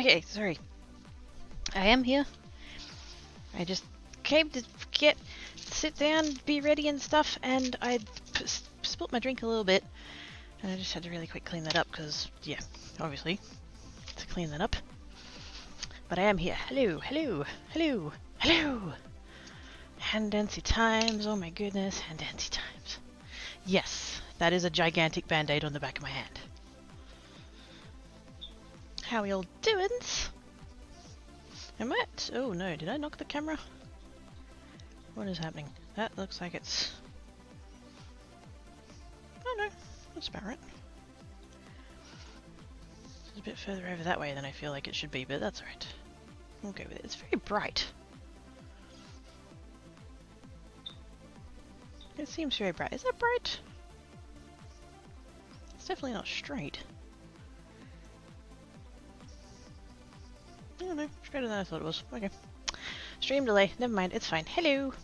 Okay, sorry. I am here. I just came to sit down, be ready and stuff, and I spilt my drink a little bit. And I just had to really quick clean that up because, yeah, obviously, to clean that up. But I am here. Hello, hello, hello, hello! Hand dancey times, oh my goodness, hand dancey times. Yes, that is a gigantic band-aid on the back of my hand. How we all doing? Am I? Oh no, did I knock the camera? What is happening? That looks like it's... Oh no, that's about right. It's a bit further over that way than I feel like it should be, but that's alright. We'll go with it. It's very bright. It seems very bright. Is that bright? It's definitely not straight. Oh no, straighter than I thought it was. Okay. Stream delay. Never mind, it's fine. Hello.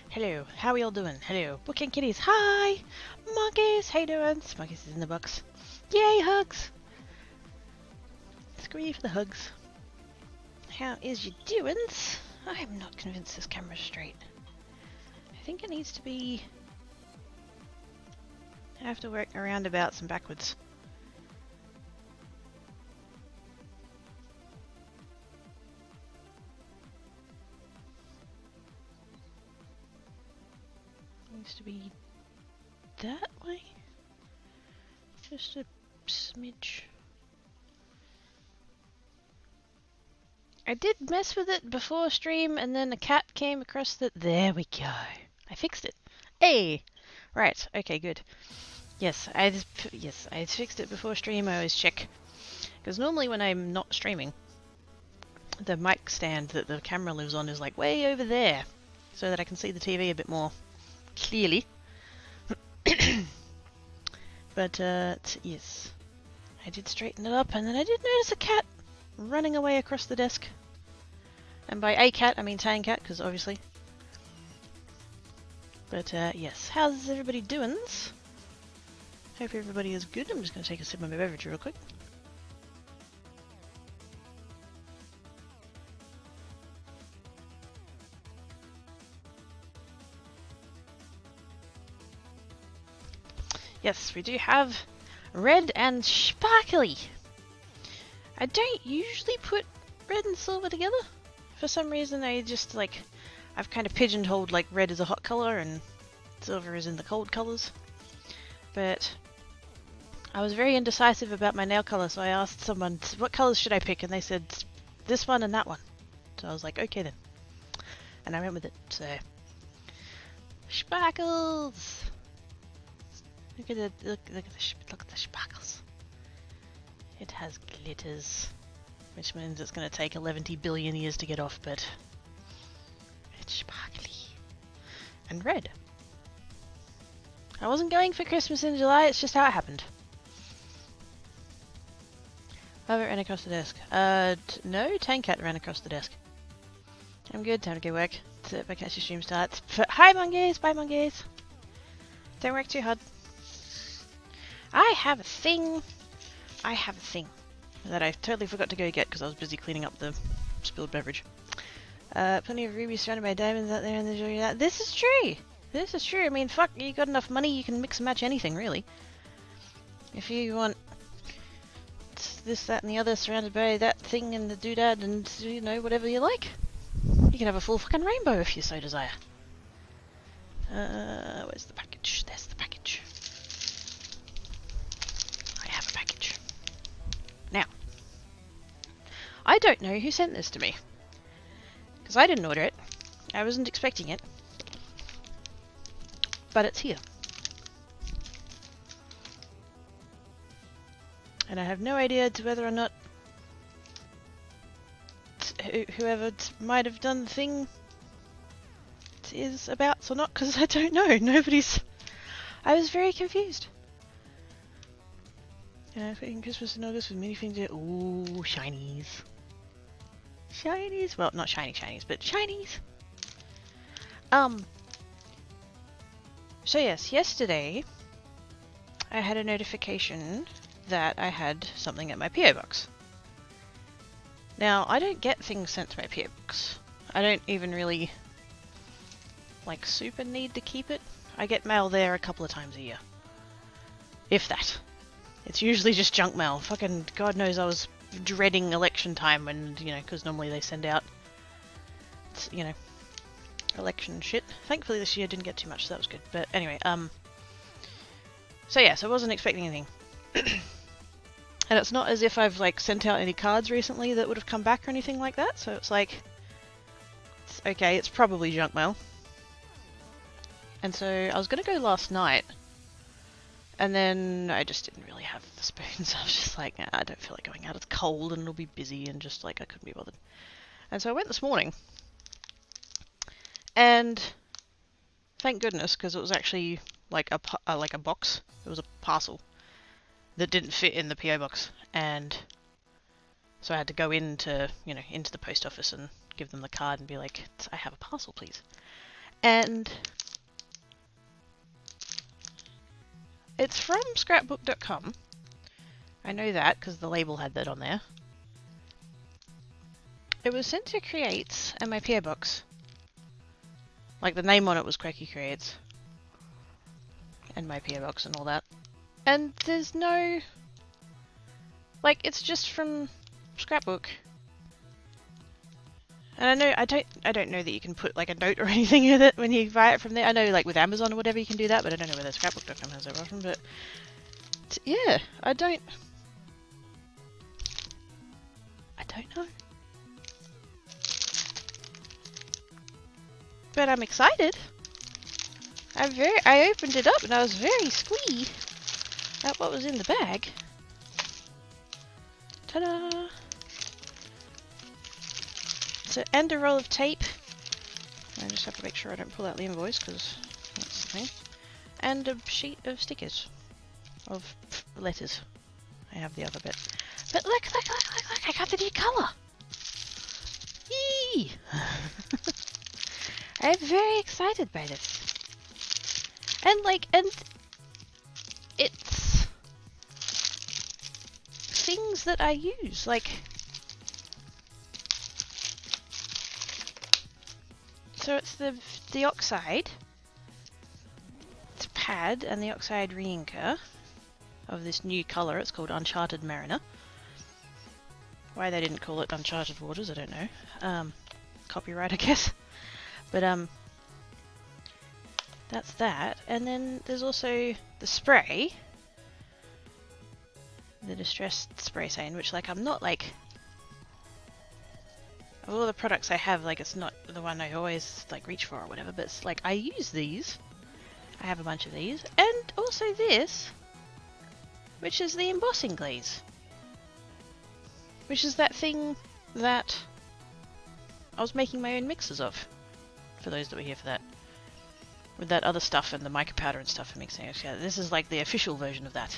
Hello. How are we all doing? Hello. Booking kitties. Hi! Monkeys! How you doing? Monkeys is in the box. Yay, hugs! Screw you for the hugs. How is you doings? I'm not convinced this camera's straight. I think it needs to be... I have to work around abouts and backwards. Needs to be that way? Just a smidge. I did mess with it before stream and then a cat came across the... There we go. I fixed it. Hey! Right, okay, good. Yes, I fixed it before stream. I always check. Because normally when I'm not streaming, the mic stand that the camera lives on is like way over there. So that I can see the TV a bit more clearly. But, yes. I did straighten it up and then I did notice a cat running away across the desk. And by a cat, I mean Tang Cat, because obviously. But, yes. How's everybody doing? Hope everybody is good. I'm just going to take a sip of my beverage real quick. Yes, we do have red and sparkly. I don't usually put red and silver together. For some reason I just like, I've kind of pigeonholed like red is a hot color and silver is in the cold colors. But I was very indecisive about my nail color, so I asked someone, what colors should I pick? And they said, this one and that one. So I was like, okay then. And I went with it, so. Sparkles! Look at the sparkles. It has glitters, which means it's going to take 11 billion years to get off, but it's sparkly. And red. I wasn't going for Christmas in July, it's just how it happened. Hover ran across the desk. No, Tang Cat ran across the desk. I'm good, time to go work. So if I catch your stream starts. Hi monkeys, bye monkeys. Don't work too hard. I have a thing that I totally forgot to go get because I was busy cleaning up the spilled beverage. Plenty of rubies surrounded by diamonds out there and enjoy that. This is true! This is true. I mean, fuck, you got enough money, you can mix and match anything, really. If you want this, that, and the other surrounded by that thing and the doodad and, you know, whatever you like. You can have a full fucking rainbow if you so desire. Where's the package? There's the package. Now, I don't know who sent this to me, because I didn't order it, I wasn't expecting it, but it's here. And I have no idea to whether or not whoever might have done the thing is about or not, because I don't know, I was very confused. In Christmas in August with many things. Ooh, shinies. Shinies? Well, not shinies, but shinies. So yes, yesterday I had a notification that I had something at my PO box. Now, I don't get things sent to my PO box. I don't even really, like, super need to keep it. I get mail there a couple of times a year. If that. It's usually just junk mail. Fucking God knows I was dreading election time when, you know, because normally they send out, you know, election shit. Thankfully this year didn't get too much, so that was good. But anyway, so yeah, so I wasn't expecting anything. And it's not as if I've, like, sent out any cards recently that would have come back or anything like that, so it's like, it's okay, it's probably junk mail. And so I was gonna go last night, and then I just didn't really have the spoons. I was just like, nah, I don't feel like going out, it's cold and it'll be busy, and just like, I couldn't be bothered. And so I went this morning, and thank goodness, because it was actually like a box, it was a parcel that didn't fit in the PO box, and so I had to go into, you know, into the post office and give them the card and be like, I have a parcel, please. And it's from scrapbook.com. I know that because the label had that on there. It was sent to Creates and my PO box. Like, the name on it was Quacky Creates. And my PO box and all that. And there's no, like, it's just from Scrapbook. And I don't know that you can put, like, a note or anything with it when you buy it from there. I know, like, with Amazon or whatever you can do that, but I don't know whether Scrapbook.com has that option. But yeah, I don't know. But I'm excited. I opened it up and I was very squeed at what was in the bag. Ta-da! So, and a roll of tape. I just have to make sure I don't pull out the invoice, because that's the thing. And a sheet of stickers. Of letters. I have the other bit. But look, I got the new colour! Yee! I'm very excited by this. And it's things that I use, like, so it's the oxide, it's a pad, and the oxide reinker of this new colour. It's called Uncharted Mariner. Why they didn't call it Uncharted Waters, I don't know. Copyright, I guess. But that's that. And then there's also the spray, the distressed spray stain, which, like, I'm not, like, of all the products I have, like, it's not the one I always, like, reach for or whatever, but it's like, I use these. I have a bunch of these. And also this, which is the embossing glaze. Which is that thing that I was making my own mixes of. For those that were here for that. With that other stuff and the mica powder and stuff for mixing it. Yeah, this is like the official version of that.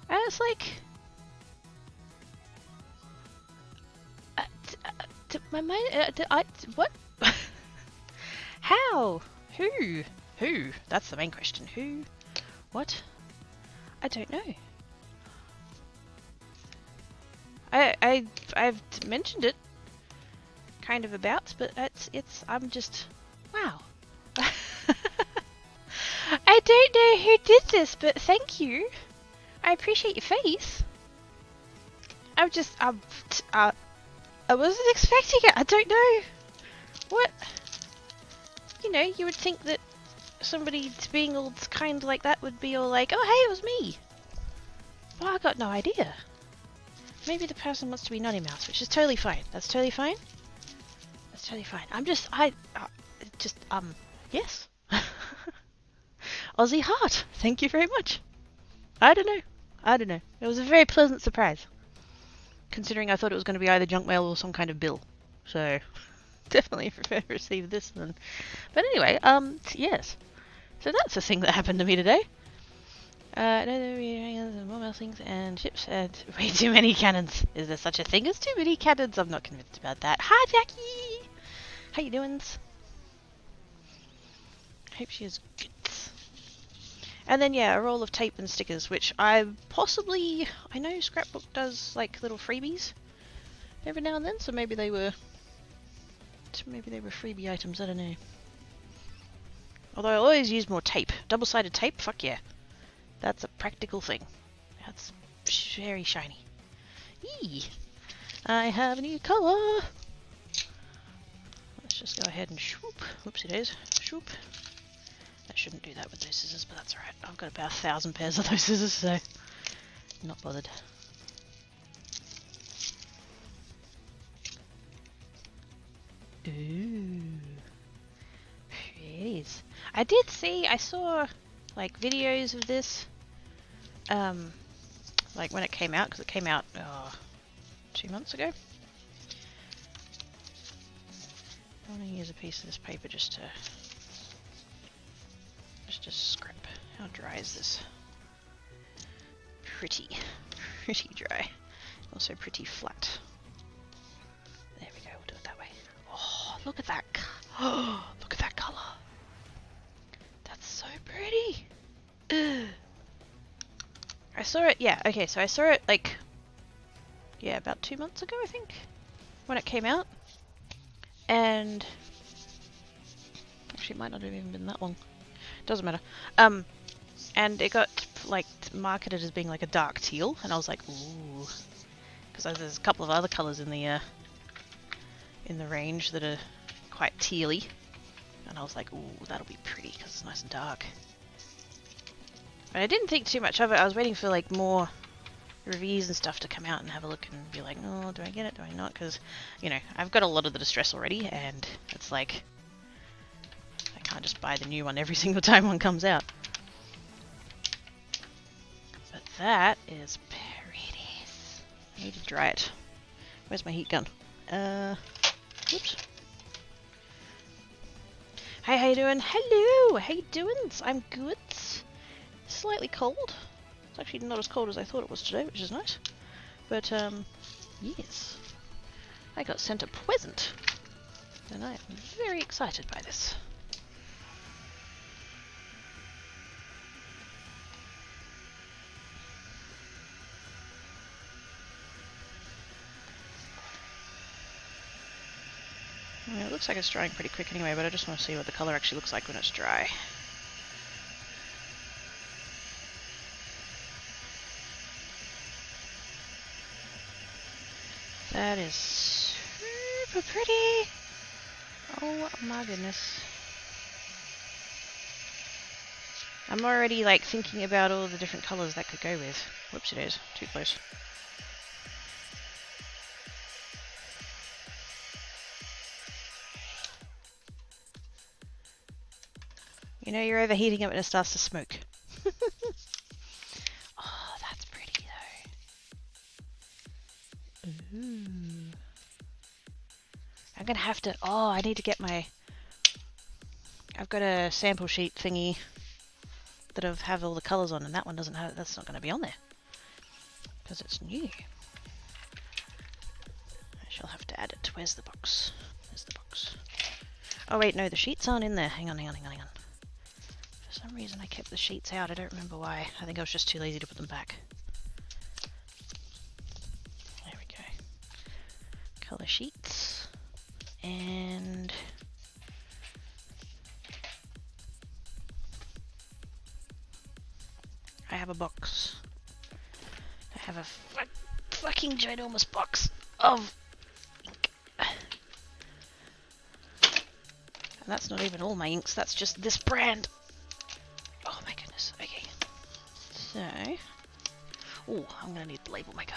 And it's like, my mind, what? How? Who? That's the main question. Who? What? I don't know. I've mentioned it, kind of about, but I'm just, wow. I don't know who did this, but thank you. I appreciate your face. I wasn't expecting it. I don't know. What? You know, you would think that somebody being all kind like that would be all like, oh hey, it was me. Well, I got no idea. Maybe the person wants to be Nutty Mouse, which is totally fine. That's totally fine. That's totally fine. Yes. Aussie Heart, thank you very much. I don't know. It was a very pleasant surprise. Considering I thought it was going to be either junk mail or some kind of bill. So, definitely prefer to receive this then. But anyway, yes. So that's a thing that happened to me today. More mail things and ships and way too many cannons. Is there such a thing as too many cannons? I'm not convinced about that. Hi, Jackie! How you doing? Hope she is good. And then, yeah, a roll of tape and stickers, which I know Scrapbook does, like, little freebies every now and then, so maybe they were freebie items, I don't know. Although I always use more tape. Double-sided tape, fuck yeah. That's a practical thing. That's very shiny. Eee! I have a new colour! Let's just go ahead and shoop. Whoopsie days. Shoop. I shouldn't do that with those scissors, but that's alright. I've got about 1,000 pairs of those scissors, so not bothered. Ooh. Jeez. I saw like videos of this, like when it came out, because it came out 2 months ago. I want to use a piece of this paper just to scrap. How dry is this? Pretty dry. Also pretty flat. There we go, we'll do it that way. Oh, look at that. Oh, look at that color. That's so pretty. Ugh. I saw it, yeah, okay, so I saw it like, yeah, about 2 months ago, I think, when it came out. And actually it might not have even been that long. Doesn't matter. And it got like marketed as being like a dark teal, and I was like, ooh, because there's a couple of other colors in the range that are quite tealy, and I was like, ooh, that'll be pretty because it's nice and dark. But I didn't think too much of it. I was waiting for like more reviews and stuff to come out and have a look and be like, oh, do I get it? Do I not? Because, you know, I've got a lot of the distress already, and it's like I can't just buy the new one every single time one comes out. But that is pretty. I need to dry it. Where's my heat gun? Whoops. Hey, how you doing? Hello! How you doing? I'm good. Slightly cold. It's actually not as cold as I thought it was today, which is nice. But, yes. I got sent a present. And I am very excited by this. Yeah, it looks like it's drying pretty quick anyway, but I just want to see what the colour actually looks like when it's dry. That is super pretty! Oh my goodness. I'm already like thinking about all the different colours that could go with. Whoopsie days, too close. You know you're overheating it when it starts to smoke. Oh, that's pretty though. Ooh. I'm gonna have to, oh, I need to get my, I've got a sample sheet thingy that have all the colours on, and that one doesn't have, that's not gonna be on there. Because it's new. I shall have to add it. Where's the box? There's the box. Oh wait, no, the sheets aren't in there. Hang on. For some reason I kept the sheets out. I don't remember why. I think I was just too lazy to put them back. There we go. Colour sheets. And I have a box. I have a fucking ginormous box of ink. And that's not even all my inks, that's just this brand. Oh my goodness, okay. So, oh, I'm gonna need the label maker.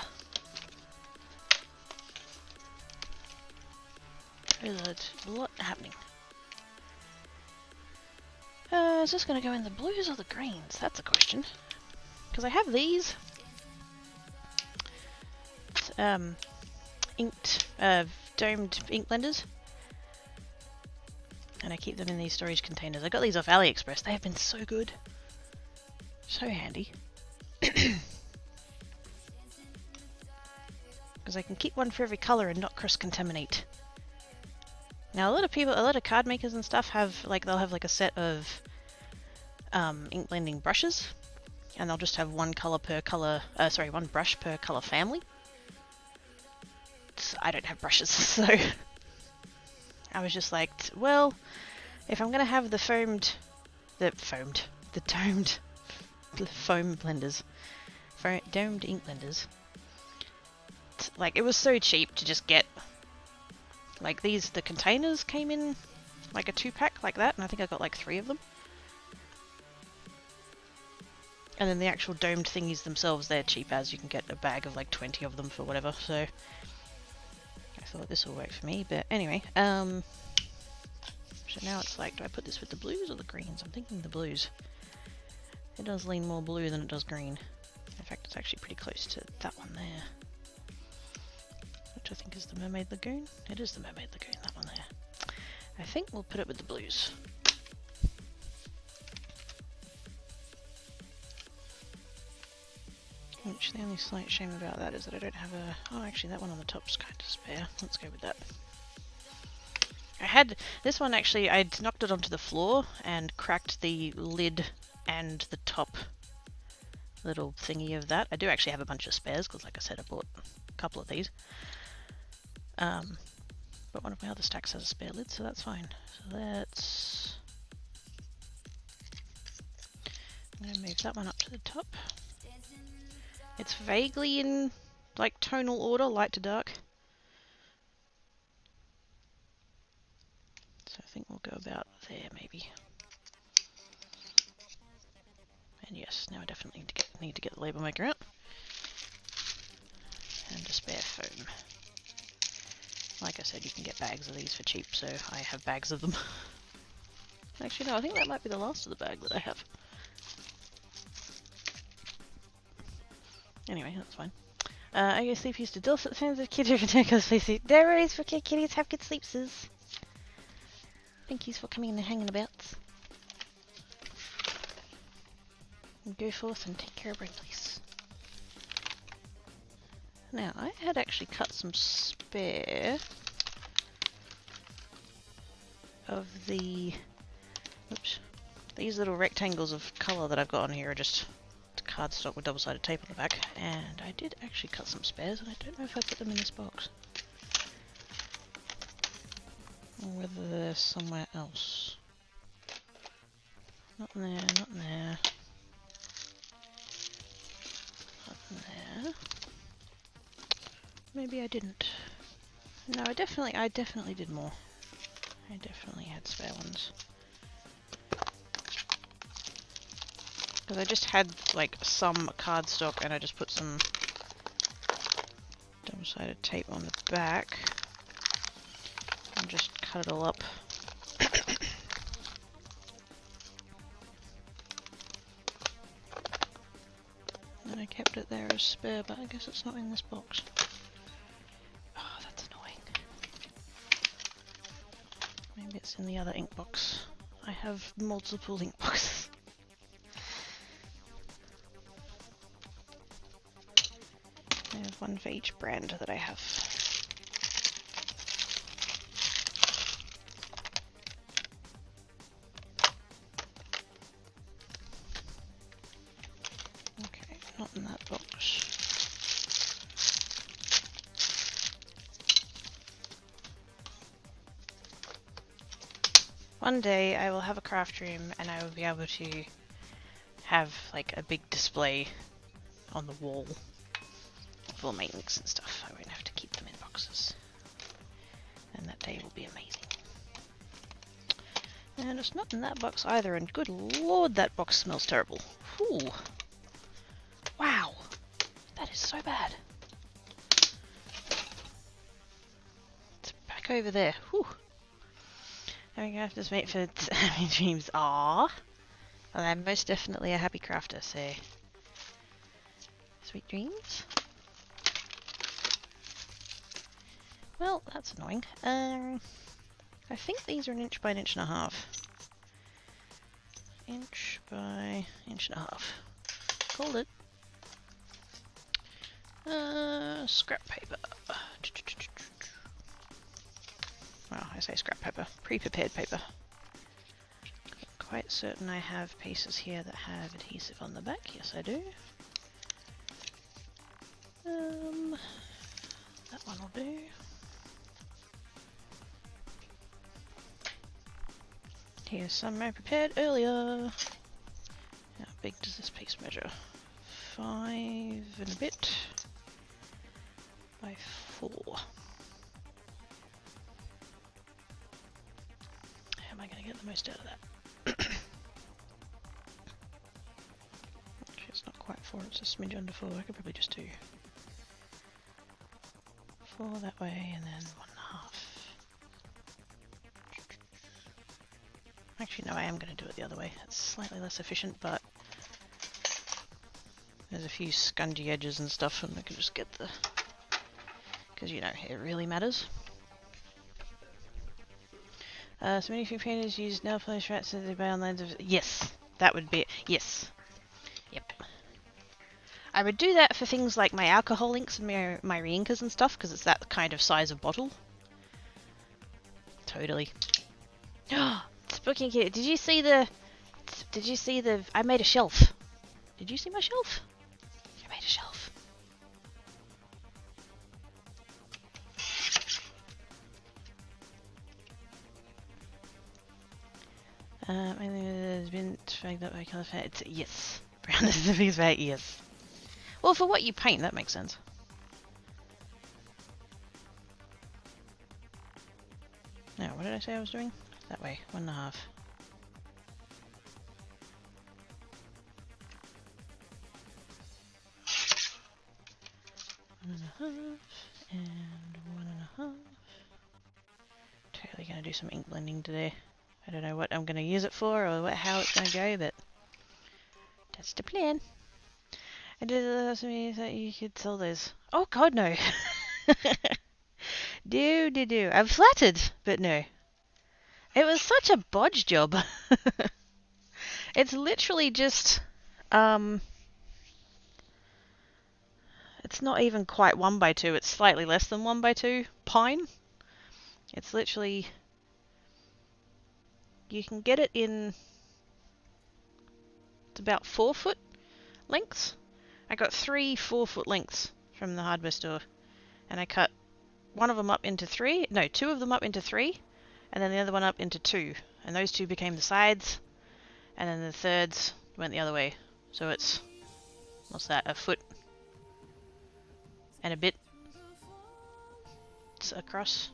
There's a lot happening. Is this gonna go in the blues or the greens? That's a question. Because I have these inked, domed ink blenders. And I keep them in these storage containers. I got these off AliExpress. They have been so good. So handy. Because I can keep one for every colour and not cross-contaminate. Now a lot of card makers and stuff have, like, they'll have like a set of ink blending brushes. And they'll just have one brush per colour family. I don't have brushes, so I was just like, well, if I'm gonna have the domed foam blenders, domed ink blenders, like it was so cheap to just get like these. The containers came in like a 2-pack like that, and I think I got like 3 of them. And then the actual domed thingies themselves, they're cheap as. You can get a bag of like 20 of them for whatever, so I thought this will work for me. But anyway, so now it's like, do I put this with the blues or the greens? I'm thinking the blues. It does lean more blue than it does green. In fact, it's actually pretty close to that one there, which I think is the Mermaid Lagoon. It is the Mermaid Lagoon, that one there. I think we'll put it with the blues. Which the only slight shame about that is that I don't have a... Oh, actually that one on the top's kind of spare. Let's go with that. I had... This one actually, I'd knocked it onto the floor and cracked the lid and the top little thingy of that. I do actually have a bunch of spares because, like I said, I bought a couple of these. But one of my other stacks has a spare lid, so that's fine. So let's... I'm going to move that one up to the top. It's vaguely in like tonal order, light to dark. So I think we'll go about there maybe. And yes, now I definitely need to get the label maker out. And a spare foam. Like I said, you can get bags of these for cheap, so I have bags of them. Actually no, I think that might be the last of the bag that I have. Anyway, that's fine. I go sleep used to dulcet sounds of kids every time I go sleep. There it is for kitties, have good sleepses. Thank yous for coming and hanging about. And go forth and take care of Brinkley's. Now, I had actually cut some spare of the... Oops. These little rectangles of colour that I've got on here are just cardstock with double-sided tape on the back, and I did actually cut some spares, and I don't know if I put them in this box or whether they're somewhere else. Not in there, not in there, not in there. Maybe I didn't. No, I definitely did more. I definitely had spare ones. Because I just had like some cardstock and I just put some double-sided tape on the back and just cut it all up. And I kept it there as spare, but I guess it's not in this box. Oh, that's annoying. Maybe it's in the other ink box. I have multiple ink boxes. I have one for each brand that I have. Okay, not in that box. One day I will have a craft room and I will be able to have like a big display on the wall for my inks and stuff. I won't have to keep them in boxes. And that day will be amazing. And it's not in that box either, and good lord, that box smells terrible. Whew. Wow. That is so bad. It's back over there. Whew. I'm going to have to wait for happy dreams. Aww. Well, I'm most definitely a happy crafter, so... Sweet dreams. Well, that's annoying. I think these are 1 inch by 1.5 inches. 1 inch by 1.5 inches. Called it. Scrap paper. Well, I say scrap paper. Pre-prepared paper. I'm quite certain I have pieces here that have adhesive on the back. Yes, I do. That one will do. Here's some I prepared earlier. How big does this piece measure? 5 and a bit by 4. How am I going to get the most out of that? Actually, it's not quite 4, it's a smidge under 4. I could probably just do 4 that way and then 1.5. Actually, no, I am going to do it the other way. It's slightly less efficient, but there's a few scungy edges and stuff, and I can just get the... because, you know, it really matters. So many painters use nail polish rats as they bound lines of... Yes! That would be it. Yes! Yep. I would do that for things like my alcohol inks and my reinkers and stuff, because it's that kind of size of bottle. Totally. Speaking of, did you see the... I made a shelf. Did you see my shelf? I made a shelf. I think it has been flagged up by colour fat. Yes. Brown is the biggest fat, yes. Well, for what you paint, that makes sense. Now, what did I say I was doing? That way, 1.5. And 1.5. Totally gonna do some ink blending today. I don't know what I'm gonna use it for or how it's gonna go, but that's the plan. I did ask me that you could sell those. Oh god, no. Do. I'm flattered, but no. It was such a bodge job. It's literally just, it's not even quite 1x2, it's slightly less than 1x2 pine. It's literally, you can get it in, it's about 4 foot lengths. I got 3 4-foot lengths from the hardware store, and I cut one of them up into 3, no, 2 of them up into 3, and then the other one up into 2, and those 2 became the sides, and then the thirds went the other way. So it's, what's that, a foot and a bit it's across,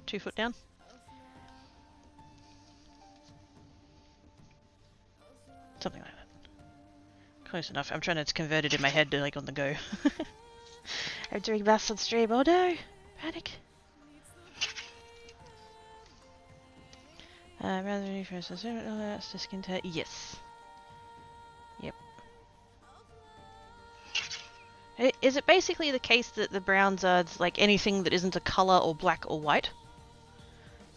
2 foot down. Something like that. Close enough. I'm trying to convert it in my head to like on the go. I'm doing maths on stream. Oh no! Panic. Rather than first, that's the skin tone. Yes. Yep. Is it basically the case that the browns are like anything that isn't a color or black or white?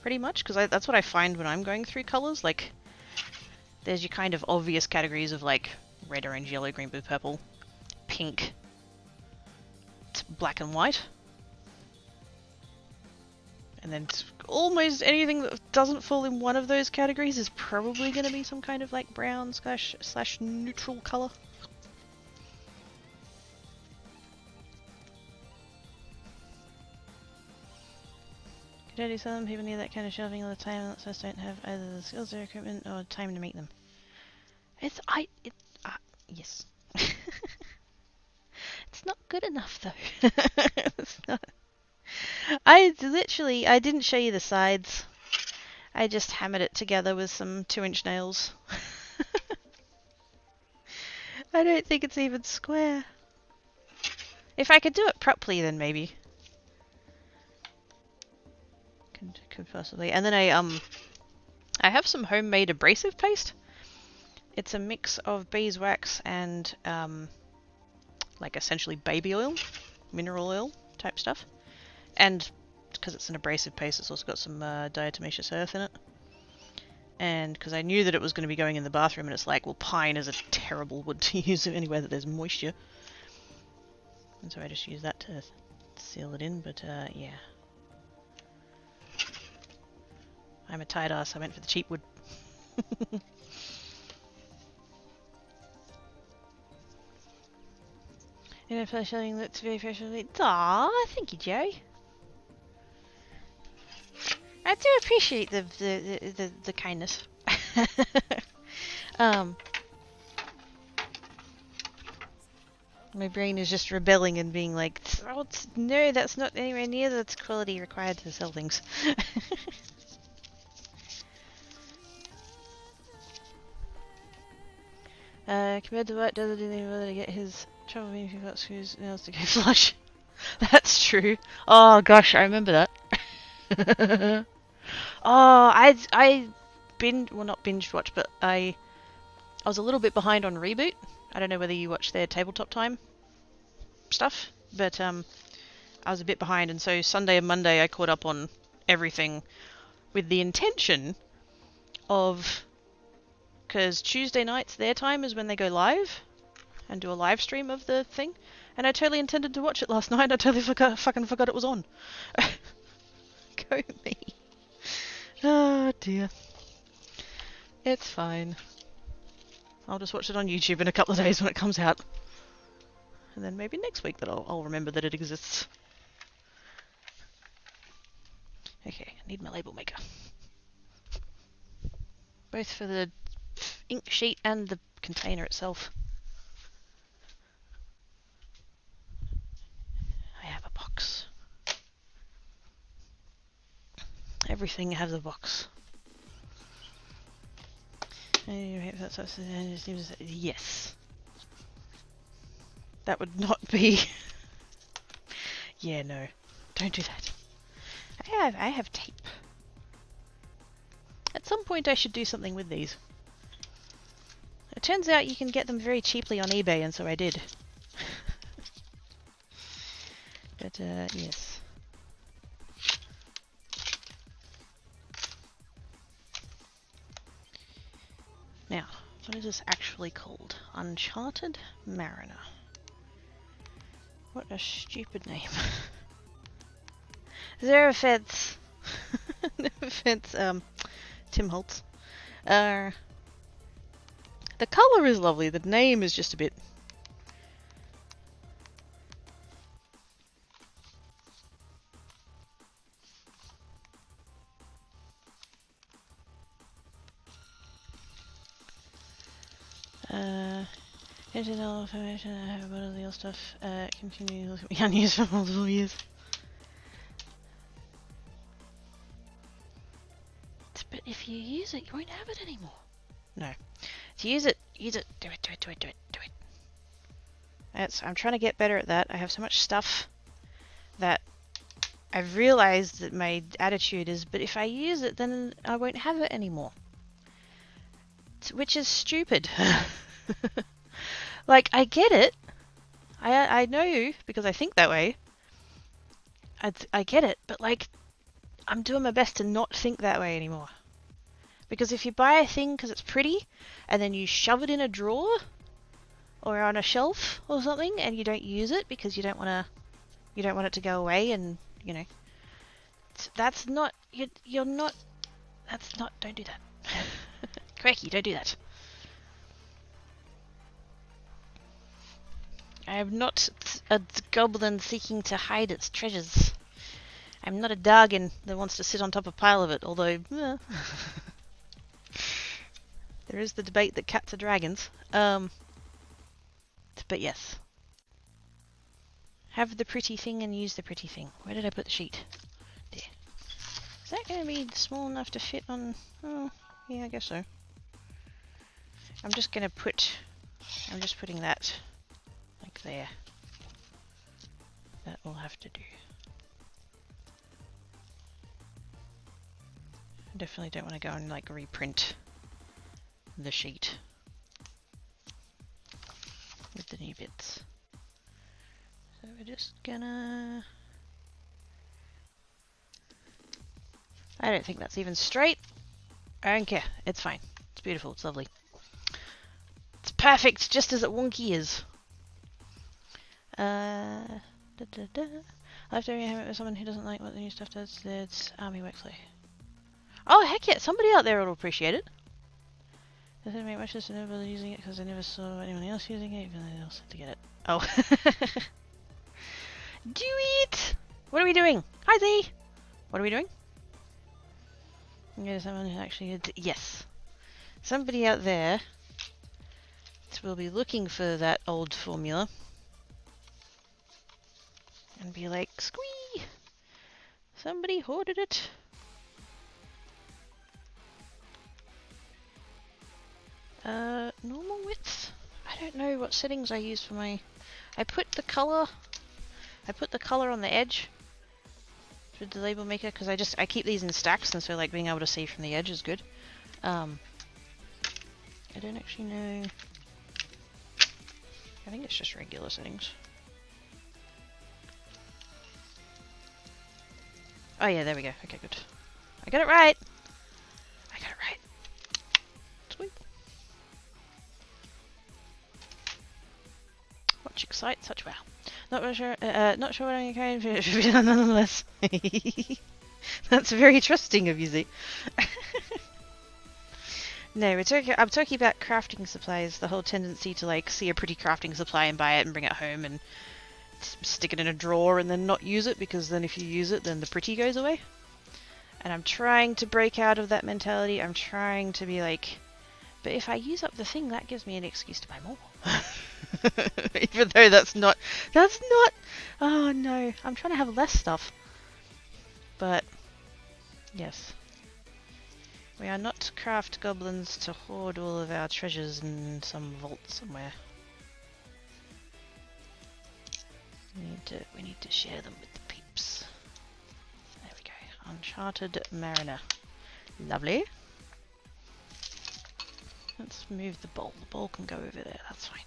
Pretty much, because that's what I find when I'm going through colors. Like, there's your kind of obvious categories of like red, orange, yellow, green, blue, purple, pink, black and white. And then almost anything that doesn't fall in one of those categories is probably going to be some kind of like brown slash neutral color. Could I do some people need that kind of shelving all the time and just don't have either the skills or equipment or time to make them? Yes. It's not good enough though. It's not. I didn't show you the sides. I just hammered it together with some 2-inch nails. I don't think it's even square. If I could do it properly, then maybe. Could possibly. And then I have some homemade abrasive paste. It's a mix of beeswax and like essentially baby oil, mineral oil type stuff. And because it's an abrasive paste, it's also got some diatomaceous earth in it. And because I knew that it was going to be going in the bathroom, and it's like, well, pine is a terrible wood to use anywhere that there's moisture. And so I just use that to seal it in, but yeah. I'm a tight ass, I went for the cheap wood. You know, for showing looks very freshly. Aww, thank you, Joe. I do appreciate the kindness. um, my brain is just rebelling and being like, oh, no, that's not anywhere near the quality required to sell things. Compared to what doesn't even bother to get his trouble being if you've got screws nails to go flush. That's true. Oh gosh, I remember that. Oh, I not binge watched, but I was a little bit behind on Reboot. I don't know whether you watch their tabletop time stuff, but I was a bit behind, and so Sunday and Monday I caught up on everything with the intention of, because Tuesday nights their time is when they go live and do a live stream of the thing, and I totally intended to watch it last night. I totally fucking forgot it was on. Go me. Oh dear. It's fine. I'll just watch it on YouTube in a couple of days when it comes out. And then maybe next week that I'll remember that it exists. Okay, I need my label maker. Both for the ink sheet and the container itself. I have a box. Everything has a box. Yes. That would not be... Yeah, no. Don't do that. I have tape. At some point I should do something with these. It turns out you can get them very cheaply on eBay, and so I did. But, yes. Now, what is this actually called? Uncharted Mariner. What a stupid name. Zero offense. No offense, Tim Holtz. The colour is lovely, the name is just a bit... Internal information, I have a lot of the old stuff, continue to look at me unused for multiple years. But if you use it, you won't have it anymore. No. To use it, do it. I'm trying to get better at that. I have so much stuff that I've realized that my attitude is, but if I use it, then I won't have it anymore. Which is stupid. Like, I get it. I know, because I think that way. I get it, but like, I'm doing my best to not think that way anymore. Because if you buy a thing because it's pretty, and then you shove it in a drawer, or on a shelf or something, and you don't use it because you don't want it to go away, and you know, that's not, you're not, that's not, don't do that. Cracky, don't do that. I am not a goblin seeking to hide its treasures. I'm not a Dargan that wants to sit on top of a pile of it, although... there is the debate that cats are dragons. But yes. Have the pretty thing and use the pretty thing. Where did I put the sheet? There. Is that going to be small enough to fit on... Oh, yeah, I guess so. I'm just putting that... like there. That will have to do. I definitely don't want to go and like reprint the sheet with the new bits. So we're just gonna... I don't think that's even straight. I don't care. It's fine. It's beautiful. It's lovely. It's perfect, just as it wonky is. After you have it with someone who doesn't like what the new stuff does, it's army workflow. Oh heck yeah! Somebody out there will appreciate it. Doesn't make much sense to never using it because I never saw anyone else using it, even though they all said to get it. Oh. Do it! What are we doing? Hi Z! What are we doing? Yeah, someone who actually... Yes. Somebody out there will be looking for that old formula. And be like, squee! Somebody hoarded it. Normal width? I don't know what settings I use for my... I put the color on the edge with the label maker because I keep these in stacks, and so like being able to see from the edge is good. I don't actually know. I think it's just regular settings. Oh yeah, there we go. Okay, good. I got it right! I got it right. Sweet. Watch excite such wow. Not sure what I'm carrying for nonetheless. That's very trusting of you, Z. No, I'm talking about crafting supplies, the whole tendency to like see a pretty crafting supply and buy it and bring it home and stick it in a drawer and then not use it, because then if you use it then the pretty goes away. And I'm trying to break out of that mentality. I'm trying to be like, but if I use up the thing, that gives me an excuse to buy more. Even though that's not, oh no, I'm trying to have less stuff. But, yes. We are not craft goblins to hoard all of our treasures in some vault somewhere. We need to share them with the peeps. There we go. Uncharted Mariner. Lovely. Let's move the bowl. The bowl can go over there, that's fine.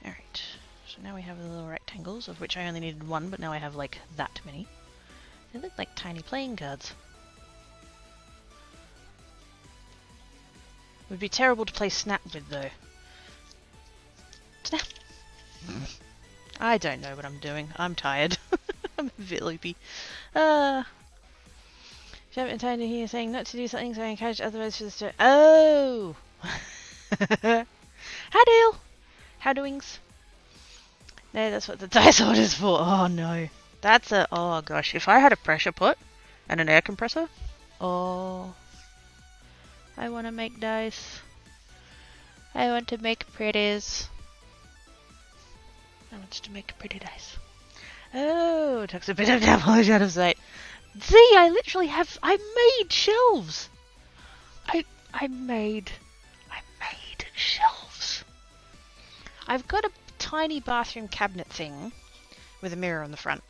Alright, so now we have the little rectangles, of which I only needed one, but now I have like that many. They look like tiny playing cards. Would be terrible to play Snap with though. Snap! I don't know what I'm doing. I'm tired. I'm a bit loopy. If you haven't time to hear saying not to do something, so I encourage otherwise for the story. Oh! Hi Dale! How doings? No, that's what the dice order is for. Oh no. That's a... Oh gosh. If I had a pressure pot and an air compressor... Oh... I want to make dice. I want to make pretties. I want to make pretty dice. Oh, it takes a bit of damage out of sight. See, I literally have... I made shelves! I made shelves. I've got a tiny bathroom cabinet thing with a mirror on the front.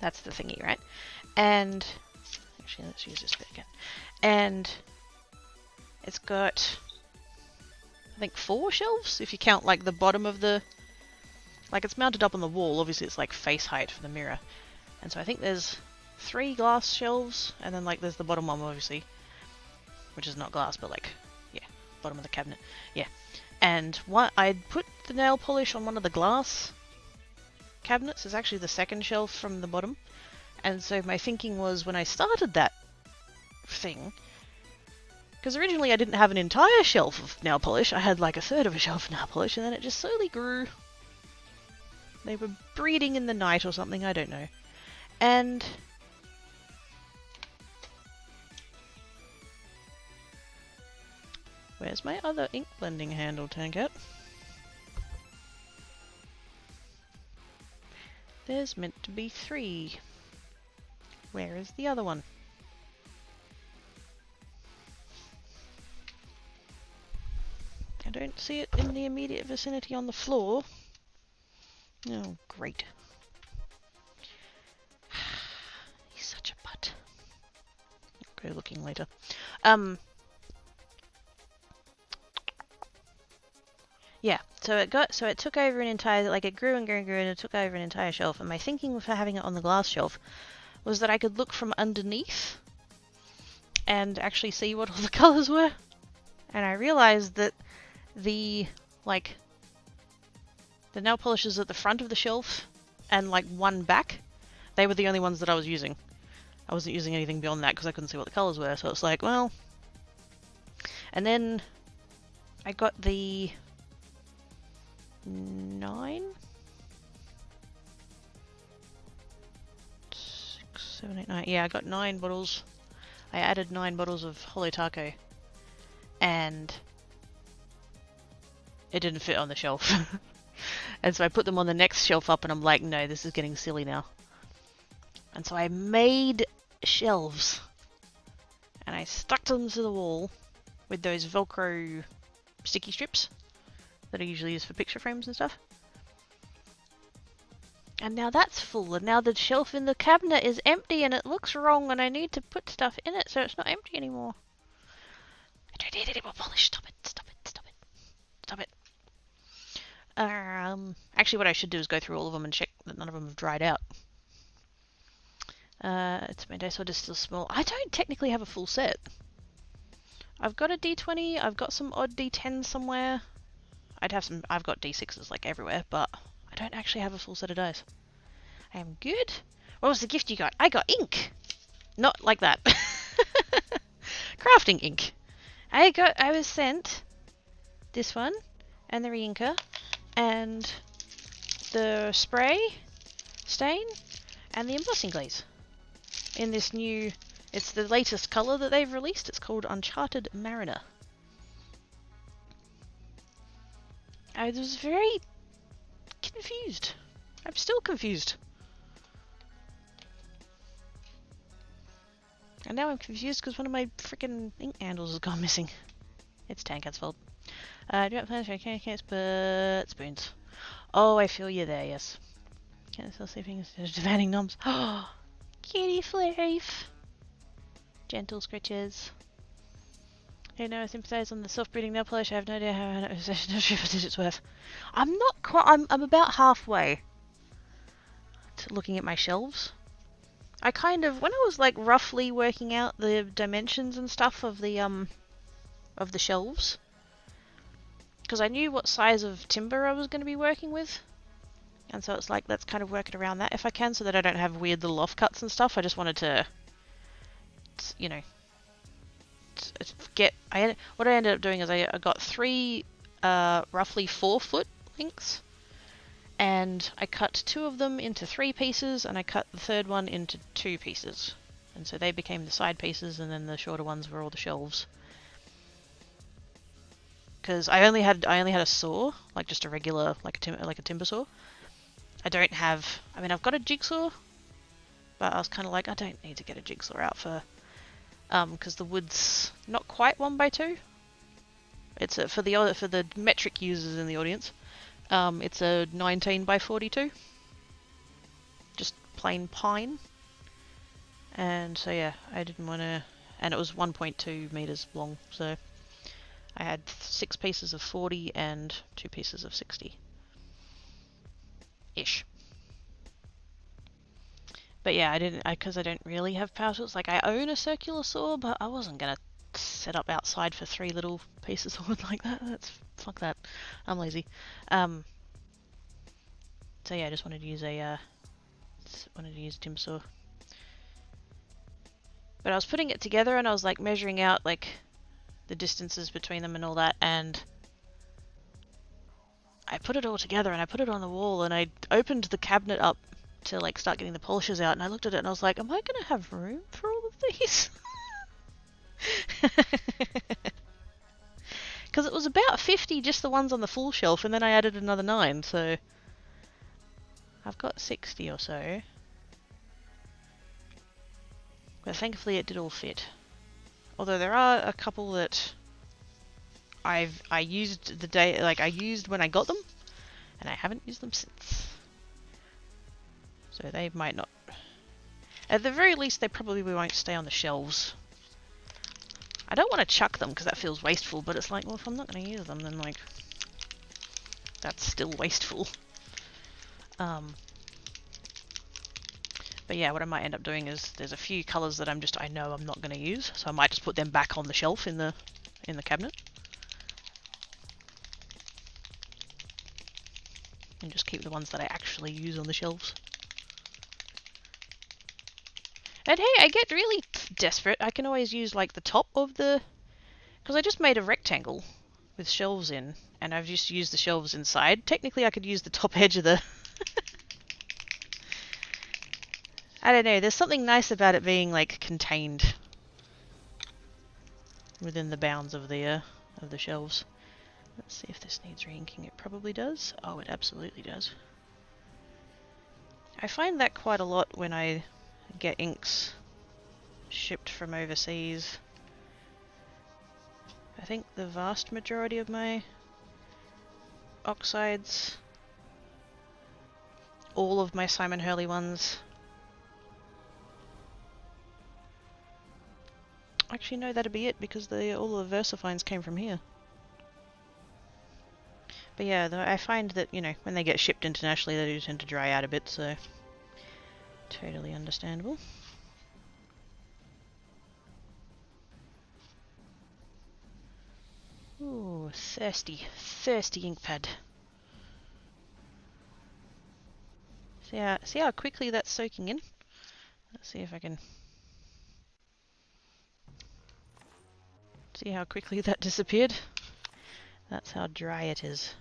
That's the thingy, right? And... Actually, let's use this bit again. And... It's got, I think, 4 shelves, if you count, like, the bottom of the... Like, it's mounted up on the wall. Obviously, it's, like, face height for the mirror. And so I think there's 3 glass shelves, and then, like, there's the bottom one, obviously. Which is not glass, but, like, yeah, bottom of the cabinet. Yeah. And I'd put the nail polish on one of the glass cabinets. It's actually the second shelf from the bottom. And so my thinking was, when I started that thing... Because originally I didn't have an entire shelf of nail polish, I had like a third of a shelf of nail polish, and then it just slowly grew. They were breeding in the night or something, I don't know. And... Where's my other ink blending handle, Tankat? There's meant to be 3. Where is the other one? I don't see it in the immediate vicinity on the floor. Oh, great. He's such a butt. I'll go looking later. Yeah, so it took over an entire, like, it grew and grew and grew, and it took over an entire shelf, and my thinking for having it on the glass shelf was that I could look from underneath and actually see what all the colours were. And I realised that the nail polishes at the front of the shelf and like one back, they were the only ones that I was using. I wasn't using anything beyond that because I couldn't see what the colours were, so it's like, well... And then I got the 9? 6, 7, 8, 9. Yeah, I got 9 bottles I added 9 bottles of Holo Taco, and it didn't fit on the shelf. And so I put them on the next shelf up, and I'm like, no, this is getting silly now. And so I made shelves, and I stuck them to the wall with those Velcro sticky strips that are usually used for picture frames and stuff. And now that's full, and now the shelf in the cabinet is empty, and it looks wrong, and I need to put stuff in it so it's not empty anymore. I don't need any more polish. Stop it, stop it, stop it, stop it. Actually what I should do is go through all of them and check that none of them have dried out. It's my dice order still small. I don't technically have a full set. I've got a D20, I've got some odd D10s somewhere. I've got D6s like everywhere, but I don't actually have a full set of dice. I am good. What was the gift you got? I got ink! Not like that. Crafting ink. I was sent this one, and the re-inker, and the spray, stain, and the embossing glaze. In this new, it's the latest colour that they've released. It's called Uncharted Mariner. I was very confused. I'm still confused. And now I'm confused because one of my freaking ink handles has gone missing. It's Tankat's fault. Do you have plans for cakes, but spoons? Oh, I feel you there, yes. Can't still see things. There's demanding noms. Oh, kitty flafe. Gentle scratches. Hey, no, I sympathise on the self-breeding nail polish. I have no idea how I know it's worth. I'm not quite. I'm about halfway to looking at my shelves. I kind of, when I was like roughly working out the dimensions and stuff of the shelves, because I knew what size of timber I was going to be working with, and so it's like let's kind of work it around that if I can, so that I don't have weird little offcuts and stuff. I just wanted to, you know, what I ended up doing is I got 3 roughly 4-foot links, and I cut 2 of them into 3 pieces, and I cut the third one into 2 pieces, and so they became the side pieces, and then the shorter ones were all the shelves. Because I only had a saw, like just a regular, like a timber saw. I don't have. I mean, I've got a jigsaw, but I was kind of like, I don't need to get a jigsaw out for, because the wood's not quite 1x2. It's for the metric users in the audience. It's a 19x42. Just plain pine. And so yeah, I didn't want to, and it was 1.2 meters long, so I had 6 pieces of 40 and 2 pieces of 60. Ish. But yeah, because I don't really have power tools. Like, I own a circular saw, but I wasn't gonna set up outside for 3 little pieces of wood like that. Fuck that. I'm lazy. So yeah, I just wanted to use a timber saw. But I was putting it together, and I was like measuring out like the distances between them and all that, and I put it all together, and I put it on the wall, and I opened the cabinet up to like start getting the polishes out, and I looked at it and I was like, am I gonna have room for all of these? Because it was about 50 just the ones on the full shelf, and then I added another 9, so I've got 60 or so. But thankfully it did all fit. Although there are a couple that I used the day, like I used when I got them, and I haven't used them since. So they might not. At the very least, they probably won't stay on the shelves. I don't want to chuck them because that feels wasteful, but it's like, well, if I'm not going to use them, then like that's still wasteful. But yeah, what I might end up doing is there's a few colours that I know I'm not going to use, so I might just put them back on the shelf in the cabinet. And just keep the ones that I actually use on the shelves. And hey, I get really desperate. I can always use like the top of the... Because I just made a rectangle with shelves in, and I've just used the shelves inside. Technically I could use the top edge of the... I don't know, there's something nice about it being like contained. within the bounds of the shelves. Let's see if this needs re-inking. It probably does. Oh, it absolutely does. I find that quite a lot when I get inks shipped from overseas. I think the vast majority of my oxides, all of my Simon Hurley ones. Actually, no, that'd be it because all the VersaFines came from here. But yeah, I find that, you know, when they get shipped internationally, they do tend to dry out a bit, so totally understandable. Ooh, thirsty ink pad. See how quickly that's soaking in? Let's see if I can see how quickly that disappeared. That's how dry it is.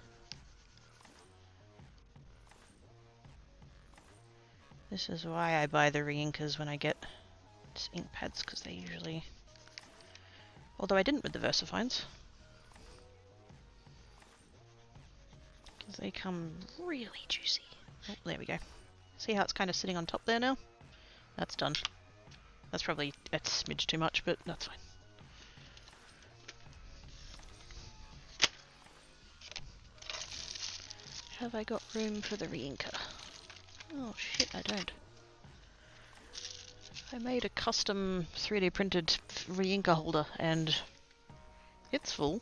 This is why I buy the re-inkers when I get ink pads, because they usually... Although I didn't with the VersaFines. Because they come really juicy. Oh, there we go. See how it's kind of sitting on top there now? That's done. That's probably a smidge too much, but that's fine. Have I got room for the re-inker? Oh shit, I don't. I made a custom 3D printed re-inker holder and it's full.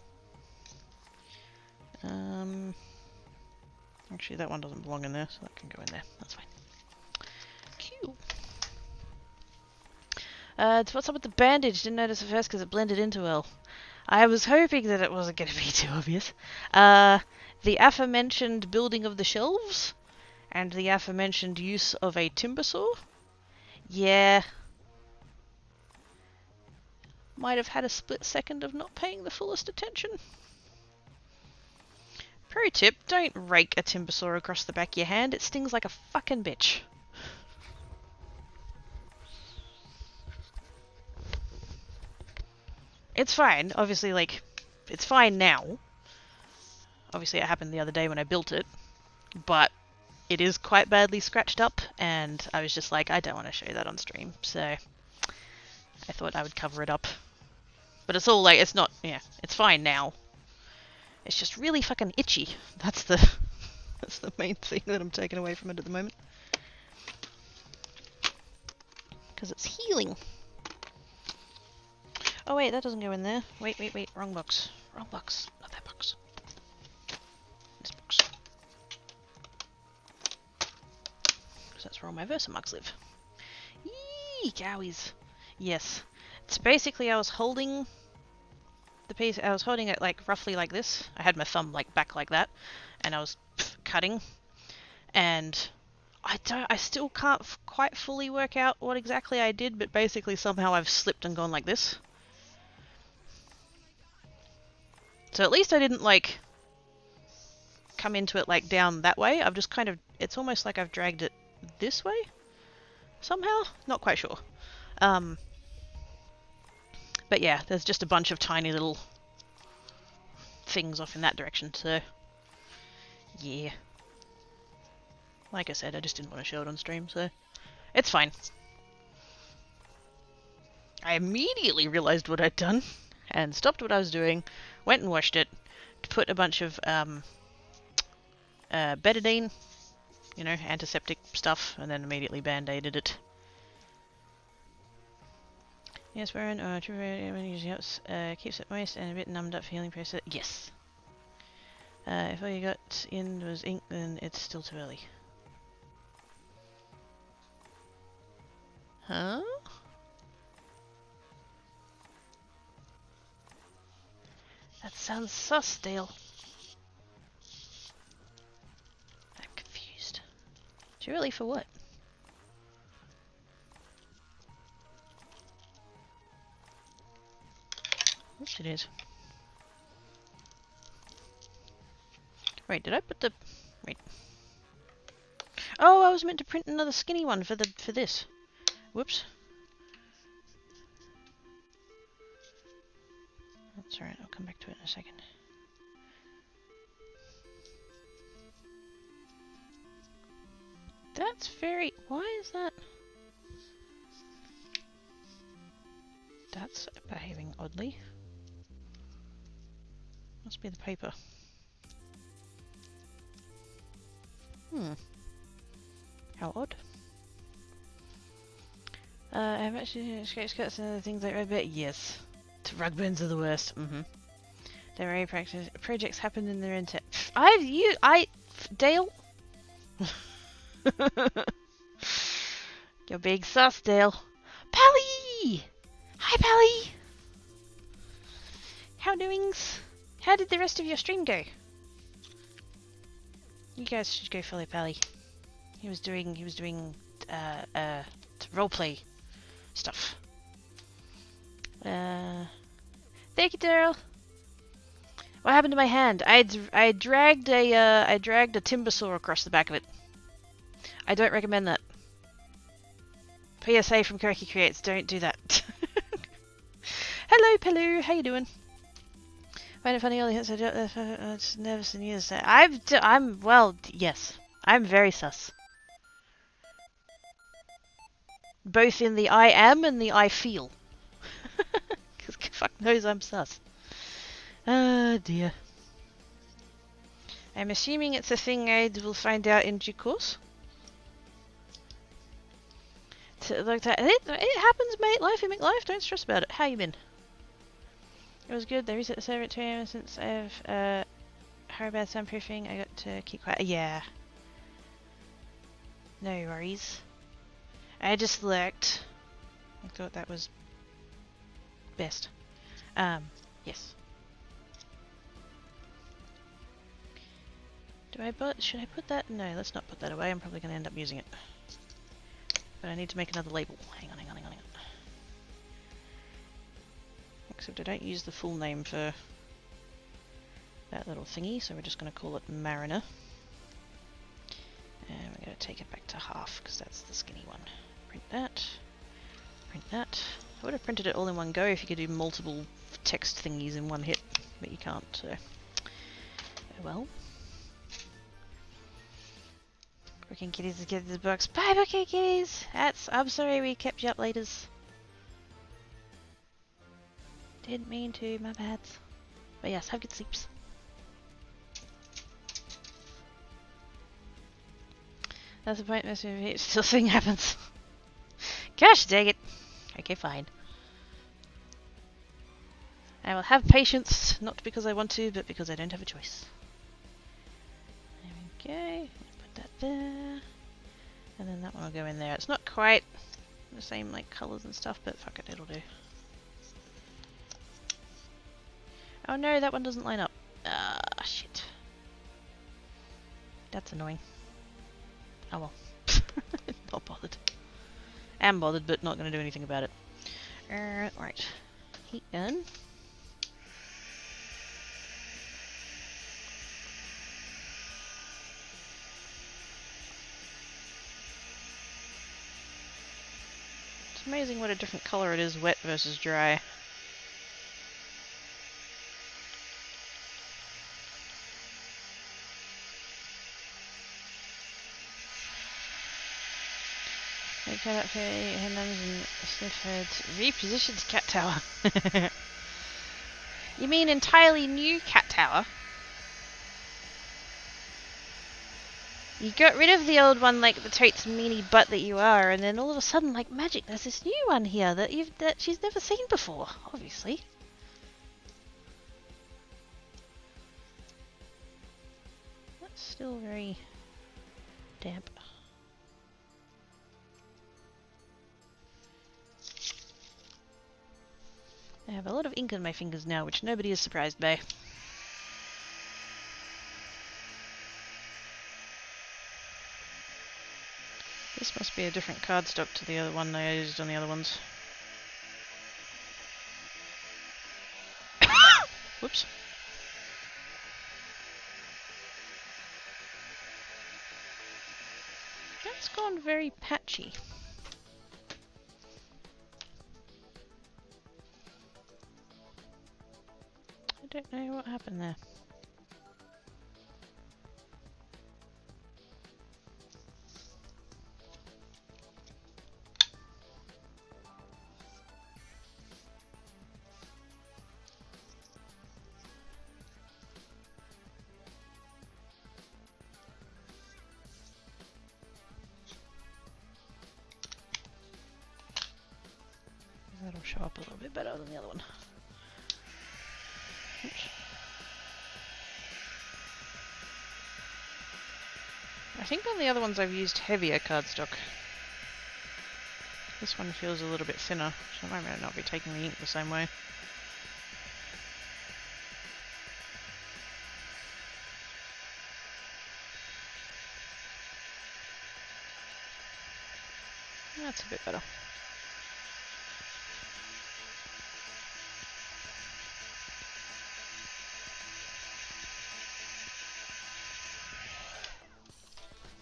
Actually that one doesn't belong in there, so that can go in there. That's fine. Cool. What's up with the bandage? Didn't notice at first because it blended into well. I was hoping that it wasn't going to be too obvious. The aforementioned building of the shelves and the aforementioned use of a timber saw. Yeah. Might have had a split second of not paying the fullest attention. Pro tip, don't rake a timber saw across the back of your hand. It stings like a fucking bitch. It's fine. Obviously, like, it's fine now. Obviously, it happened the other day when I built it. But it is quite badly scratched up, and I was just like, I don't want to show that on stream. So I thought I would cover it up. But it's all like, it's not, yeah, it's fine now. It's just really fucking itchy. That's the main thing that I'm taking away from it at the moment. Because it's healing. Oh wait, that doesn't go in there. Wait, wrong box. Wrong box. Not that box. This box. Because that's where all my Versamugs live. Yee, cowies. Yes. It's basically I was holding the piece, I was holding it like roughly like this. I had my thumb like back like that, and I was cutting, and I still can't quite fully work out what exactly I did, but basically somehow I've slipped and gone like this. So at least I didn't like come into it like down that way. I've just kind of, it's almost like I've dragged it this way somehow. Not quite sure. But yeah, there's just a bunch of tiny little things off in that direction, so yeah. Like I said, I just didn't want to show it on stream, so it's fine. I immediately realized what I'd done and stopped what I was doing, went and washed it, put a bunch of betadine, you know, antiseptic stuff, and then immediately band-aided it. Yes, Baron, keeps it moist and a bit numbed up for healing process. Yes. If all you got in was ink, then it's still too early. Huh? That sounds sus, Dale. I'm confused. Too early for what? Yes, it is. Wait, did I put the... Wait. Oh, I was meant to print another skinny one for this. Whoops. That's alright, I'll come back to it in a second. That's very... Why is that? That's behaving oddly. Must be the paper. How odd. I've actually sketch cuts and other things like Red. Yes. Rug burns are the worst. Their very projects happen in their intent. Dale? You're being sus, Dale. Pally! Hi, Pally! How doings? How did the rest of your stream go? You guys should go follow Pally. He was doing roleplay stuff. Thank you, Daryl. What happened to my hand? I dragged a timber saw across the back of it. I don't recommend that. PSA from Kirky Creates, don't do that. Hello, Pelu, how you doing? Find it funny, all the hits it's nervous and years. Yes. I'm very sus. Both in the I am and the I feel. Because fuck knows I'm sus. Oh dear. I'm assuming it's a thing I will find out in due course. Like that. It happens, mate. Life, you make life. Don't stress about it. How you been? It was good. They reset the server at 2 AM since I've heard about soundproofing. I got to keep quiet. Yeah. No worries. I just lurked. I thought that was best. Yes. Should I put that? No, let's not put that away. I'm probably going to end up using it. But I need to make another label. Hang on. Except I don't use the full name for that little thingy, so we're just going to call it Mariner. And we're going to take it back to half, because that's the skinny one. Print that. Print that. I would have printed it all in one go if you could do multiple text thingies in one hit, but you can't, so... Oh well. Working kitties to get the books. Bye, okay, kitties! I'm sorry we kept you up laters. Didn't mean to, my bad. But yes, have good sleeps. That's the point, Mr. Still thing happens. Gosh dang it. Okay, fine. I will have patience, not because I want to, but because I don't have a choice. There we go. Put that there. And then that one will go in there. It's not quite the same like colours and stuff, but fuck it, it'll do. Oh no, that one doesn't line up. Ah, shit. That's annoying. Oh well. Not bothered. Am bothered, but not going to do anything about it. Right. Heat gun. It's amazing what a different colour it is, wet versus dry. They cut up her numbers and sniff her repositioned cat tower. You mean entirely new cat tower? You got rid of the old one like the totes meanie butt that you are, and then all of a sudden, like magic, there's this new one here that she's never seen before, obviously. That's still very damp. I have a lot of ink on my fingers now, which nobody is surprised by. This must be a different cardstock to the other one I used on the other ones. Whoops. That's gone very patchy. don't know what happened there. That'll show up a little bit better than the other one. Oops. I think on the other ones I've used heavier cardstock. This one feels a little bit thinner, so I might not be taking the ink the same way. That's a bit better.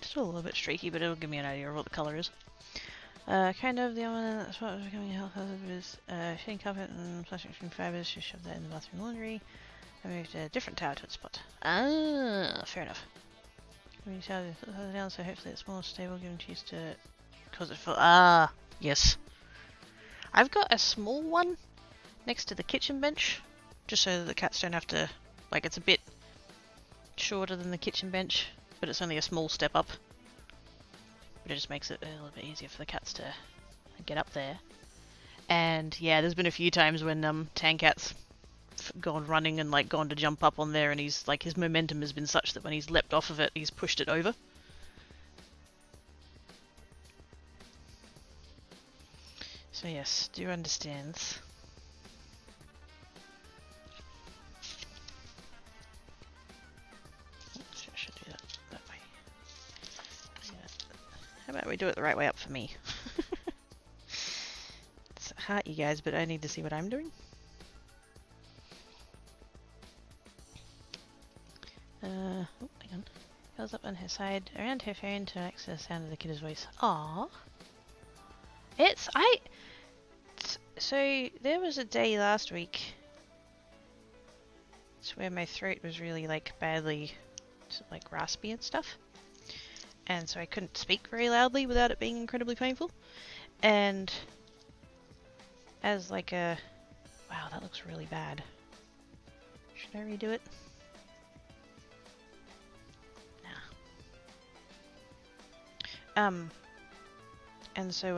Still a little bit streaky, but it'll give me an idea of what the colour is. Kind of the one that's what was becoming a health hazard was shedding carpet and plastic stream fibres. Just shoved that in the bathroom laundry. I moved a different towel to its spot. Ah, fair enough. We decided to put it down, so hopefully it's more stable given cheese to cause it fall. Ah, yes. I've got a small one next to the kitchen bench, just so that the cats don't have to, like, it's a bit shorter than the kitchen bench, but it's only a small step up. But it just makes it a little bit easier for the cats to get up there. And yeah, there's been a few times when Tankat's gone running and like gone to jump up on there, and he's like, his momentum has been such that when he's leapt off of it, he's pushed it over. So yes, do understand. Oops, I should do that way. Yeah. How about we do it the right way up for me? It's hard, you guys, but I need to see what I'm doing. Oh, hang on. Goes up on her side, around her phone to access the sound of the kid's voice. Aww. So there was a day last week where my throat was really like badly like raspy and stuff. And so I couldn't speak very loudly without it being incredibly painful. And as like a... Wow, that looks really bad. Should I redo it? Nah. And so,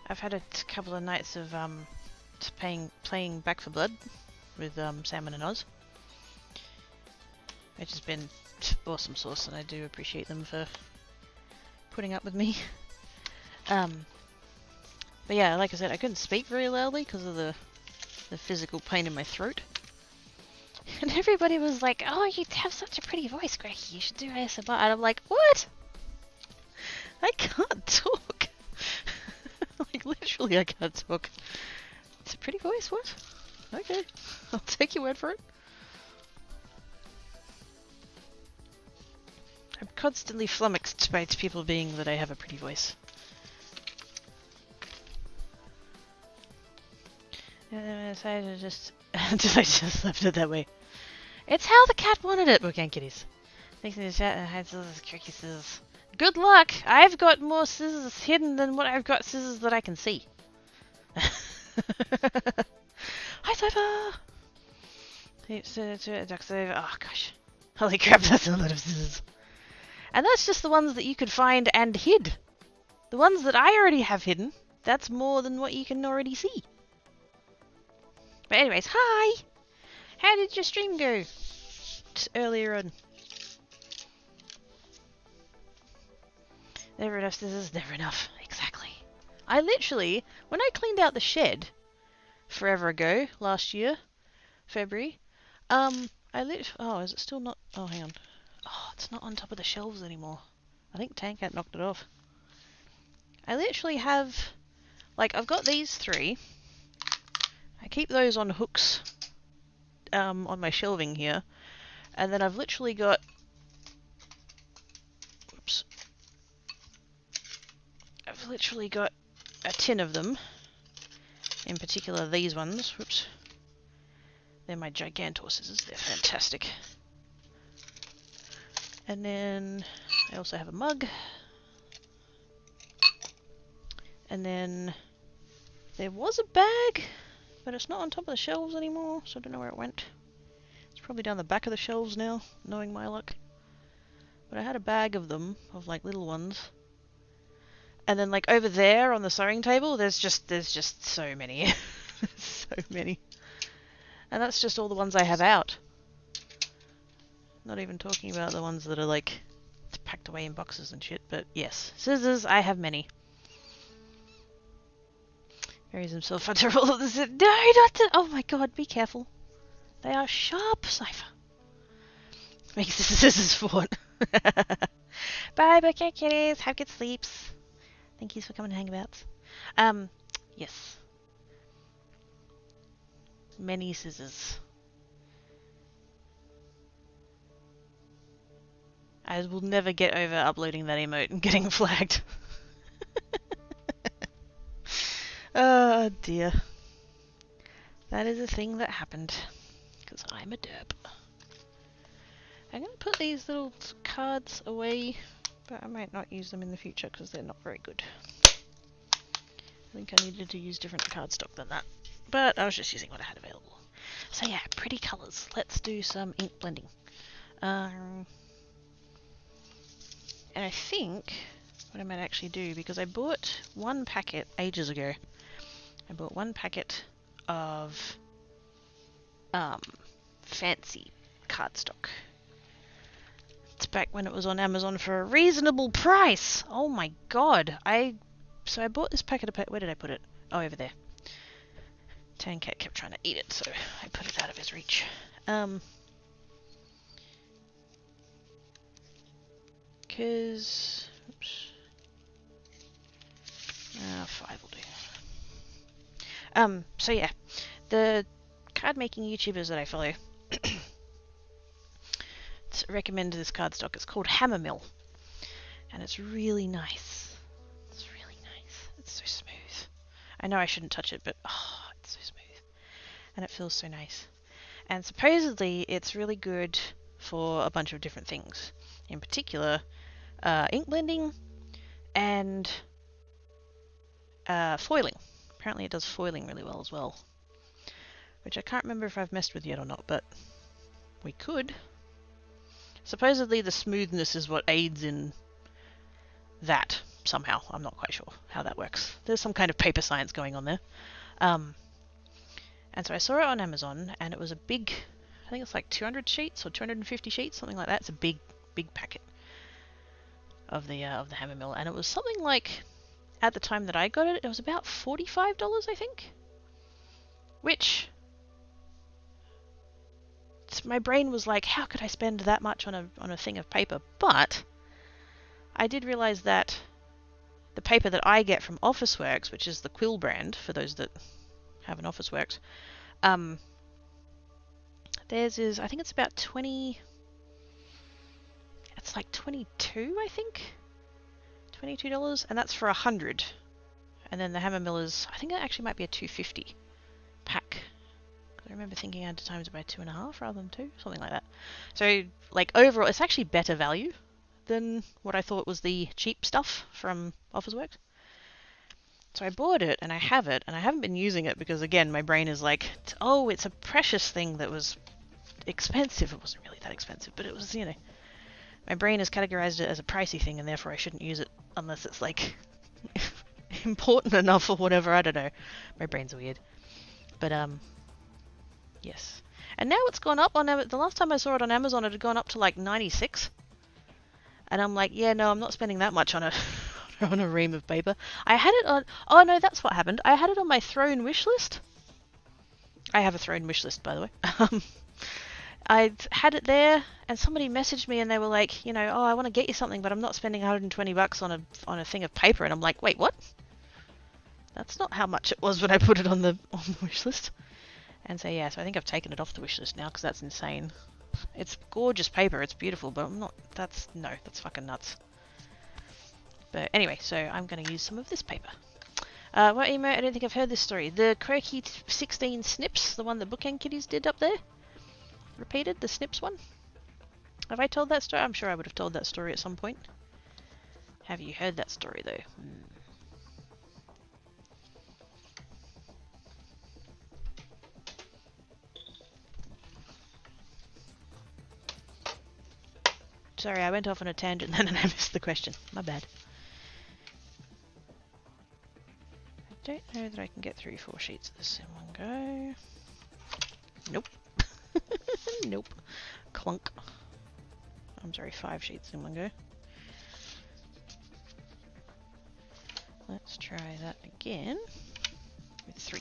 I've had a couple of nights of, playing Back 4 Blood with, Salmon and Oz. Which has been awesome sauce, and I do appreciate them for putting up with me. But yeah, like I said, I couldn't speak very loudly because of the physical pain in my throat. And everybody was like, oh, you have such a pretty voice, Greggy, you should do ASMR. And I'm like, what? I can't talk. Like, literally, I can't talk. It's a pretty voice, what? Okay, I'll take your word for it. I'm constantly flummoxed by people being that I have a pretty voice. And then I decided to just... I just left it that way. It's how the cat wanted it, Bookend Kitties. Thanks in the chat and hide scissors, tricky scissors. Good luck! I've got more scissors hidden than what I've got scissors that I can see. Hi, Cypher! Ducks over. Oh, gosh. Holy crap, that's a lot of scissors. And that's just the ones that you could find and hid. The ones that I already have hidden, that's more than what you can already see. But anyways, hi! How did your stream go earlier on? Never enough scissors, never enough. Exactly. I literally, when I cleaned out the shed forever ago, last year, February, oh, is it still not? Oh, hang on. Oh, it's not on top of the shelves anymore. I think Tankat knocked it off. I literally have, like, I've got these three. I keep those on hooks on my shelving here. And then I've literally got... Whoops. I've literally got a tin of them. In particular, these ones. Whoops. They're my Gigantor scissors. They're fantastic. And then I also have a mug. And then there was a bag, but it's not on top of the shelves anymore, so I don't know where it went. It's probably down the back of the shelves now, knowing my luck. But I had a bag of them, of like little ones. And then like over there on the sewing table, there's just so many. So many. And that's just all the ones I have out. Not even talking about the ones that are like packed away in boxes and shit, but yes. Scissors, I have many. Buries himself under all of this. No, not to. Oh my god, be careful. They are sharp, Cypher. Makes this scissors fort. Bye, bye, kitties. Have good sleeps. Thank you for coming to hang about. Yes. Many scissors. I will never get over uploading that emote and getting flagged. Oh dear. That is a thing that happened. Because I'm a derp. I'm going to put these little cards away, but I might not use them in the future because they're not very good. I think I needed to use different cardstock than that. But I was just using what I had available. So yeah, pretty colours. Let's do some ink blending. And I think what I might actually do, because I bought one packet ages ago. I bought one packet of fancy cardstock. It's back when it was on Amazon for a reasonable price. Oh my god. So I bought this packet of where did I put it? Oh, over there. Tancat kept trying to eat it, so I put it out of his reach. Because... oops. 5 will do. So yeah. The card making YouTubers that I follow recommend this cardstock. It's called Hammer Mill. And it's really nice. It's really nice. It's so smooth. I know I shouldn't touch it, but oh, it's so smooth. And it feels so nice. And supposedly it's really good for a bunch of different things. In particular, ink blending and foiling. Apparently it does foiling really well as well. Which I can't remember if I've messed with yet or not, but we could. Supposedly the smoothness is what aids in that somehow. I'm not quite sure how that works. There's some kind of paper science going on there. And so I saw it on Amazon, and it was a big, I think it's like 200 sheets or 250 sheets, something like that. It's a big packet of the Hammer Mill, and it was something like, at the time that I got it, it was about $45, I think. Which, my brain was like, how could I spend that much on a thing of paper? But I did realize that the paper that I get from Officeworks, which is the Quill brand, for those that have an Officeworks, theirs is, I think it's about 20, it's like 22, I think, $22, and that's for 100. And then the Hammer Mill is, I think it actually might be a 250 pack. I remember thinking I had times by 2.5 rather than 2, something like that. So, like, overall, it's actually better value than what I thought was the cheap stuff from Officeworks. So I bought it, and I have it, and I haven't been using it because, again, my brain is like, oh, it's a precious thing that was expensive. It wasn't really that expensive, but it was, you know, my brain has categorized it as a pricey thing, and therefore I shouldn't use it unless it's, like, important enough or whatever. I don't know. My brain's weird. But, yes. And now it's gone up on the last time I saw it on Amazon, it had gone up to like 96. And I'm like, yeah, no, I'm not spending that much on a on a ream of paper. I had it on, oh no, that's what happened. I had it on my Throne wish list. I have a Throne wish list, by the way. I had it there, and somebody messaged me, and they were like, you know, oh, I want to get you something, but I'm not spending $120 on a thing of paper. And I'm like, wait, what? That's not how much it was when I put it on the wish list. And so yeah, so I think I've taken it off the wish list now because that's insane. It's gorgeous paper, it's beautiful, but I'm not, that's fucking nuts. But anyway, so I'm going to use some of this paper. What emote? I don't think I've heard this story. The Croaky 16 Snips, the one that Bookend Kitties did up there? Repeated? The Snips one? Have I told that story? I'm sure I would have told that story at some point. Have you heard that story, though? Sorry, I went off on a tangent then and I missed the question. My bad. I don't know that I can get through 4 sheets of this in one go. Nope. Nope. Clunk. I'm sorry, 5 sheets in one go. Let's try that again with 3.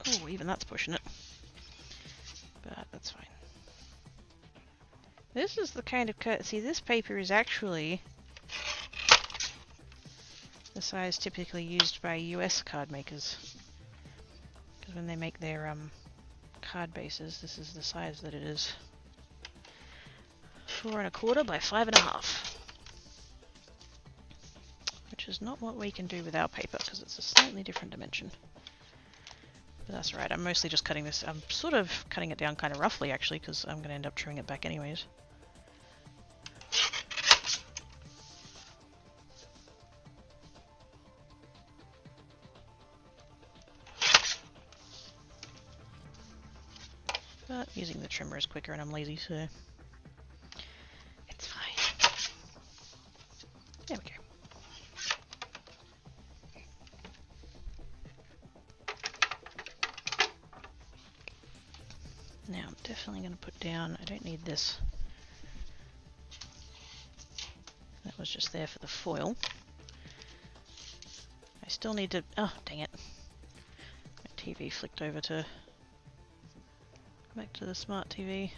Oh, even that's pushing it. But that's fine. This is the kind of cut. See, this paper is actually the size typically used by US card makers. Because when they make their card bases, this is the size that it is. 4 1/4 by 5 1/2. Which is not what we can do with our paper, because it's a slightly different dimension. But that's right, I'm mostly just cutting this. I'm sort of cutting it down kind of roughly, actually, because I'm going to end up trimming it back anyways. But using the trimmer is quicker and I'm lazy, so it's fine. There we go. Now I'm definitely going to put down, I don't need this. That was just there for the foil. I still need to, oh dang it. My TV flicked over to, back to the smart TV.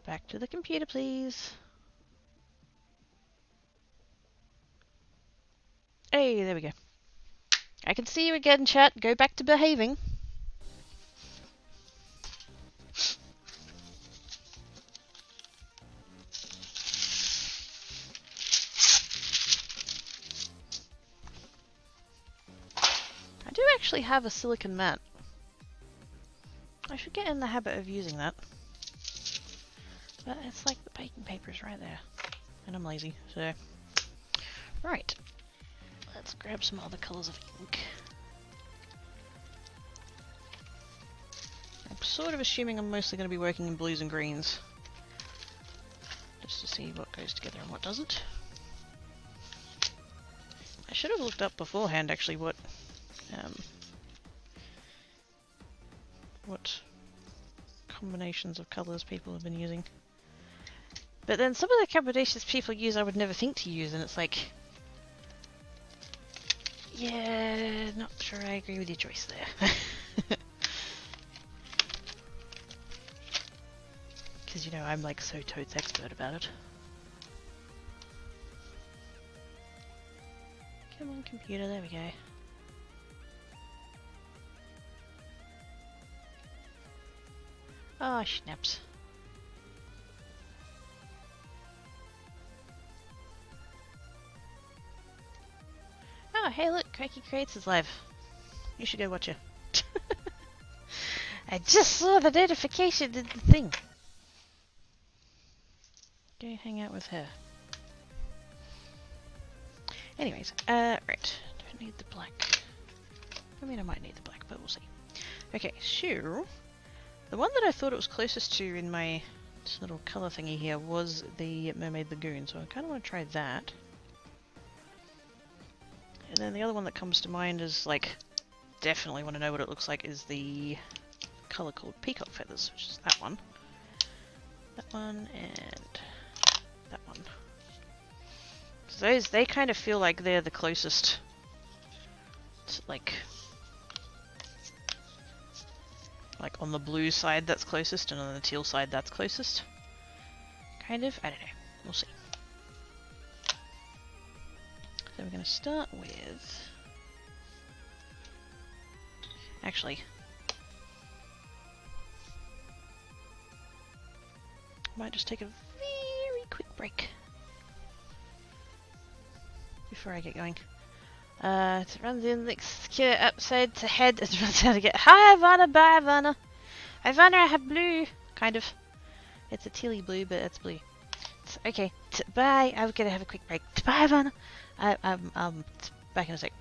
Back to the computer, please. Hey, there we go. I can see you again, chat. Go back to behaving. I do actually have a silicon mat. I should get in the habit of using that. But it's like the baking paper is right there. And I'm lazy, so... Right. Let's grab some other colours of ink. I'm sort of assuming I'm mostly going to be working in blues and greens. Just to see what goes together and what doesn't. I should have looked up beforehand actually what combinations of colours people have been using. But then some of the combinations people use I would never think to use, and it's like... Yeah, not sure I agree with your choice there. Because, you know, I'm like so totes expert about it. Come on, computer, there we go. Oh, snaps. Oh, hey look, Cranky Creates is live. You should go watch her. I just saw the notification in the thing. Go hang out with her. Anyways, right. Don't need the black. I mean, I might need the black, but we'll see. Okay, so... The one that I thought it was closest to in my little colour thingy here was the Mermaid Lagoon, so I kind of want to try that. And then the other one that comes to mind is, like, definitely want to know what it looks like, is the colour called Peacock Feathers, which is that one. That one, and that one. So those, they kind of feel like they're the closest to, like on the blue side that's closest, and on the teal side that's closest. Kind of, I don't know, we'll see. So we're going to start with... Actually, Might just take a very quick break before I get going. It runs in the secure upside to head. It runs out to get. Hi, Ivana. Bye, Ivana. Ivana, I have blue. Kind of. It's a tealy blue, but it's blue. Okay. Bye. I'm gonna have a quick break. Bye, Ivana. I'm back in a sec.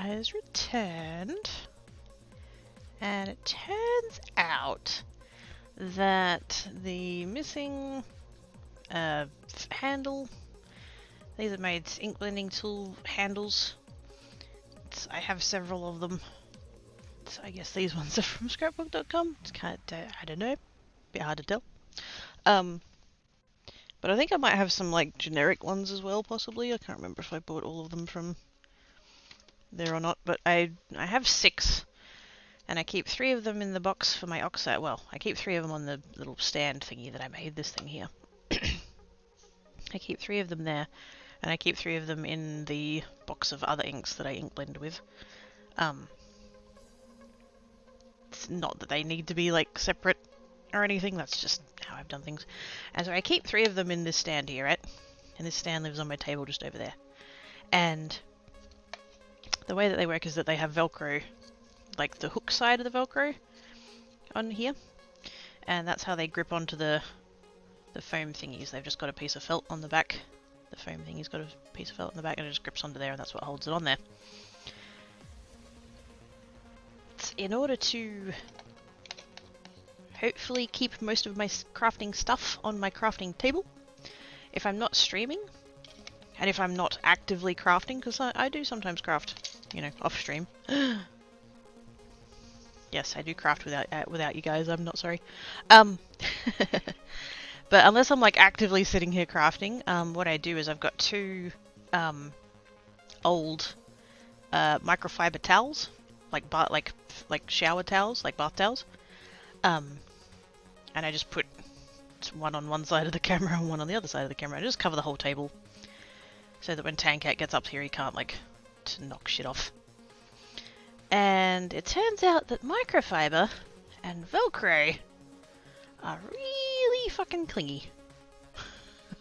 has returned, and it turns out that the missing handle, these are my ink blending tool handles. I have several of them. So I guess these ones are from scrapbook.com. It's kind of, I don't know, a bit hard to tell. But I think I might have some like generic ones as well, possibly. I can't remember if I bought all of them from there or not, but I have 6, and I keep 3 of them in the box for my oxide. Well, I keep 3 of them on the little stand thingy that I made, this thing here. I keep 3 of them there, and I keep 3 of them in the box of other inks that I ink blend with. It's not that they need to be like separate or anything, that's just how I've done things. And so I keep 3 of them in this stand here, right? And this stand lives on my table just over there. And the way that they work is that they have Velcro, like the hook side of the Velcro on here. And that's how they grip onto the foam thingies. They've just got a piece of felt on the back. The foam thingy's got a piece of felt on the back and it just grips onto there, and that's what holds it on there. In order to hopefully keep most of my crafting stuff on my crafting table, if I'm not streaming, and if I'm not actively crafting, because I do sometimes craft, you know, off stream. Yes, I do craft without you guys, I'm not sorry. But unless I'm like actively sitting here crafting, what I do is I've got 2 old microfiber towels, like shower towels, like bath towels, and I just put one on one side of the camera and one on the other side of the camera. I just cover the whole table so that when Tankat gets up here he can't like to knock shit off. And it turns out that microfiber and Velcro are really fucking clingy.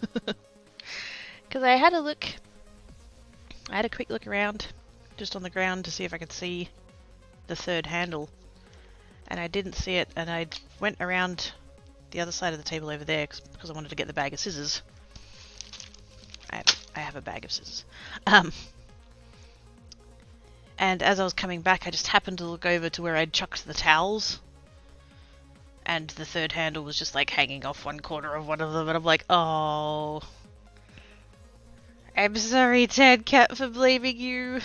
Because I had a quick look around just on the ground to see if I could see the 3rd handle, and I didn't see it, and I went around the other side of the table over there because I wanted to get the bag of scissors. I have a bag of scissors. And as I was coming back, I just happened to look over to where I'd chucked the towels, and the 3rd handle was just like hanging off one corner of one of them, and I'm like, oh, I'm sorry, Tankat, for blaming you.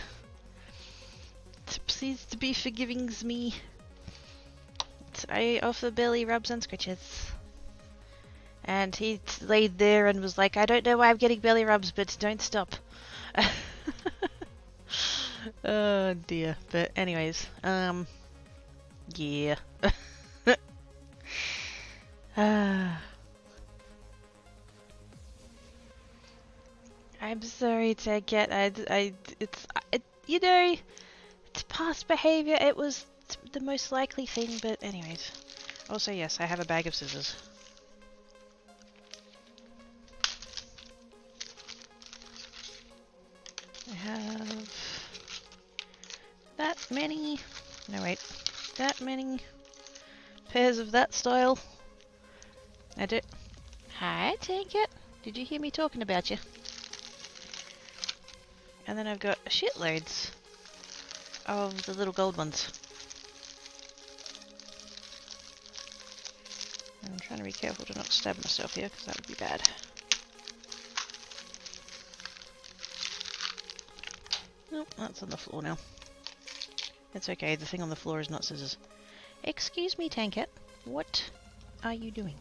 Please to be forgiving me. I offer belly rubs and scratches. And he laid there and was like, I don't know why I'm getting belly rubs, but don't stop. Oh dear. But anyways, yeah. I'm sorry, Tankat. You know, it's past behavior. It was the most likely thing, but anyways. Also, yes, I have a bag of scissors. I have that many, no wait, that many pairs of that style. I do. Hi, Tankat. Did you hear me talking about you? And then I've got shitloads of the little gold ones. I'm trying to be careful to not stab myself here, because that would be bad. Nope, that's on the floor now. It's okay, the thing on the floor is not scissors. Excuse me, Tankat. What are you doing?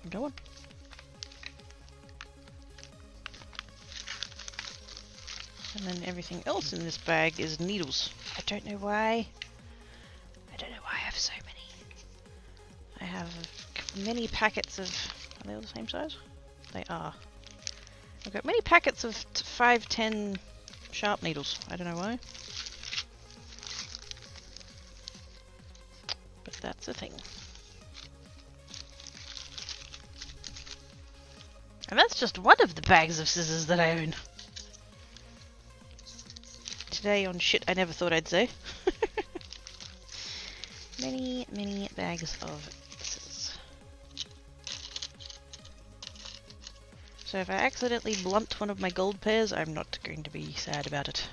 Go on. And then everything else in this bag is needles. I don't know why. I don't know why I have so many. I have many packets of... Are they all the same size? They are. I've got many packets of 510 sharp needles. I don't know why. But that's a thing. And that's just one of the bags of scissors that I own. Today on shit I never thought I'd say. Many, many bags of scissors. So if I accidentally blunt one of my gold pairs, I'm not going to be sad about it.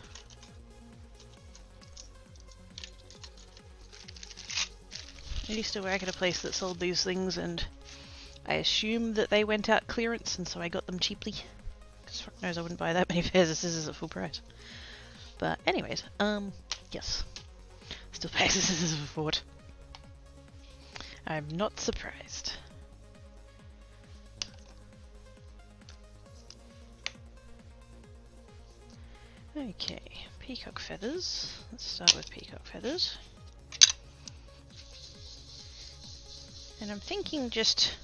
I used to work at a place that sold these things, and I assumed that they went out clearance, and so I got them cheaply. Because fuck knows I wouldn't buy that many pairs of scissors at full price. But anyways, yes. Still pay scissors for Fort. I'm not surprised. Okay, peacock feathers. Let's start with peacock feathers. And I'm thinking just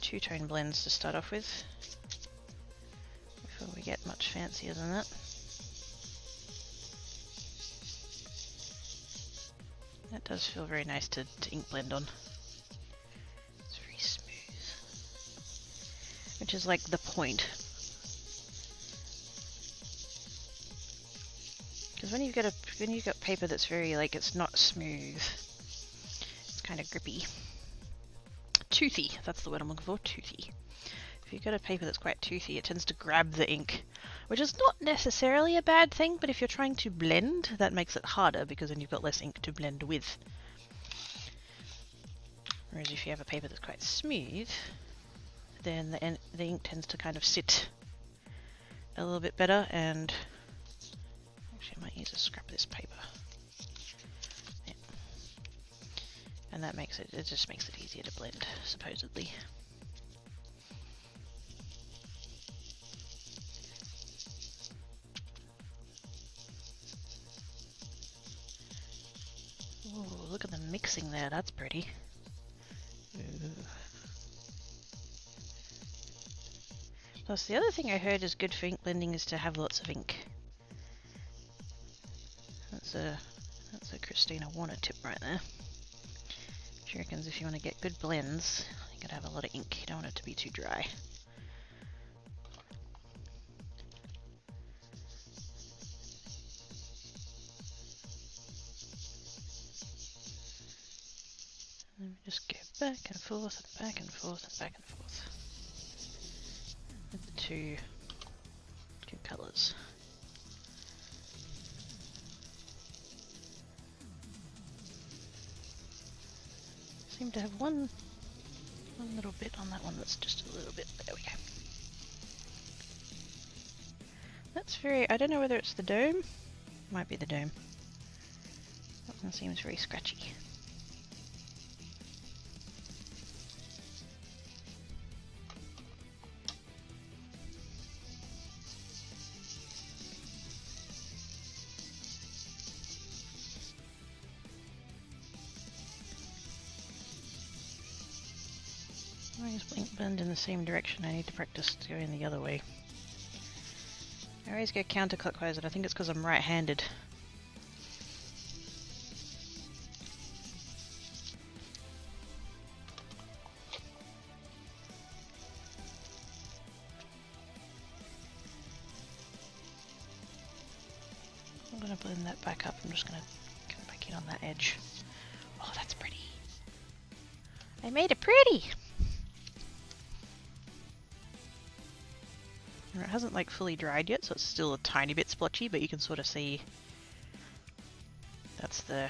two-tone blends to start off with, before we get much fancier than that. That does feel very nice to ink blend on. It's very smooth. Which is like the point. Because when you've got paper that's very like, it's not smooth, it's kind of grippy. Toothy, that's the word I'm looking for, toothy. If you've got a paper that's quite toothy, it tends to grab the ink, which is not necessarily a bad thing, but if you're trying to blend, that makes it harder because then you've got less ink to blend with. Whereas if you have a paper that's quite smooth, then the ink tends to kind of sit a little bit better, and actually I might use a scrap of this paper. Yeah. And that makes it just makes it easier to blend, supposedly. Ooh, look at the mixing there, that's pretty. Ooh. Plus the other thing I heard is good for ink blending is to have lots of ink. That's a Christina Warner tip right there. She reckons if you want to get good blends, you gotta have a lot of ink. You don't want it to be too dry. Let me just go back and forth and back and forth and back and forth with the two colours. Seem to have one little bit on that one that's just a little bit. There we go. That's very. I don't know whether it's the dome. Might be the dome. That one seems very scratchy. I just ink blend in the same direction. I need to practice going the other way. I always go counterclockwise, and I think it's because I'm right-handed. I'm going to blend that back up. I'm just going to come back in on that edge. Oh, that's pretty. I made it pretty! It hasn't like fully dried yet, so it's still a tiny bit splotchy, but you can sort of see that's the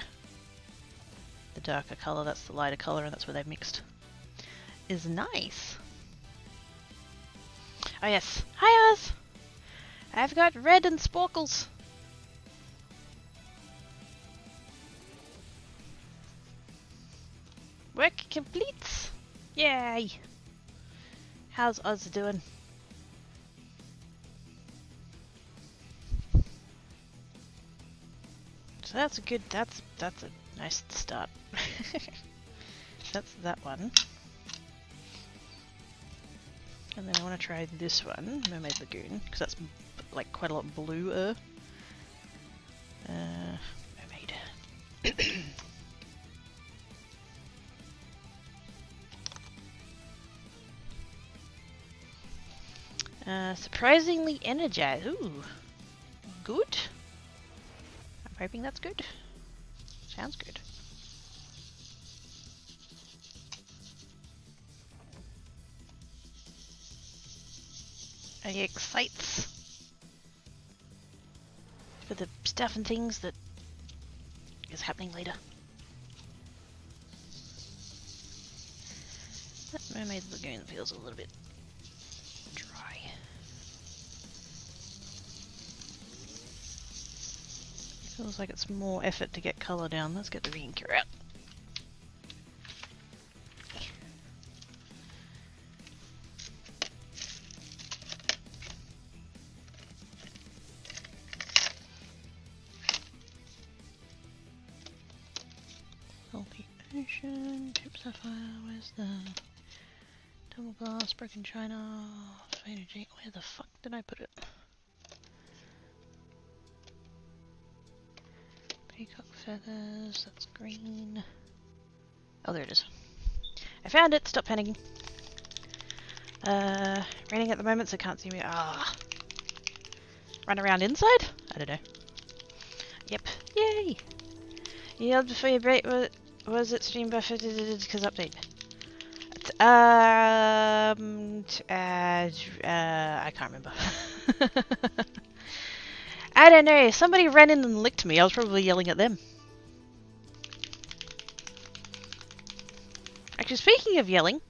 darker colour, that's the lighter colour, and that's where they've mixed. Is nice. Oh yes, hi Oz! I've got red and sparkles. Work complete! Yay! How's Oz doing? So that's a good, that's a nice start. That's that one. And then I want to try this one, Mermaid Lagoon, because that's like quite a lot bluer. Mermaid. Surprisingly energized. Ooh, good. I'm hoping that's good. Sounds good. Are you excited for the stuff and things that is happening later? That Mermaid Lagoon feels a little bit dry. Feels like it's more effort to get colour down. Let's get the re-inker out. Salty Ocean, Tip Sapphire, where's the double glass, broken china, energy, where the fuck did I put it? Peacock feathers, that's green. Oh, there it is. I found it, stop panicking. Raining at the moment, so can't see me. Ah. Run around inside? I don't know. Yep. Yay! Yield before your break. Was it stream buffer? Because update. I can't remember. I don't know. Somebody ran in and licked me. I was probably yelling at them. Actually, speaking of yelling,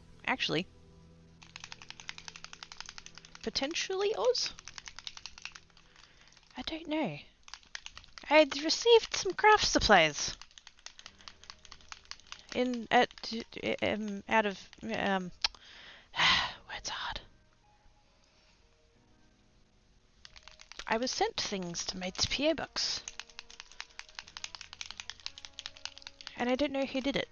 potentially Oz? I don't know. I'd received some craft supplies. Out of words hard. I was sent things to my PO box, and I don't know who did it.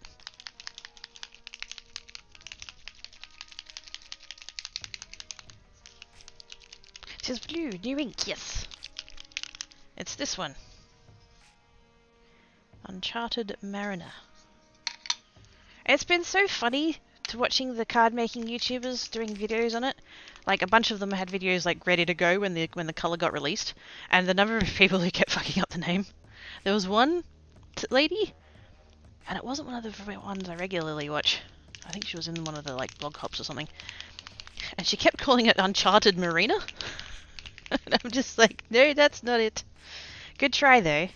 It says blue, new ink, yes. It's this one. Uncharted Mariner. It's been so funny to watching the card making YouTubers doing videos on it. Like a bunch of them had videos like ready to go when the color got released, and the number of people who kept fucking up the name. There was one lady, and it wasn't one of the ones I regularly watch. I think she was in one of the like blog hops or something, and she kept calling it Uncharted Marina. And I'm just like, no, that's not it. Good try though.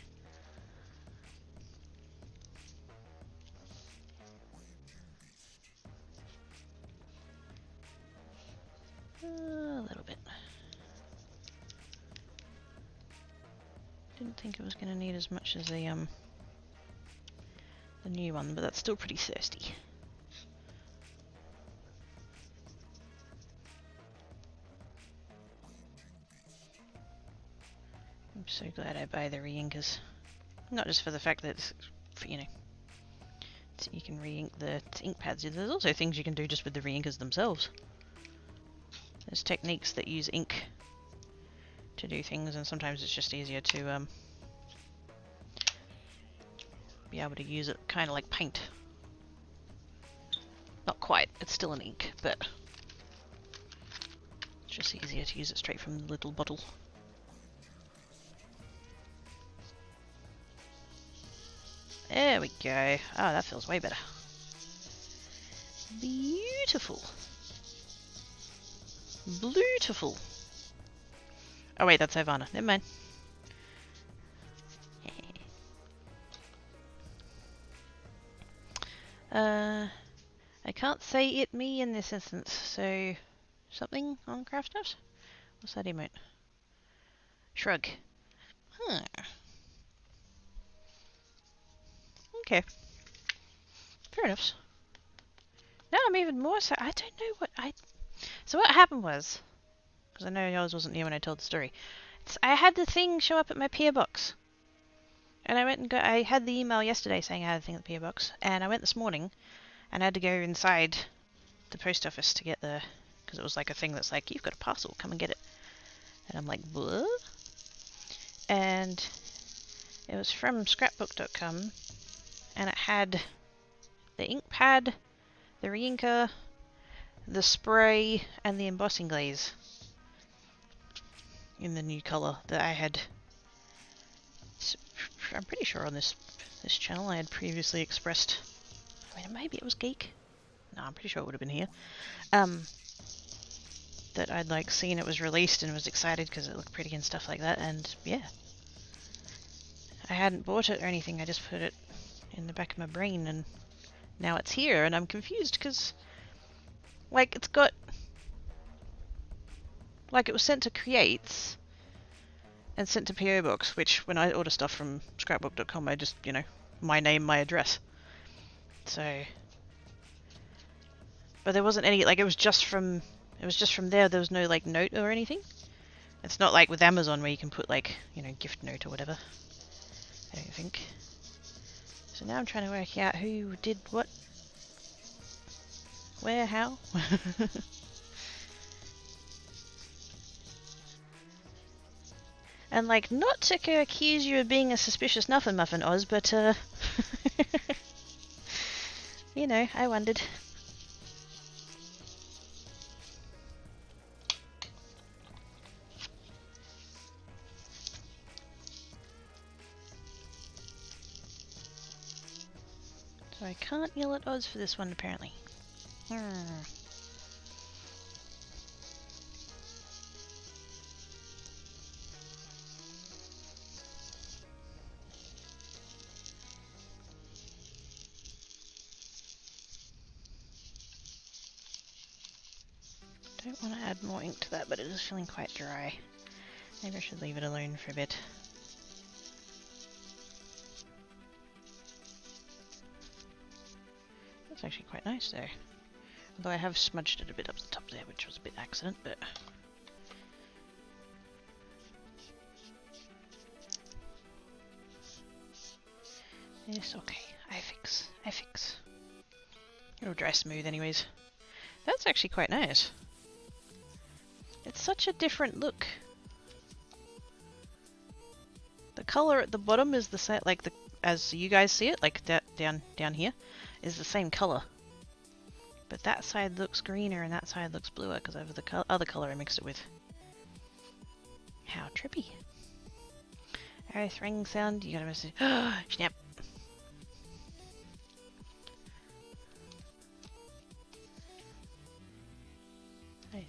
A little bit. Didn't think it was going to need as much as the new one, but that's still pretty thirsty. I'm so glad I buy the re-inkers. Not just for the fact that it's, you know, you can re-ink the ink pads. There's also things you can do just with the re-inkers themselves. There's techniques that use ink to do things, and sometimes it's just easier to be able to use it kind of like paint. Not quite, it's still an ink, but it's just easier to use it straight from the little bottle. There we go. Oh, that feels way better. Beautiful. Beautiful. Oh wait, that's Ivana. Never mind. I can't say it me in this instance, so something on craft notes? What's that emote? Shrug. Huh. Okay. Fair enough. Now I'm even more so. I don't know what I. So what happened was, because I know yours wasn't here when I told the story. I had the thing show up at my PO box, and I went and got. I had the email yesterday saying I had a thing at the PO box, and I went this morning, and I had to go inside the post office to get the, because it was like a thing that's like, you've got a parcel, come and get it. And I'm like, what? And it was from scrapbook.com, and it had the ink pad, the re-inker, the spray, and the embossing glaze in the new colour that I had. I'm pretty sure on this channel I had previously expressed. I mean, maybe it was Geek. No, I'm pretty sure it would have been here. that I'd like seen it was released and was excited because it looked pretty and stuff like that, and yeah. I hadn't bought it or anything, I just put it in the back of my brain, and now it's here, and I'm confused because, like, it's got, like, it was sent to Creates and sent to PO Box, which when I order stuff from scrapbook.com, I just, you know, my name, my address. So, but there wasn't any, like, it was just from there. There was no, like, note or anything. It's not like with Amazon where you can put, like, you know, gift note or whatever. I don't think. So now I'm trying to work out who did what, where, how. And, like, not to accuse you of being a suspicious nuffin muffin, Oz, but, you know, I wondered. So I can't yell at Oz for this one, apparently. Don't want to add more ink to that, but it is feeling quite dry. Maybe I should leave it alone for a bit. That's actually quite nice though. Although I have smudged it a bit up the top there, which was a bit accident, but... It's okay. I fix. It'll dry smooth anyways. That's actually quite nice. It's such a different look. The color at the bottom is the same, like as you guys see it, like down here, is the same color. But that side looks greener and that side looks bluer because of the other color I mixed it with. How trippy. Earth ring sound, you gotta miss it. Snap. I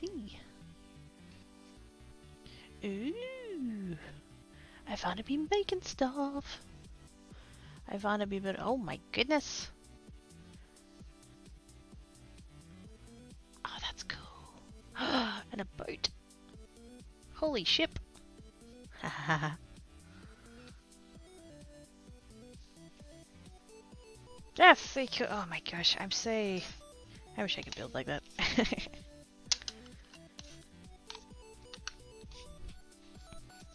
see. Ooh. I wanna be making stuff. I wanna be, but oh my goodness. Oh, that's cool. And a boat. Holy ship. Haha. That's so cool. Oh my gosh, I wish I could build like that.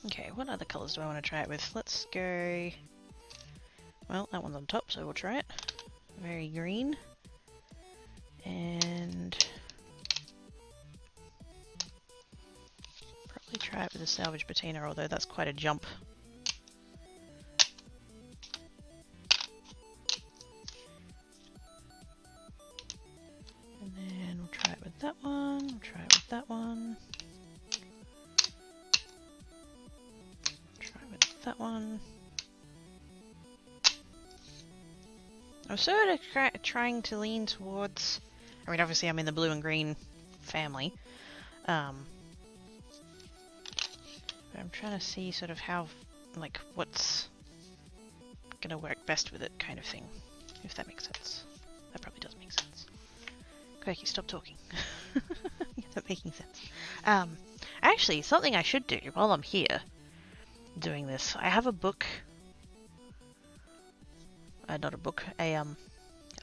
Okay, what other colours do I want to try it with? Let's go... Well, that one's on top, so we'll try it. Very green. And... probably try it with a salvage patina, although that's quite a jump. And then we'll try it with that one, we'll try it with that one. That one. I'm sort of trying to lean towards... I mean, obviously I'm in the blue and green family. But I'm trying to see sort of how, like, what's gonna work best with it kind of thing. If that makes sense. That probably does make sense. Quirky, stop talking. You're not making sense. Actually, something I should do while I'm here doing this. I have a book, not a book, a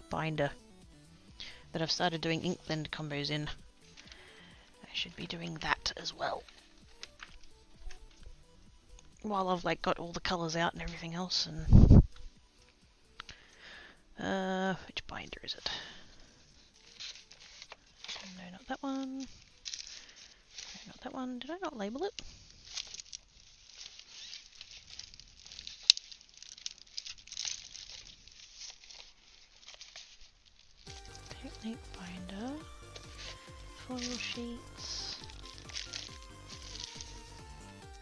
binder that I've started doing ink blend combos in. I should be doing that as well. While I've like got all the colours out and everything else. And which binder is it? No, not that one. No, not that one. Did I not label it? Technique binder, foil sheets,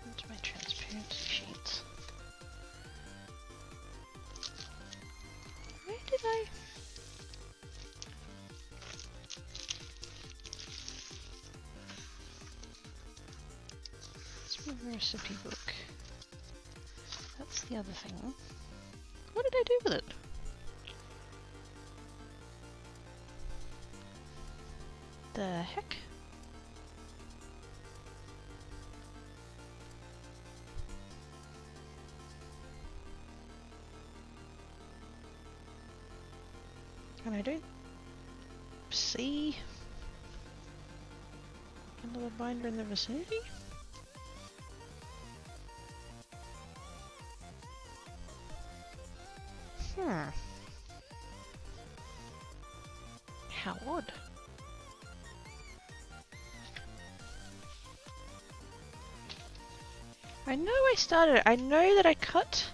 into my transparency sheets. Where did I? Recipe book. That's the other thing. What did I do with it? The heck? And I don't see another binder in the vicinity? How odd. I know that I cut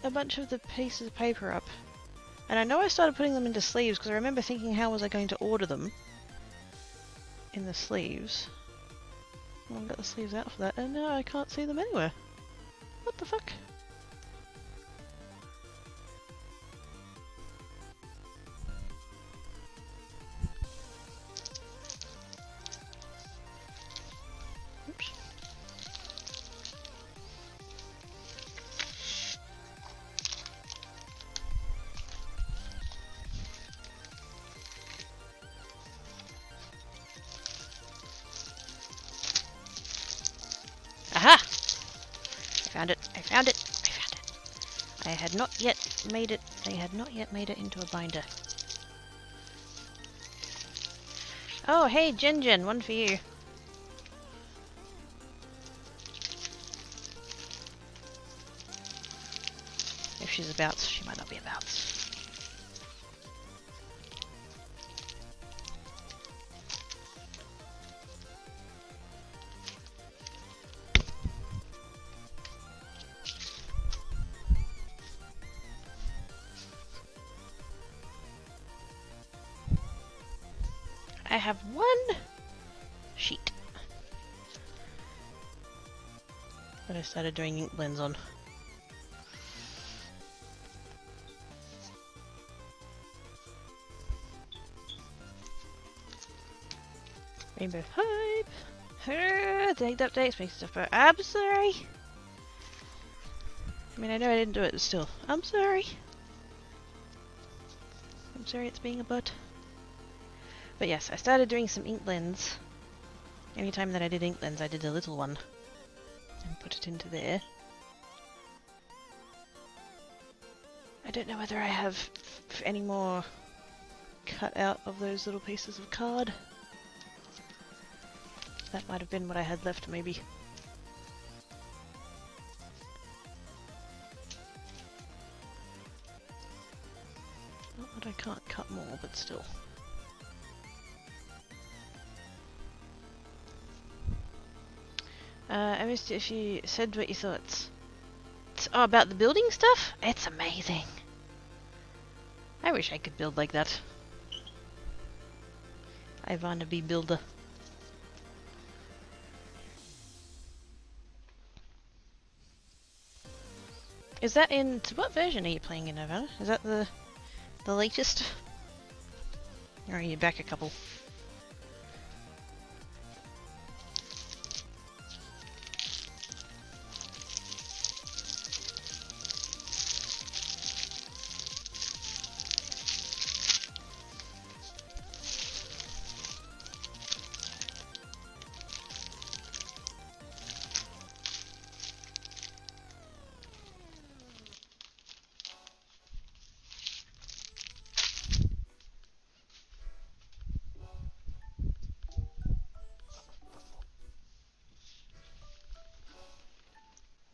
a bunch of the pieces of paper up. And I know I started putting them into sleeves because I remember thinking, how was I going to order them in the sleeves? Well, I've got the sleeves out for that, and now I can't see them anywhere. What the fuck? Oops. Aha! I found it. I found it. I found it. I had not yet made it. I had not yet made it into a binder. Oh, hey, Jin, one for you. If she's about, she might not be about. I have one sheet that I started doing ink blends on. Rainbow pipe. Tagged updates, make stuff better. I'm sorry. I mean, I know I didn't do it, but still. I'm sorry. I'm sorry it's being a butt. But yes, I started doing some ink blends. Anytime that I did ink blends, I did a little one. And put it into there. I don't know whether I have any more cut out of those little pieces of card. That might have been what I had left, maybe. Not that I can't cut more, but still. I missed it if you said what you thought. Oh, about the building stuff? It's amazing. I wish I could build like that. I wanna be builder. Is that in... what version are you playing in, Nirvana? Is that the latest? Or are you back a couple?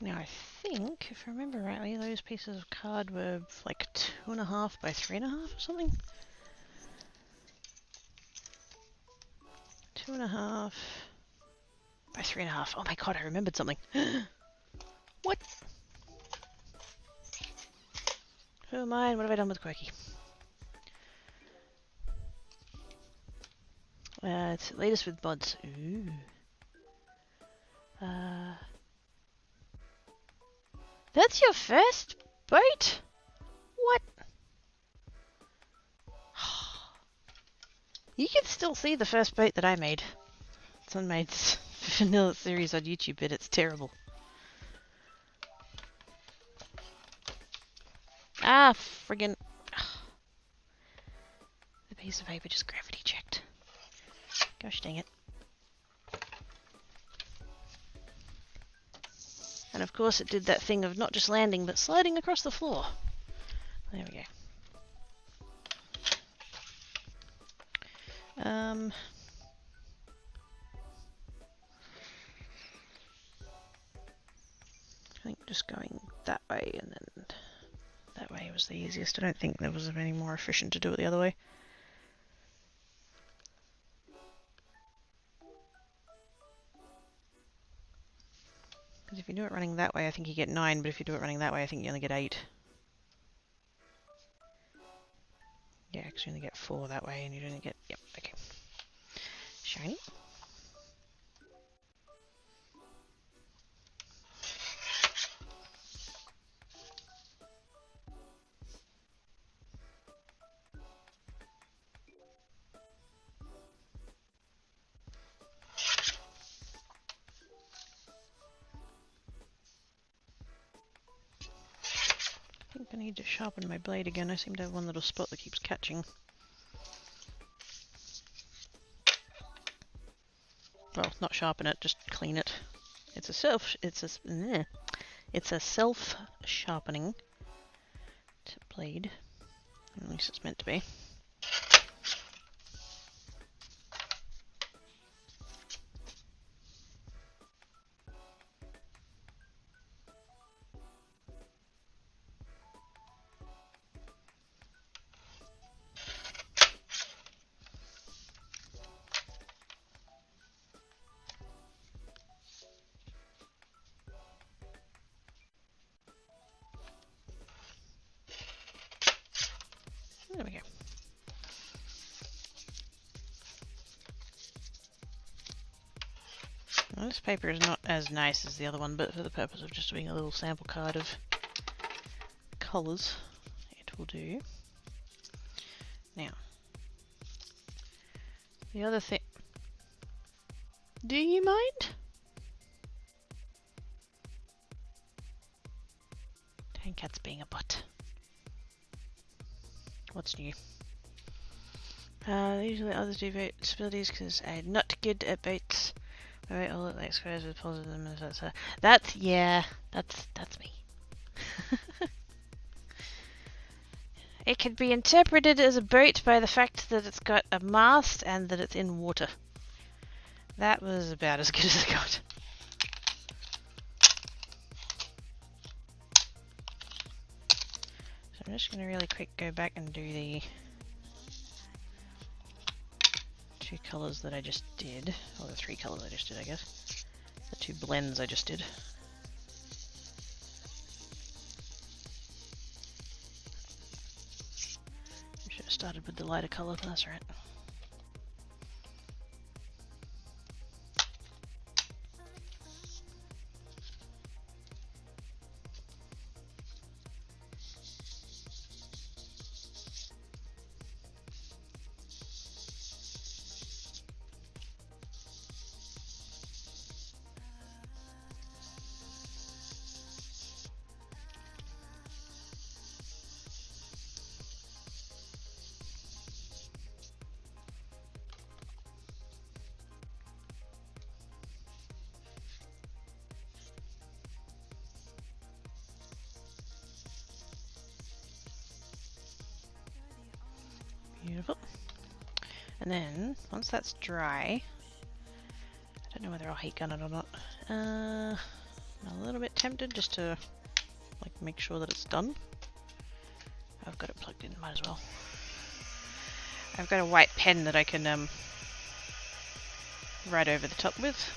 Now I think, if I remember rightly, those pieces of card were like 2.5 by 3.5 or something? 2.5 by 3.5. Oh my god, I remembered something. What? Who am I and what have I done with Quirky? It's the latest with buds. Ooh. That's your first boat? What? You can still see the first boat that I made. It's on my vanilla series on YouTube, but it's terrible. Ah, friggin'. The piece of paper just gravity checked. Gosh dang it. And of course it did that thing of not just landing, but sliding across the floor. There we go. I think just going that way and then that way was the easiest. I don't think there was any more efficient to do it the other way. Because if you do it running that way, I think you get 9, but if you do it running that way, I think you only get 8. Yeah, because you only get 4 that way, and you only get... Yep, okay. Shiny. I think I need to sharpen my blade again. I seem to have one little spot that keeps catching. Well, not sharpen it, just clean it. It's a self-sharpening blade. At least it's meant to be. There we go. Well, this paper is not as nice as the other one, but for the purpose of just doing a little sample card of colours, it will do. Now, the other thing... Do you mind? Dang cat's being a butt. What's new? Usually others do vote disabilities because I'm not good at votes. I vote all the experts with positive limits. That's yeah, that's me. It can be interpreted as a boat by the fact that it's got a mast and that it's in water. That was about as good as I got. So I'm just going to really quick go back and do the 2 colours that I just did, or the 3 colours I just did, I guess. The 2 blends I just did. I should have started with the lighter colour, but that's right. Beautiful. And then, once that's dry, I don't know whether I'll heat gun it or not. I'm a little bit tempted just to like make sure that it's done. I've got it plugged in, might as well. I've got a white pen that I can write over the top with.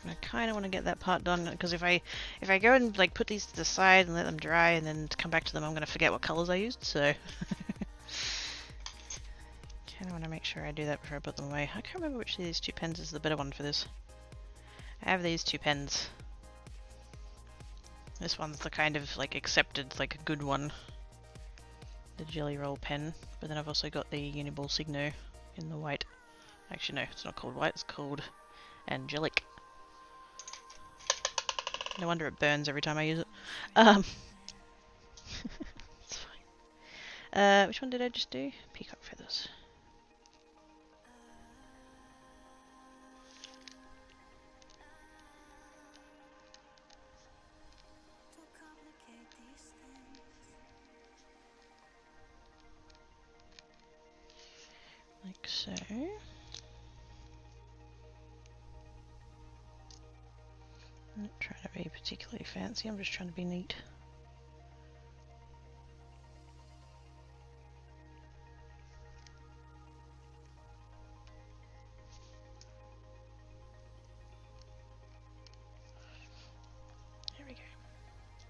I kind of want to get that part done because if I go and like put these to the side and let them dry and then come back to them, I'm going to forget what colors I used. So kind of want to make sure I do that before I put them away. I can't remember which of these 2 pens is the better one for this. I have these 2 pens. This one's the kind of like accepted, like a good one. The Jelly Roll pen. But then I've also got the Uniball Signo in the white. Actually no, it's not called white, it's called Angelic. No wonder it burns every time I use it. It's fine. Which one did I just do? Peacock feathers. Like so. I'm not trying to be particularly fancy, I'm just trying to be neat. There we go.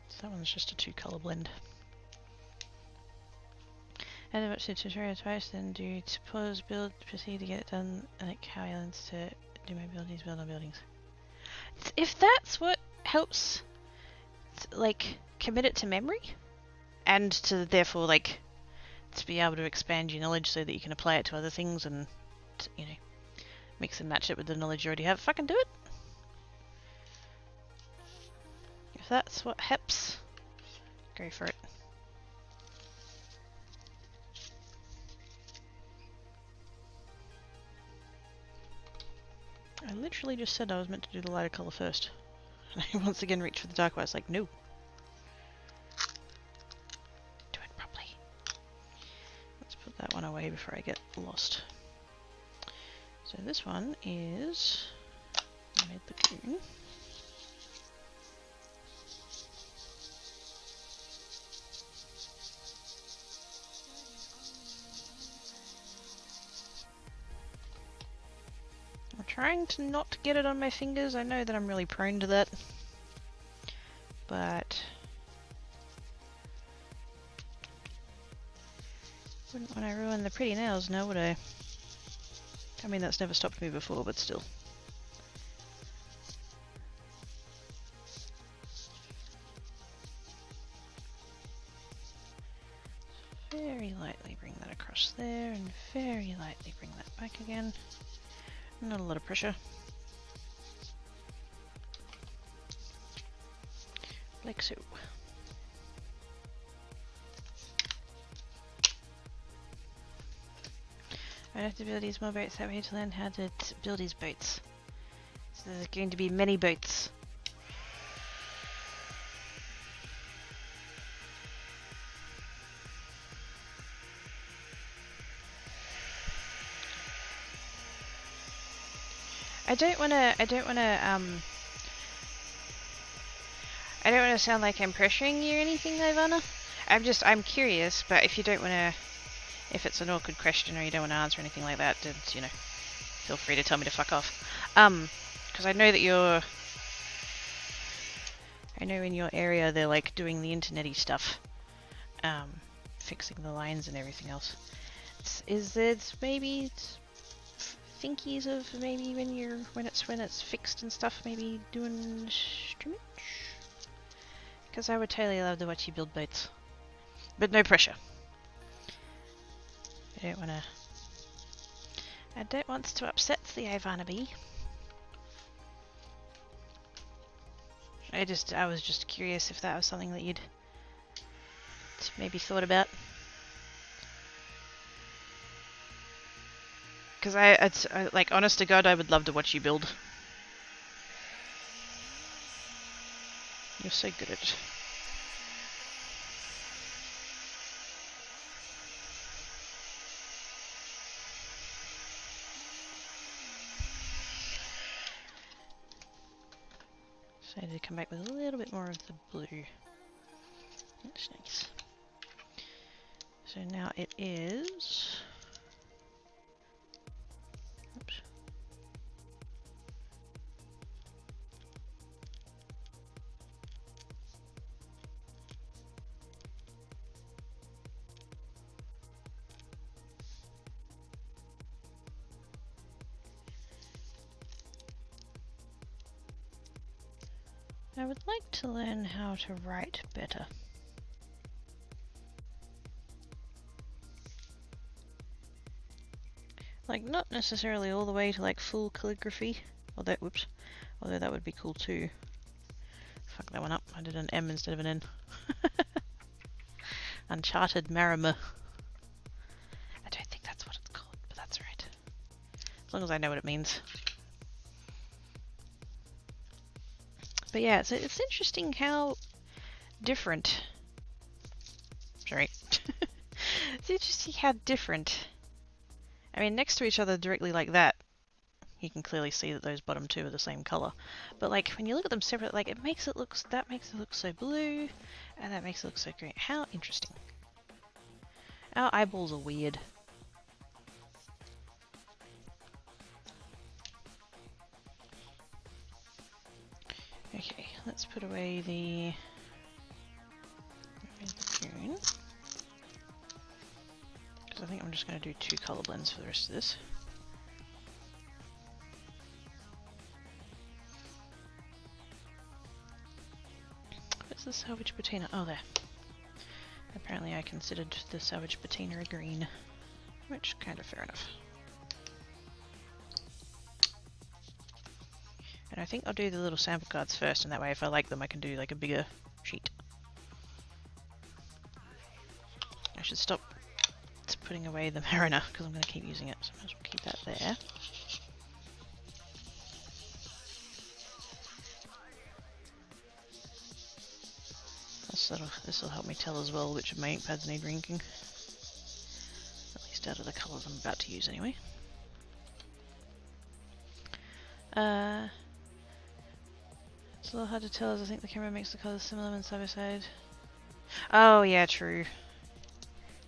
So that one's just a 2-colour blend. And much to tutorial twice, then do to pause, build, proceed to get it done, like how I learned to do my buildings, build on buildings. If that's what helps, like, commit it to memory, and to therefore, like, to be able to expand your knowledge so that you can apply it to other things and, you know, mix and match it with the knowledge you already have, fucking do it. If that's what helps, go for it. I literally just said I was meant to do the lighter colour first. And I once again reached for the dark one. I was like, no. Do it properly. Let's put that one away before I get lost. So this one is Red Lagoon. I'm trying to not get it on my fingers. I know that I'm really prone to that. But wouldn't want to ruin the pretty nails now, would I? I mean, that's never stopped me before, but still. Very lightly bring that across there, and very lightly bring that back again. Not a lot of pressure. Like so. I have to build these more boats. I need to learn how to build these boats. So there's going to be many boats. I don't wanna sound like I'm pressuring you or anything, Ivana. I'm curious, but if you don't wanna, if it's an awkward question or you don't want to answer anything like that, then, you know, feel free to tell me to fuck off. Because I know that I know in your area they're like doing the internet-y stuff. Fixing the lines and everything else. Is there maybe thinkies of maybe when it's fixed and stuff, maybe doing streamage? Because I would totally love to watch you build boats. But no pressure. I don't want to upset the Ivana bee. I was just curious if that was something that you'd maybe thought about. Because I like, honest to God, I would love to watch you build. You're so good at it. So I need to come back with a little bit more of the blue. That's nice. So now it is... Oops. I would like to learn how to write better. Like, not necessarily all the way to like full calligraphy. Although, whoops. Although that would be cool too. Fuck that one up. I did an M instead of an N. Uncharted Marima. I don't think that's what it's called, but that's right. As long as I know what it means. But yeah, it's interesting how different. Sorry. It's interesting how different. I mean, next to each other directly like that, you can clearly see that those bottom two are the same color. But like when you look at them separate, like that makes it look so blue, and that makes it look so green. How interesting. Our eyeballs are weird. Okay, let's put away the green. Because I think I'm just going to do 2 color blends for the rest of this. Where's the salvage patina? Oh, there. Apparently I considered the salvage patina a green, which kind of fair enough. And I think I'll do the little sample cards first, and that way if I like them I can do like a bigger sheet. I should stop putting away the mariner because I'm going to keep using it, so I might as well keep that there. This will help me tell as well which of my ink pads need drinking. At least out of the colours I'm about to use anyway. It's a little hard to tell as I think the camera makes the colours similar when side by side. Oh yeah, true.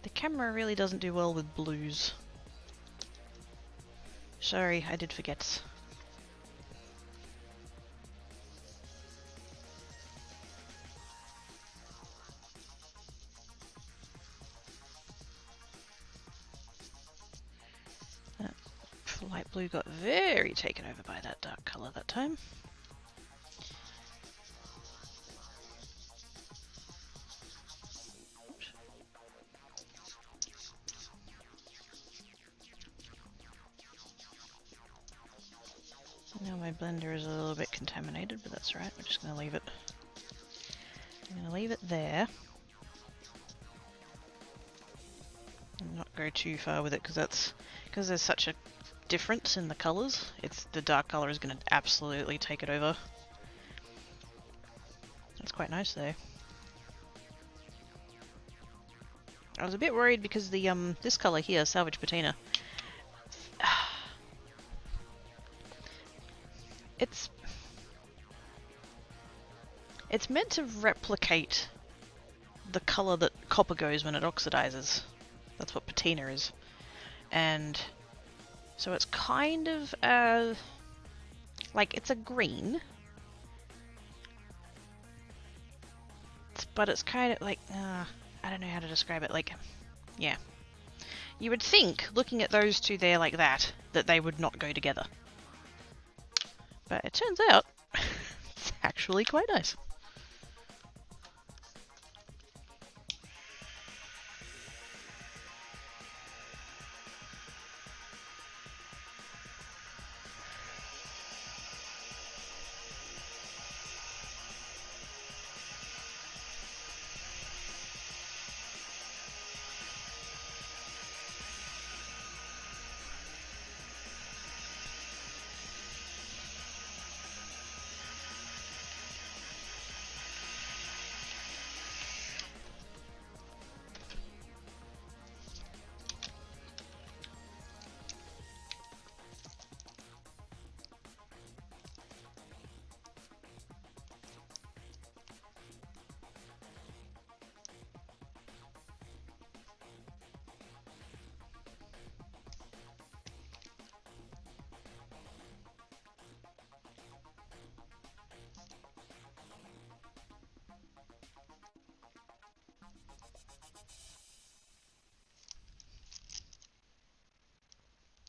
The camera really doesn't do well with blues. Sorry, I did forget. That light blue got very taken over by that dark colour that time. Now my blender is a little bit contaminated, but that's right, we're just going to leave it. I'm going to leave it there. And not go too far with it, because there's such a difference in the colours. The dark colour is going to absolutely take it over. That's quite nice though. I was a bit worried because the this colour here, Salvage Patina, it's meant to replicate the colour that copper goes when it oxidizes. That's what patina is. And so it's kind of like it's a green, but it's kind of like I don't know how to describe it. Like, yeah, you would think looking at those two there like that they would not go together, but it turns out it's actually quite nice.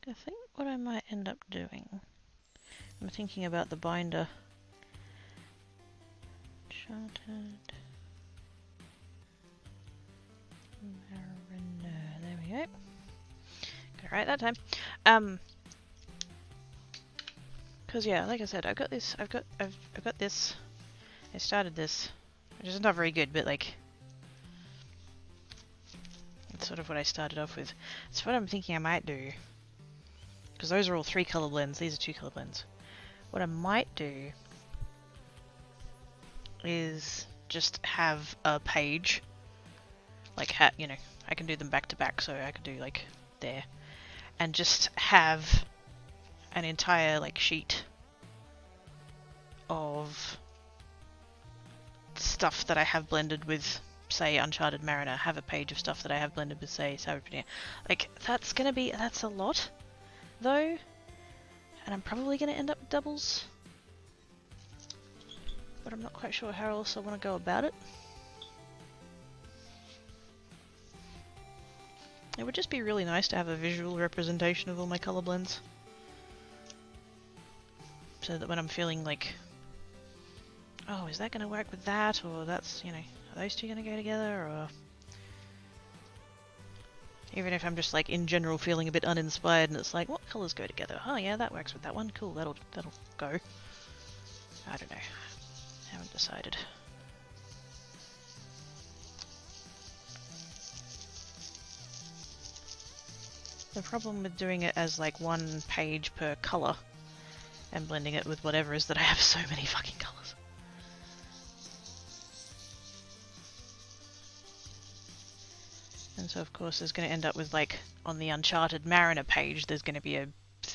I think what I might end up doing, I'm thinking about the binder. Uncharted Mariner. There we go. Got it right that time. Cause yeah, like I said, I've got this. I've got this. I started this, which is not very good, but like, it's sort of what I started off with. It's what I'm thinking I might do. Because those are all 3 color blends. These are 2 color blends. What I might do is just have a page, like you know, I can do them back to back, so I could do like there, and just have an entire like sheet of stuff that I have blended with, say, Uncharted Mariner. Have a page of stuff that I have blended with, say, Savage Potato. Like, that's a lot, though, and I'm probably gonna end up with doubles. But I'm not quite sure how else I want to go about it. It would just be really nice to have a visual representation of all my color blends. So that when I'm feeling like, oh, is that going to work with that? Or that's, you know, are those two going to go together? Or even if I'm just like in general feeling a bit uninspired and it's like, what colors go together? Oh yeah, that works with that one. Cool, that'll go. I don't know. Haven't decided. The problem with doing it as like 1 page per color and blending it with whatever is that I have so many fucking colors. And so of course there's going to end up with, like, on the Uncharted Mariner page there's going to be a,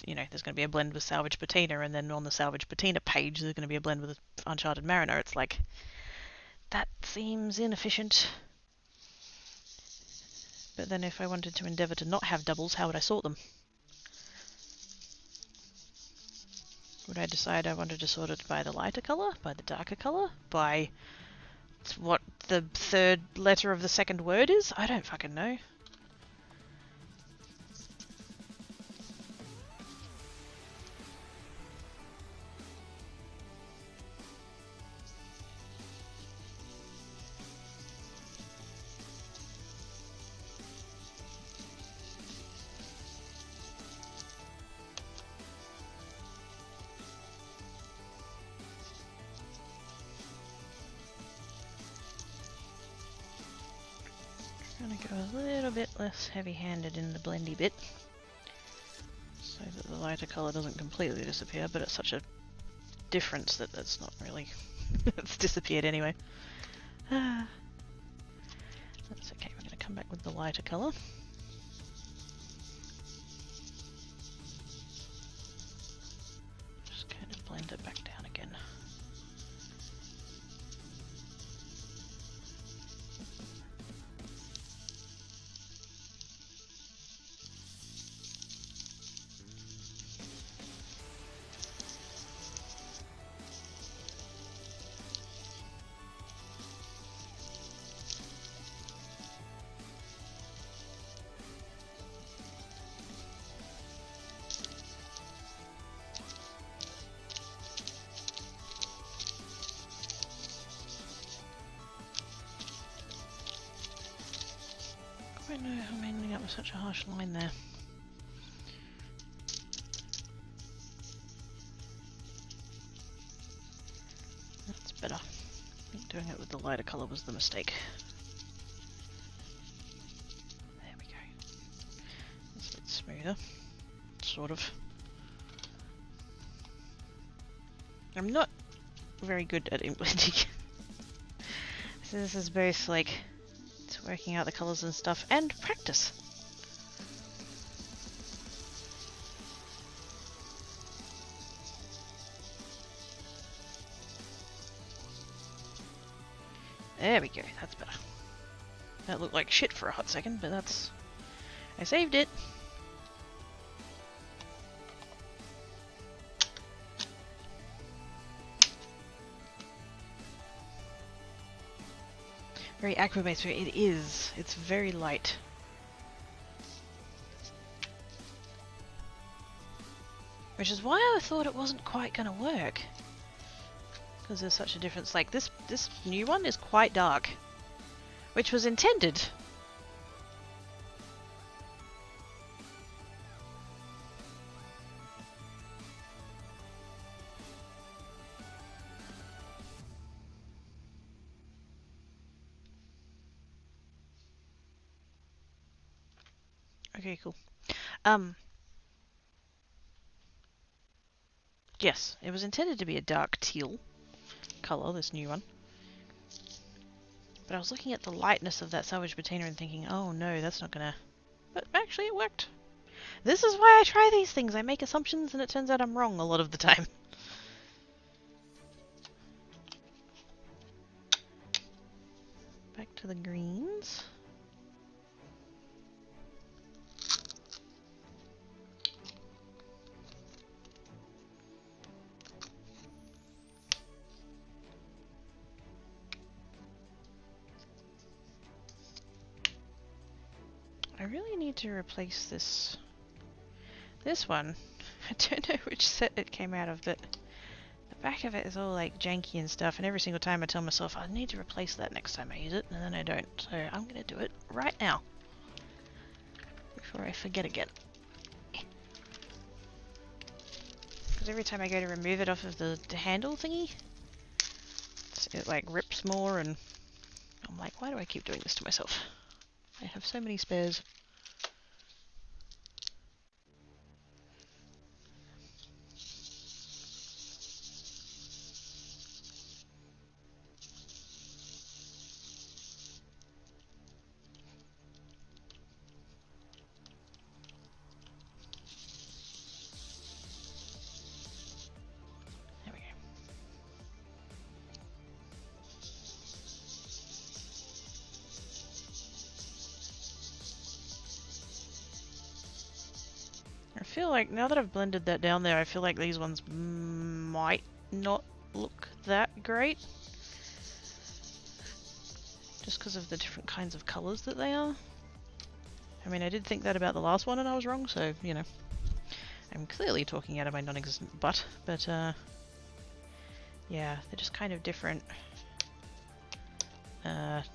you know, there's going to be a blend with Salvage Patina, and then on the Salvage Patina page there's going to be a blend with Uncharted Mariner. It's like, that seems inefficient. But then if I wanted to endeavour to not have doubles, how would I sort them? Would I decide I wanted to sort it by the lighter colour, by the darker colour, by what the 3rd letter of the 2nd word is? I don't fucking know. Trying to go a little bit less heavy-handed in the blendy bit, so that the lighter colour doesn't completely disappear, but it's such a difference that that's not really... it's disappeared anyway. That's okay, we're going to come back with the lighter colour. Just kind of blend it back down again. I don't know how I'm ending up with such a harsh line there. That's better. I think doing it with the lighter colour was the mistake. There we go. That's a bit smoother. Sort of. I'm not very good at inblending. So this is both like working out the colours and stuff, and practice. There we go, that's better. That looked like shit for a hot second, but that's... I saved it! Very aqua-based, it is. It's very light. Which is why I thought it wasn't quite gonna work. Because there's such a difference. Like this new one is quite dark, which was intended. Okay, cool. Yes, it was intended to be a dark teal color, this new one. But I was looking at the lightness of that salvage patina and thinking, oh no, that's not gonna... But actually it worked. This is why I try these things. I make assumptions and it turns out I'm wrong a lot of the time. Back to the greens. I really need to replace this one. I don't know which set it came out of, but the back of it is all like janky and stuff, and every single time I tell myself I need to replace that next time I use it, and then I don't. So I'm going to do it right now before I forget again. Because every time I go to remove it off of the handle thingy, it like rips more, and I'm like, why do I keep doing this to myself? I have so many spares. There we go. I feel like now that I've blended that down there, I feel like these ones might not look that great. Just because of the different kinds of colours that they are. I mean, I did think that about the last one and I was wrong, so, you know. I'm clearly talking out of my non-existent butt, but, yeah, they're just kind of different,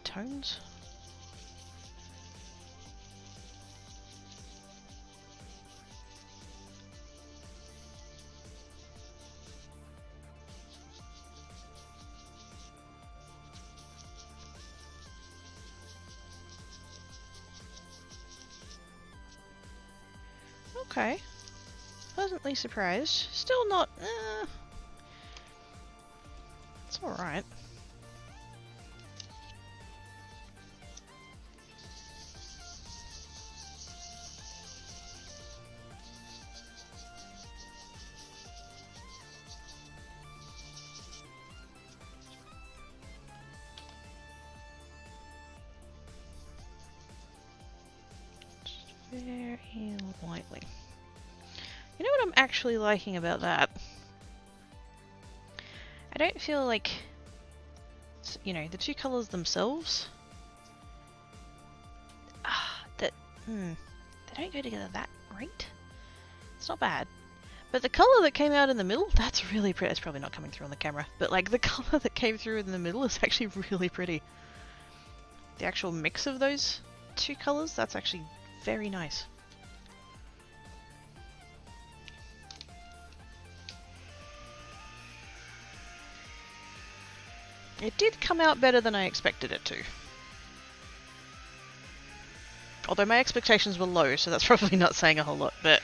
tones. Okay. Pleasantly surprised. Still not... it's alright. Just very lightly. You know what I'm actually liking about that? I don't feel like, you know, the two colours themselves, they don't go together that great. It's not bad. But the colour that came out in the middle, that's really pretty. It's probably not coming through on the camera, but like the colour that came through in the middle is actually really pretty. The actual mix of those two colours, that's actually very nice. It did come out better than I expected it to. Although my expectations were low, so that's probably not saying a whole lot, but...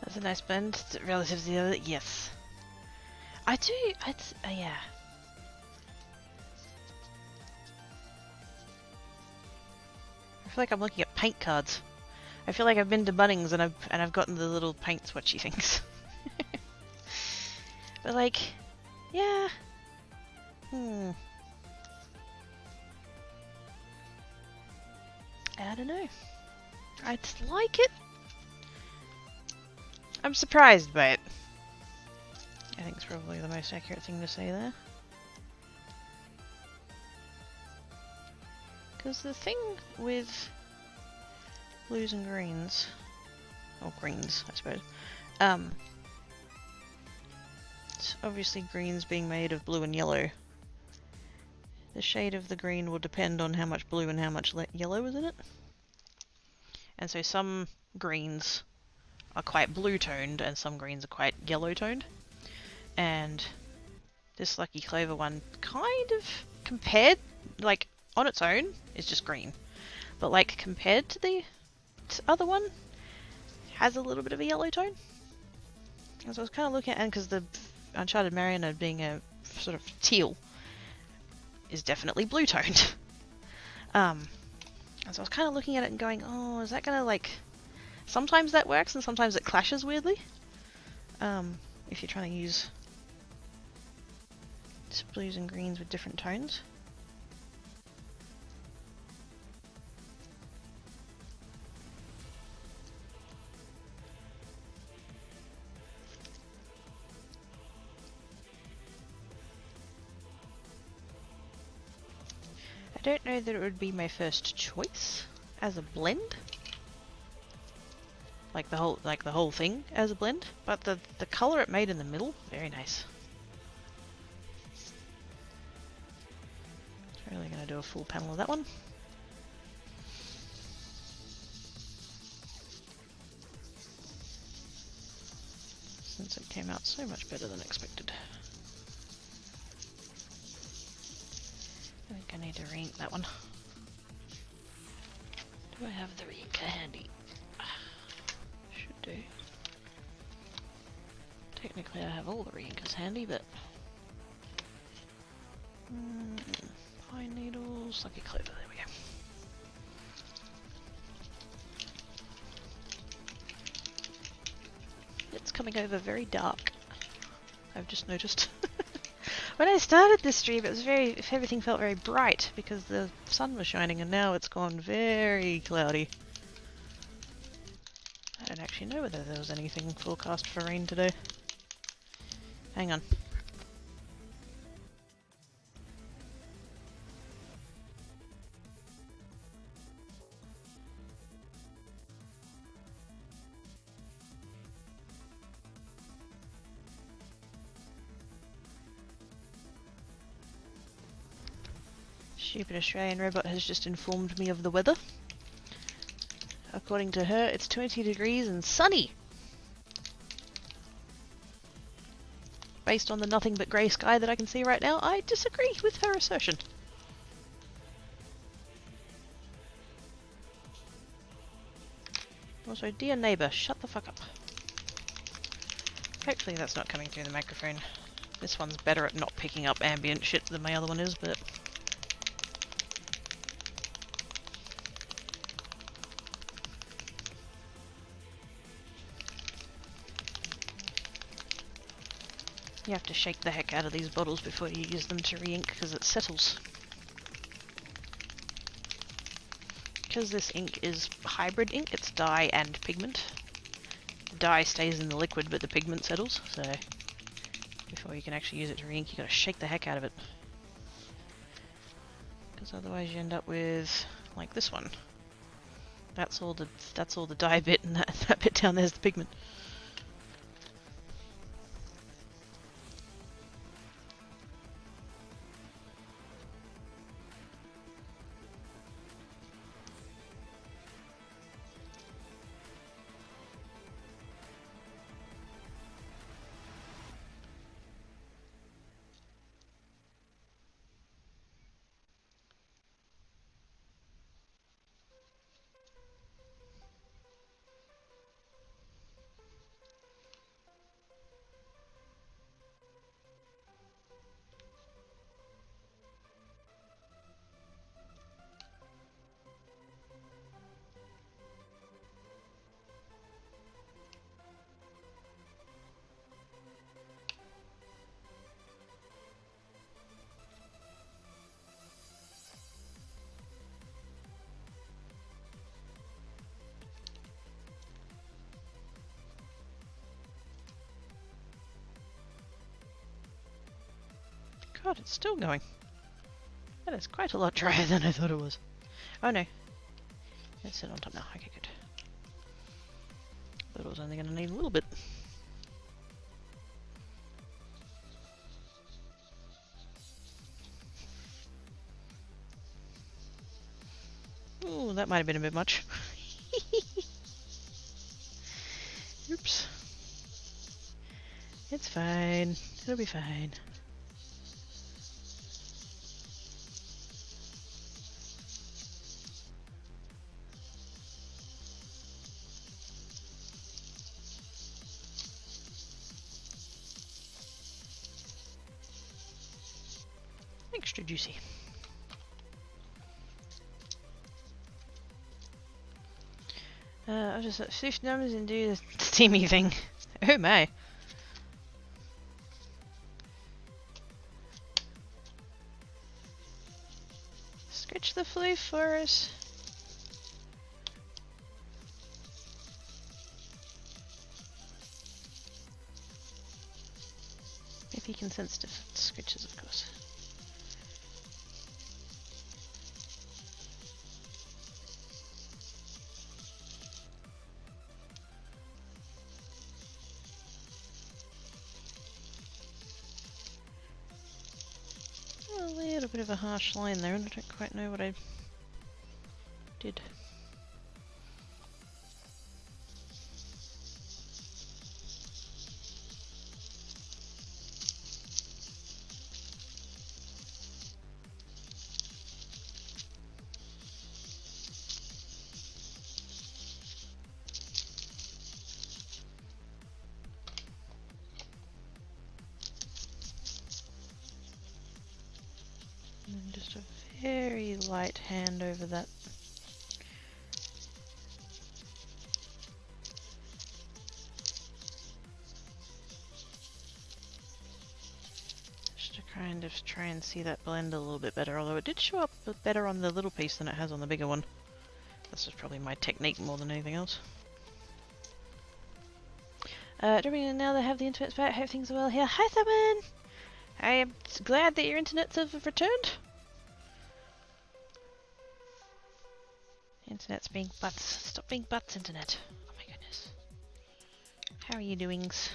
That's a nice blend relative to the other. Yes. I do. Yeah. I feel like I'm looking at paint cards. I feel like I've been to Bunnings and I've gotten the little paint swatchy things. But like, yeah. Hmm. I don't know. I like it. I'm surprised by it. I think it's probably the most accurate thing to say there. Because the thing with blues and greens, or greens I suppose, it's obviously greens being made of blue and yellow. The shade of the green will depend on how much blue and how much yellow is in it. And so some greens are quite blue toned and some greens are quite yellow toned. And this Lucky Clover one kind of compared, like on its own, is just green. But like compared to the other one, has a little bit of a yellow tone. And so I was kind of looking at, and because the Uncharted Mariner being a sort of teal is definitely blue toned. And so I was kind of looking at it and going, oh, is that gonna like... Sometimes that works and sometimes it clashes weirdly. If you're trying to use blues and greens with different tones. I don't know that it would be my first choice as a blend. Like the whole thing as a blend, but the color it made in the middle, very nice. Really gonna do a full panel of that one. Since it came out so much better than expected. I think I need to re-ink that one. Do I have the re-inker handy? Should do. Technically I have all the re-inkers handy, but... Pine needles, Lucky Clover, there we go. It's coming over very dark, I've just noticed. When I started this stream, it was everything felt very bright because the sun was shining, and now it's gone very cloudy. I don't actually know whether there was anything forecast for rain today. Hang on. Stupid Australian robot has just informed me of the weather. According to her, it's 20 degrees and sunny! Based on the nothing but grey sky that I can see right now, I disagree with her assertion. Also, dear neighbour, shut the fuck up. Hopefully that's not coming through the microphone. This one's better at not picking up ambient shit than my other one is, but... You have to shake the heck out of these bottles before you use them to re-ink because it settles. Because this ink is hybrid ink, it's dye and pigment. The dye stays in the liquid but the pigment settles, so before you can actually use it to re-ink you gotta shake the heck out of it. Because otherwise you end up with, like this one. That's all the dye bit, and that bit down there's the pigment. God, it's still going. That is quite a lot drier than I thought it was. Oh no. It's sit on top now. Okay, good. Thought it was only going to need a little bit. Ooh, that might have been a bit much. Oops. It's fine. It'll be fine. Extra juicy. I'll just shift numbers and do the steamy thing. Oh my. Scratch the flue for us. If he can sense scratches, of course. A little bit of a harsh line there, and I don't quite know what I did. And just a very light hand over that. Just to kind of try and see that blend a little bit better, although it did show up better on the little piece than it has on the bigger one. That's just probably my technique more than anything else. Now they have the internet's back. Hope things are well here. Hi, Simon! I am glad that your internets have returned. Internet's being butts. Stop being butts, internet. Oh my goodness. How are you doings?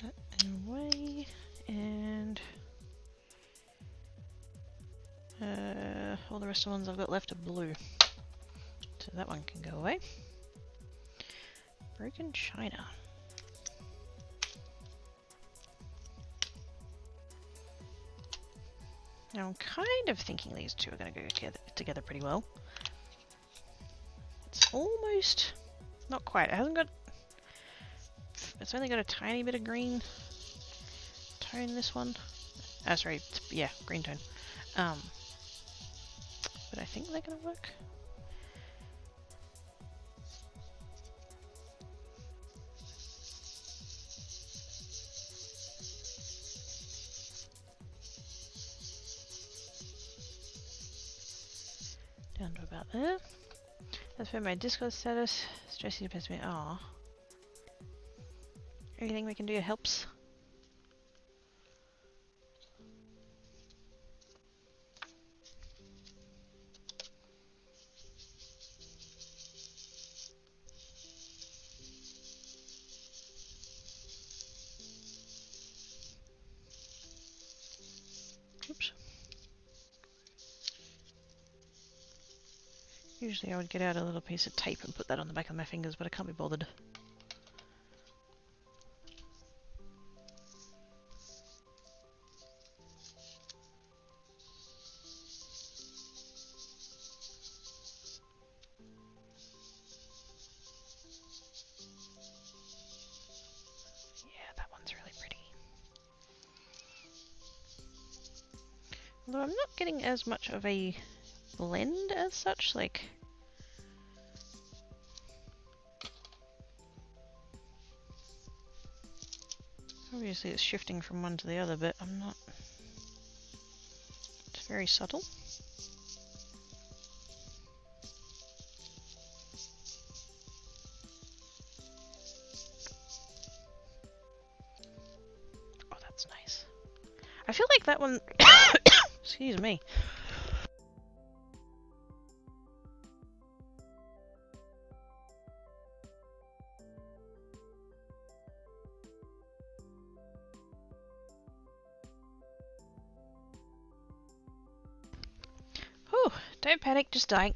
Put that away, and all the rest of the ones I've got left are blue. So that one can go away. Broken china. Now I'm kind of thinking these two are going to go together pretty well. It's almost... not quite. It hasn't got... it's only got a tiny bit of green tone, this one. Oh, sorry. Yeah, green tone. But I think they're going to work. Down to about there. That's for my Discord status. Stressy depends me. Ah. Anything we can do helps. Oops. Usually I would get out a little piece of tape and put that on the back of my fingers, but I can't be bothered. Yeah, that one's really pretty. Although I'm not getting as much of a blend as such, like... obviously it's shifting from one to the other, but I'm not... Very subtle. Oh, that's nice. I feel like that one... Excuse me. Whew, don't panic, just dying.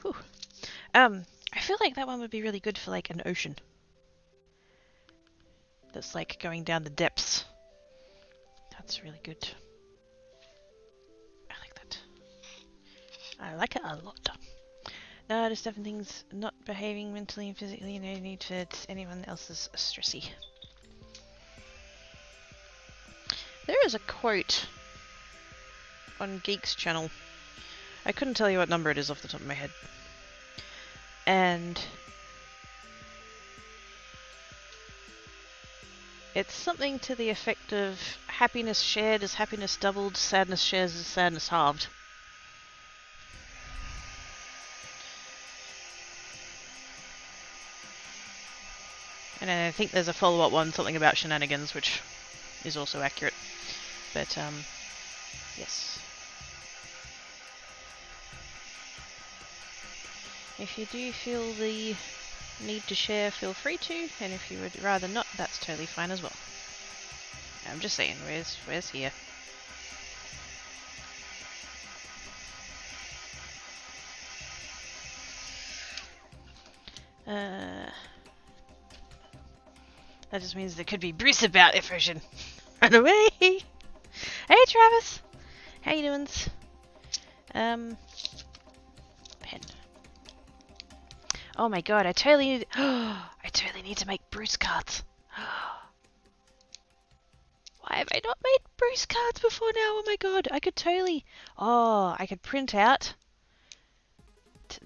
Whew. I feel like that one would be really good for like an ocean. That's like going down the depths. That's really good. I like that. I like it a lot. No, just having things not behaving mentally and physically, no need for anyone else's stressy. There is a quote on Geek's channel. I couldn't tell you what number it is off the top of my head. And it's something to the effect of happiness shared is happiness doubled, sadness shared is sadness halved. And I think there's a follow-up one, something about shenanigans, which is also accurate. But, yes. If you do feel the need to share, feel free to, and if you would rather not, that's totally fine as well. I'm just saying, where's here? That just means there could be Bruce about if I should run away. Hey Travis! How you doing? Pen. Oh my god, I totally need to make Bruce cards. Why have I not made Bruce cards before now? Oh my god, I could totally... Oh, I could print out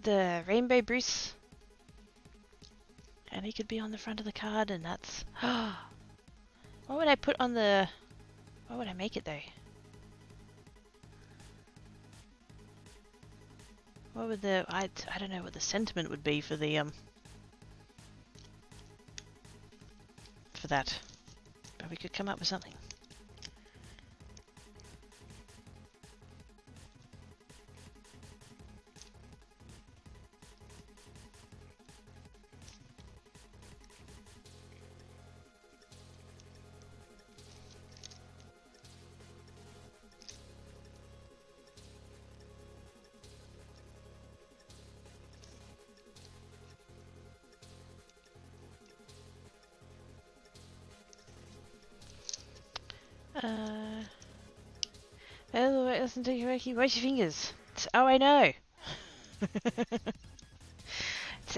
the Rainbow Bruce. And he could be on the front of the card, and that's... What would I put on the... What would I make it, though? What would the... I don't know what the sentiment would be for the, for that. But we could come up with something. Listen to you, Wash your fingers. Oh, I know.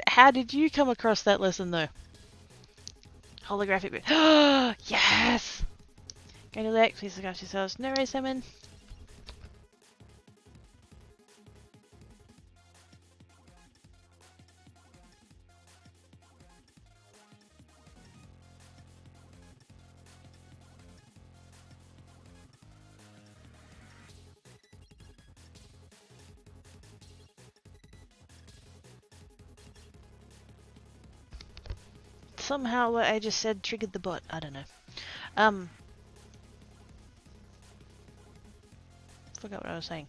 How did you come across that lesson, though? Holographic. Yes! Go to Lex, please look after yourselves. No worries, Simon. Somehow what I just said triggered the bot. I don't know. Forgot what I was saying.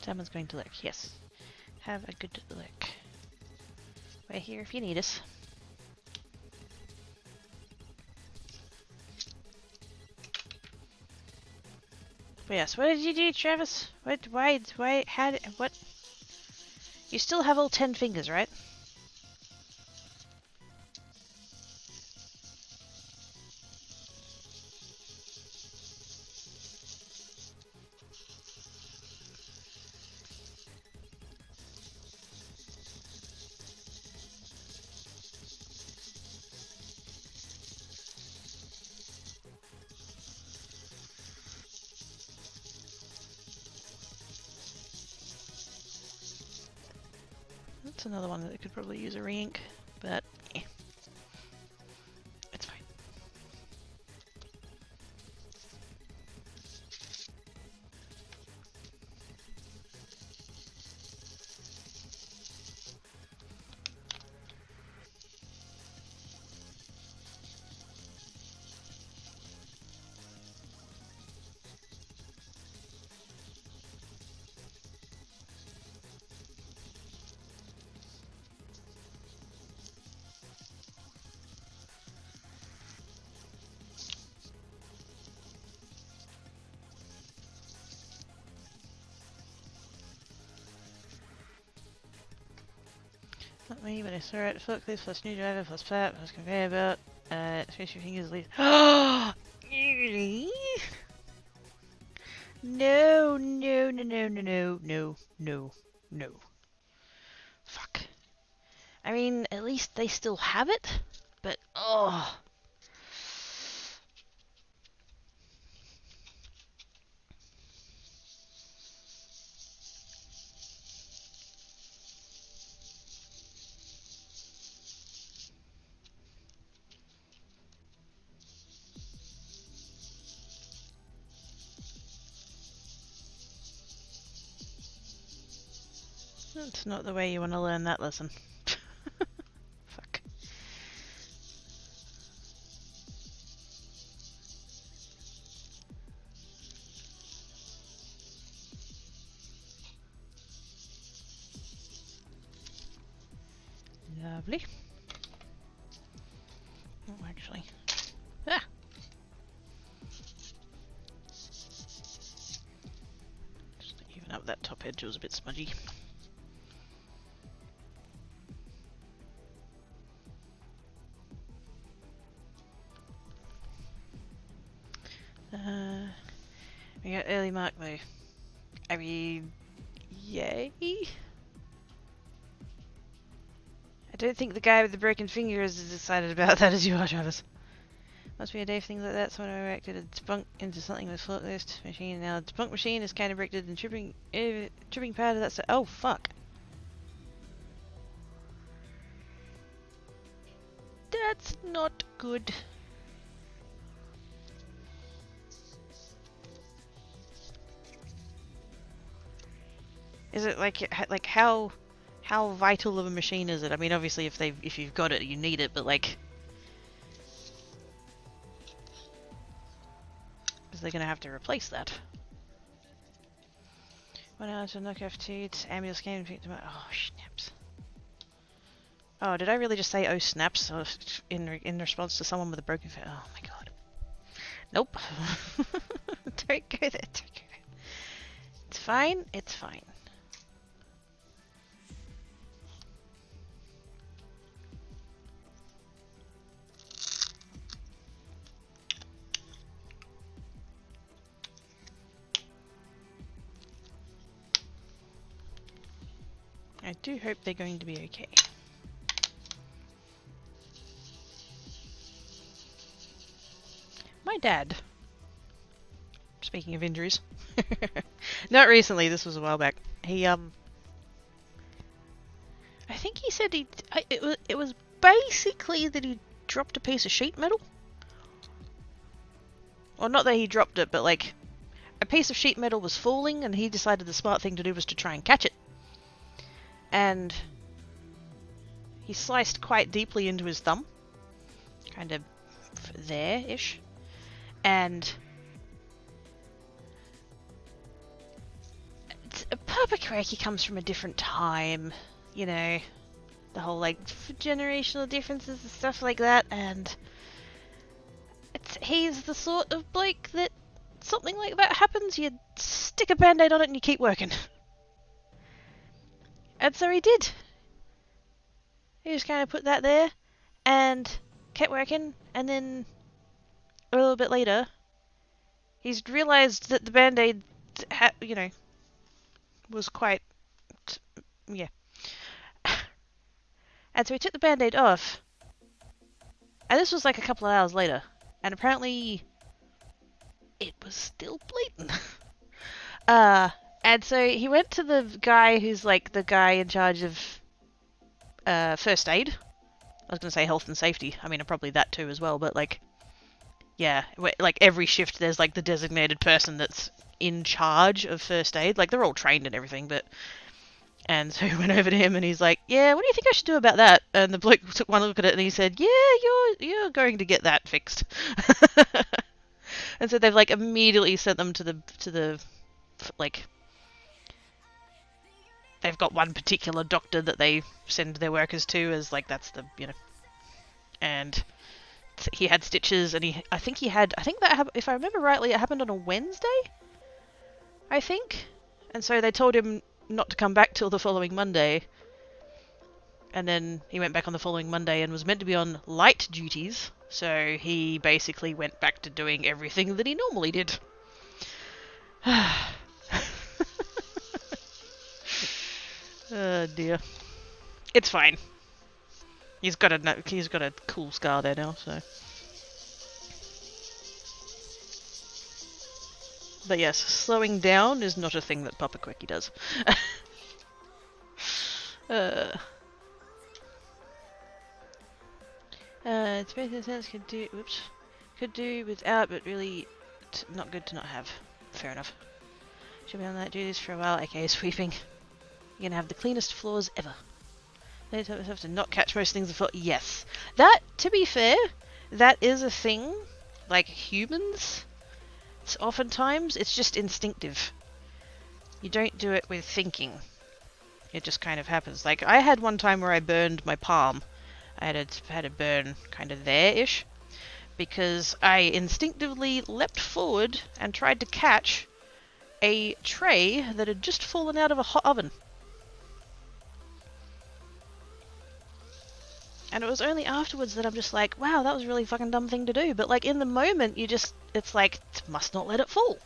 Someone's going to look. Yes. Have a good look. We're here if you need us. But yes, what did you do, Travis? What? Why? How did, what? You still have all 10 fingers, right? That's another one that could probably use a re-ink, but yeah. It's Not me, but I saw it. Forklift plus new driver plus flat plus conveyor belt. Space your fingers leave. No, no, no, no, no, no, no, no, no. Fuck. I mean, at least they still have it, but oh. That's not the way you want to learn that lesson. Fuck. Lovely. Oh, actually. Ah! Just to even up that top edge, it was a bit smudgy. We got early mark though. I mean, yay? I don't think the guy with the broken finger is as excited about that as you are, Travis. Must be a day for things like that. Someone erected a debunk into something with forklift machine. Now the debunk machine is kind of erected and tripping powder. That's it. Oh fuck. That's not good. Is it like how vital of a machine is it? I mean, obviously if you've got it, you need it, but like, is they gonna have to replace that? 1 hour to knock off teeth. Ambulance came and picked him up. Oh snaps! Oh, did I really just say oh snaps in response to someone with a broken foot? Oh my god! Nope. Don't go there. Don't go there. It's fine. It's fine. I do hope they're going to be okay. My dad. Speaking of injuries. Not recently, this was a while back. He, I think he said it was basically that he dropped a piece of sheet metal. Well, not that he dropped it, but like, a piece of sheet metal was falling and he decided the smart thing to do was to try and catch it. And he sliced quite deeply into his thumb. Kind of there-ish. And Perpetuaki comes from a different time, you know, the whole like generational differences and stuff like that, and he's the sort of bloke that something like that happens, you stick a band-aid on it and you keep working. And so he did. He just kind of put that there and kept working, and then a little bit later he's realised that the band-aid, you know, was quite, yeah. And so he took the band-aid off, and this was like a couple of hours later, and apparently it was still bleeding. And so he went to the guy who's like the guy in charge of first aid. I was going to say health and safety. I mean, probably that too as well, but like, yeah, like every shift there's like the designated person that's in charge of first aid. Like they're all trained and everything, but... And so he went over to him and he's like, yeah, what do you think I should do about that? And the bloke took one look at it and he said, yeah, you're going to get that fixed. And so they've like immediately sent them to the like, they've got one particular doctor that they send their workers to as like, that's the, you know, and he had stitches and I think that if I remember rightly, it happened on a Wednesday, I think. And so they told him not to come back till the following Monday. And then he went back on the following Monday and was meant to be on light duties, so he basically went back to doing everything that he normally did. Oh dear. It's fine. He's got a cool scar there now, so. But yes, slowing down is not a thing that Papa Quecky does. It's better sense could do without, but really not good to not have. Fair enough. Should be on that do this for a while, aka sweeping. You're gonna have the cleanest floors ever. They have to not catch most things before. Yes, that, to be fair, that is a thing. Like humans, oftentimes it's just instinctive. You don't do it with thinking. It just kind of happens. Like I had one time where I burned my palm. I had a burn kind of there-ish because I instinctively leapt forward and tried to catch a tray that had just fallen out of a hot oven. And it was only afterwards that I'm just like, wow, that was a really fucking dumb thing to do. But like in the moment, it's like, must not let it fall.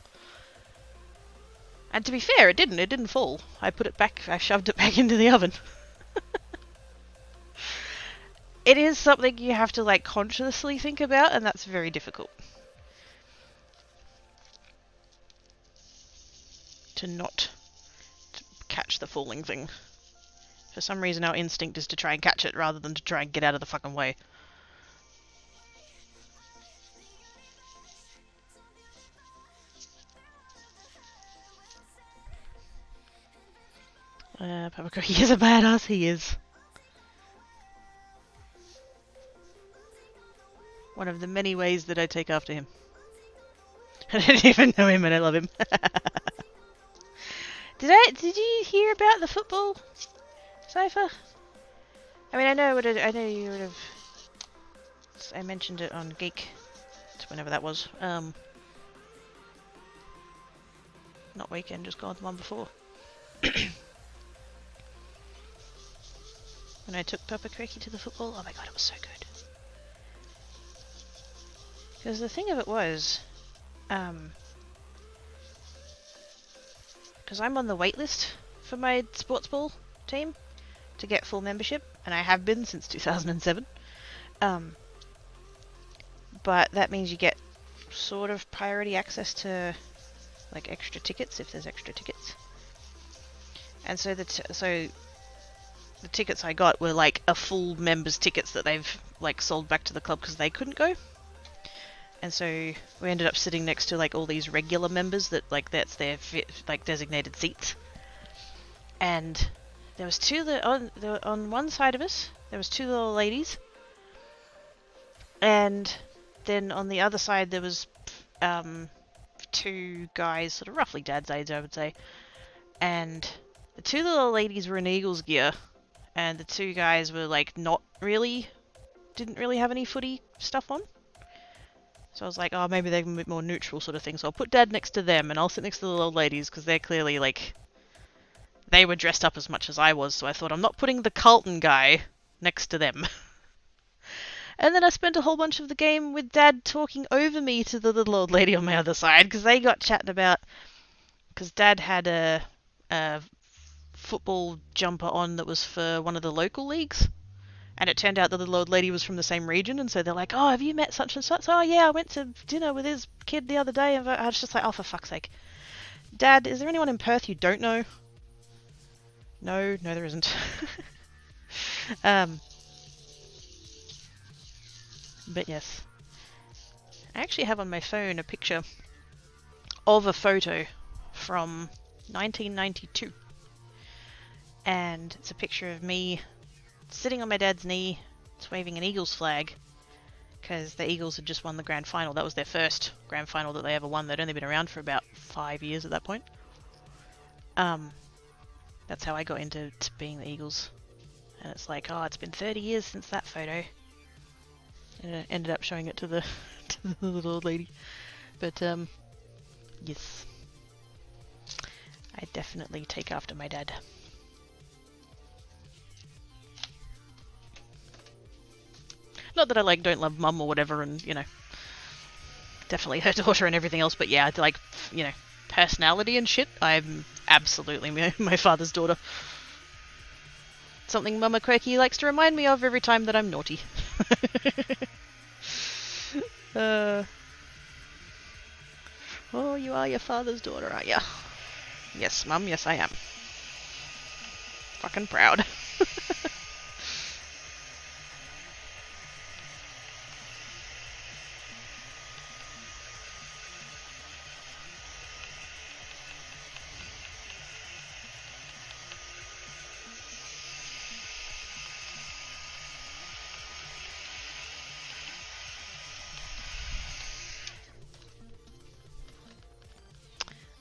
And to be fair, it didn't fall. I shoved it back into the oven. It is something you have to like consciously think about, and that's very difficult. To not catch the falling thing. For some reason our instinct is to try and catch it rather than to try and get out of the fucking way. Papa, he is a badass, he is. One of the many ways that I take after him. I don't even know him and I love him. Did you hear about the football cipher? I mean, I know you would have. I mentioned it on Geek, whenever that was. Not weekend, just gone, the one before. When I took Papa Cricky to the football, oh my god, it was so good. Because the thing of it was, because I'm on the wait list for my sports ball team to get full membership, and I have been since 2007. But that means you get sort of priority access to like extra tickets if there's extra tickets. And so the tickets I got were like a full members tickets that they've like sold back to the club because they couldn't go. And so we ended up sitting next to like all these regular members that like that's their like designated seats. And there was on one side of us there was two little ladies, and then on the other side there was two guys, sort of roughly dad's age, I would say. And the two little ladies were in Eagles gear, and the two guys were like didn't really have any footy stuff on. So I was like, oh, maybe they're a bit more neutral sort of thing. So I'll put Dad next to them, and I'll sit next to the little ladies, because they're clearly, like, they were dressed up as much as I was. So I thought, I'm not putting the Carlton guy next to them. And then I spent a whole bunch of the game with Dad talking over me to the little old lady on my other side, because they got chatting about... Because Dad had a football jumper on that was for one of the local leagues. And it turned out the little old lady was from the same region, and so they're like, oh, have you met such and such? Oh, yeah, I went to dinner with his kid the other day. And I was just like, oh, for fuck's sake. Dad, is there anyone in Perth you don't know? No, there isn't. But yes. I actually have on my phone a picture of a photo from 1992. And it's a picture of me sitting on my dad's knee, waving an Eagles flag, because the Eagles had just won the grand final. That was their first grand final that they ever won. They'd only been around for about 5 years at that point. That's how I got into being the Eagles. And it's like, oh, it's been 30 years since that photo. And I ended up showing it to the little old lady. But, yes. I definitely take after my dad. Not that I like don't love mum or whatever, and you know, definitely her daughter and everything else. But yeah, like, you know, personality and shit, I'm absolutely my father's daughter. Something Mama Quirky likes to remind me of every time that I'm naughty. Oh, you are your father's daughter, aren't ya? Yes, Mum, yes I am. Fucking proud.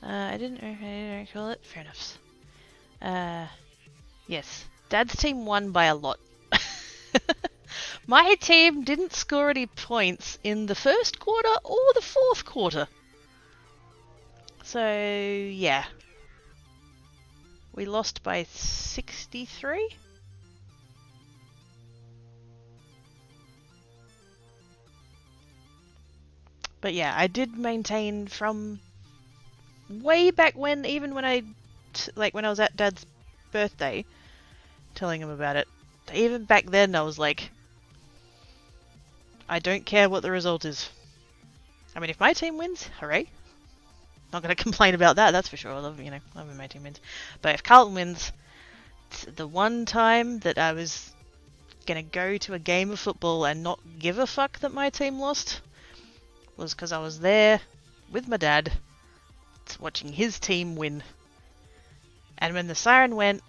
I didn't recall it. Fair enough. Yes. Dad's team won by a lot. My team didn't score any points in the first quarter or the fourth quarter. So, yeah. We lost by 63? But yeah, I did maintain from way back when, even when when I was at Dad's birthday, telling him about it. Even back then, I was like, I don't care what the result is. I mean, if my team wins, hooray. Not going to complain about that, that's for sure. I love, you know, when my team wins. But if Carlton wins, the one time that I was going to go to a game of football and not give a fuck that my team lost was because I was there with my dad watching his team win. And when the siren went,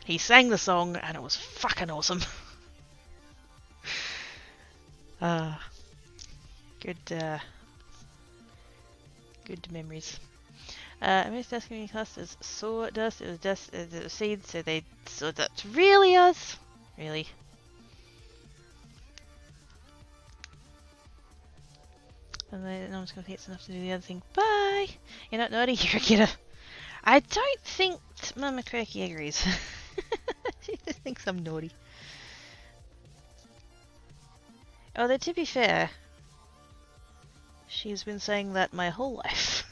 he sang the song and it was fucking awesome. Good memories. Most dust community clusters saw dust. It was dust. It was seeds, so they saw that. Really, us? Really? And then no one's completes enough to do the other thing. Bye. You're not naughty. You're a kidder. I don't think Mama Quirky agrees. She just thinks I'm naughty. Although to be fair, she's been saying that my whole life.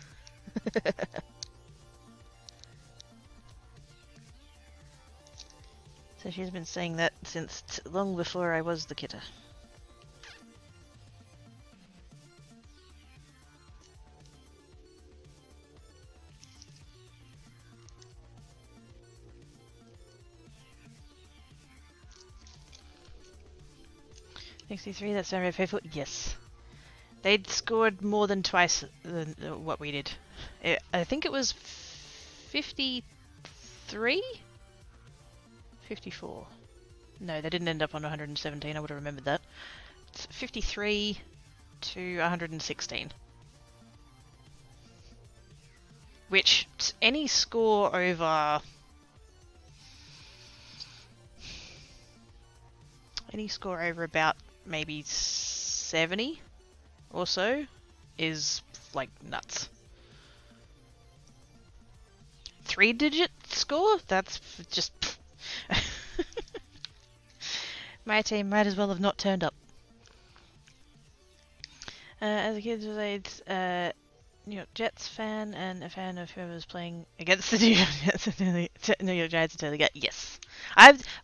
So she's been saying that since long before I was the kidder. $63, that's very faithful. Yes. They'd scored more than twice than what we did. I think it was 53? 54. No, they didn't end up on 117. I would have remembered that. It's 53 to 116. Which, any score over... Any score over about maybe 70 or so is like nuts. 3-digit score? That's just... My team might as well have not turned up. As a kid, was a New York Jets fan and a fan of whoever was playing against the New York Jets. New York Giants until they get yes.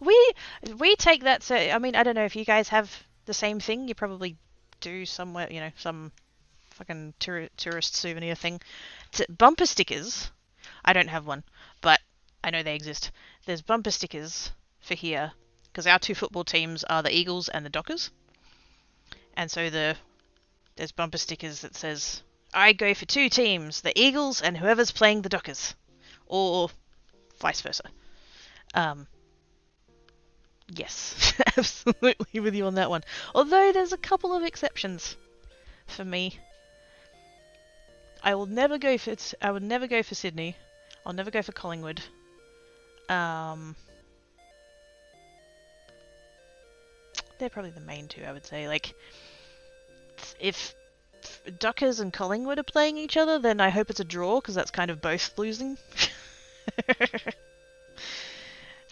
We take that. So I mean, I don't know if you guys have the same thing. You probably do somewhere. You know, some fucking tourist souvenir thing. Bumper stickers. I don't have one, but I know they exist. There's bumper stickers for here because our two football teams are the Eagles and the Dockers, and so there's bumper stickers that says I go for two teams, the Eagles and whoever's playing the Dockers, or vice versa. Yes, absolutely with you on that one. Although there's a couple of exceptions for me. I would never go for Sydney. I'll never go for Collingwood. They're probably the main two, I would say. Like, if Dockers and Collingwood are playing each other, then I hope it's a draw, because that's kind of both losing.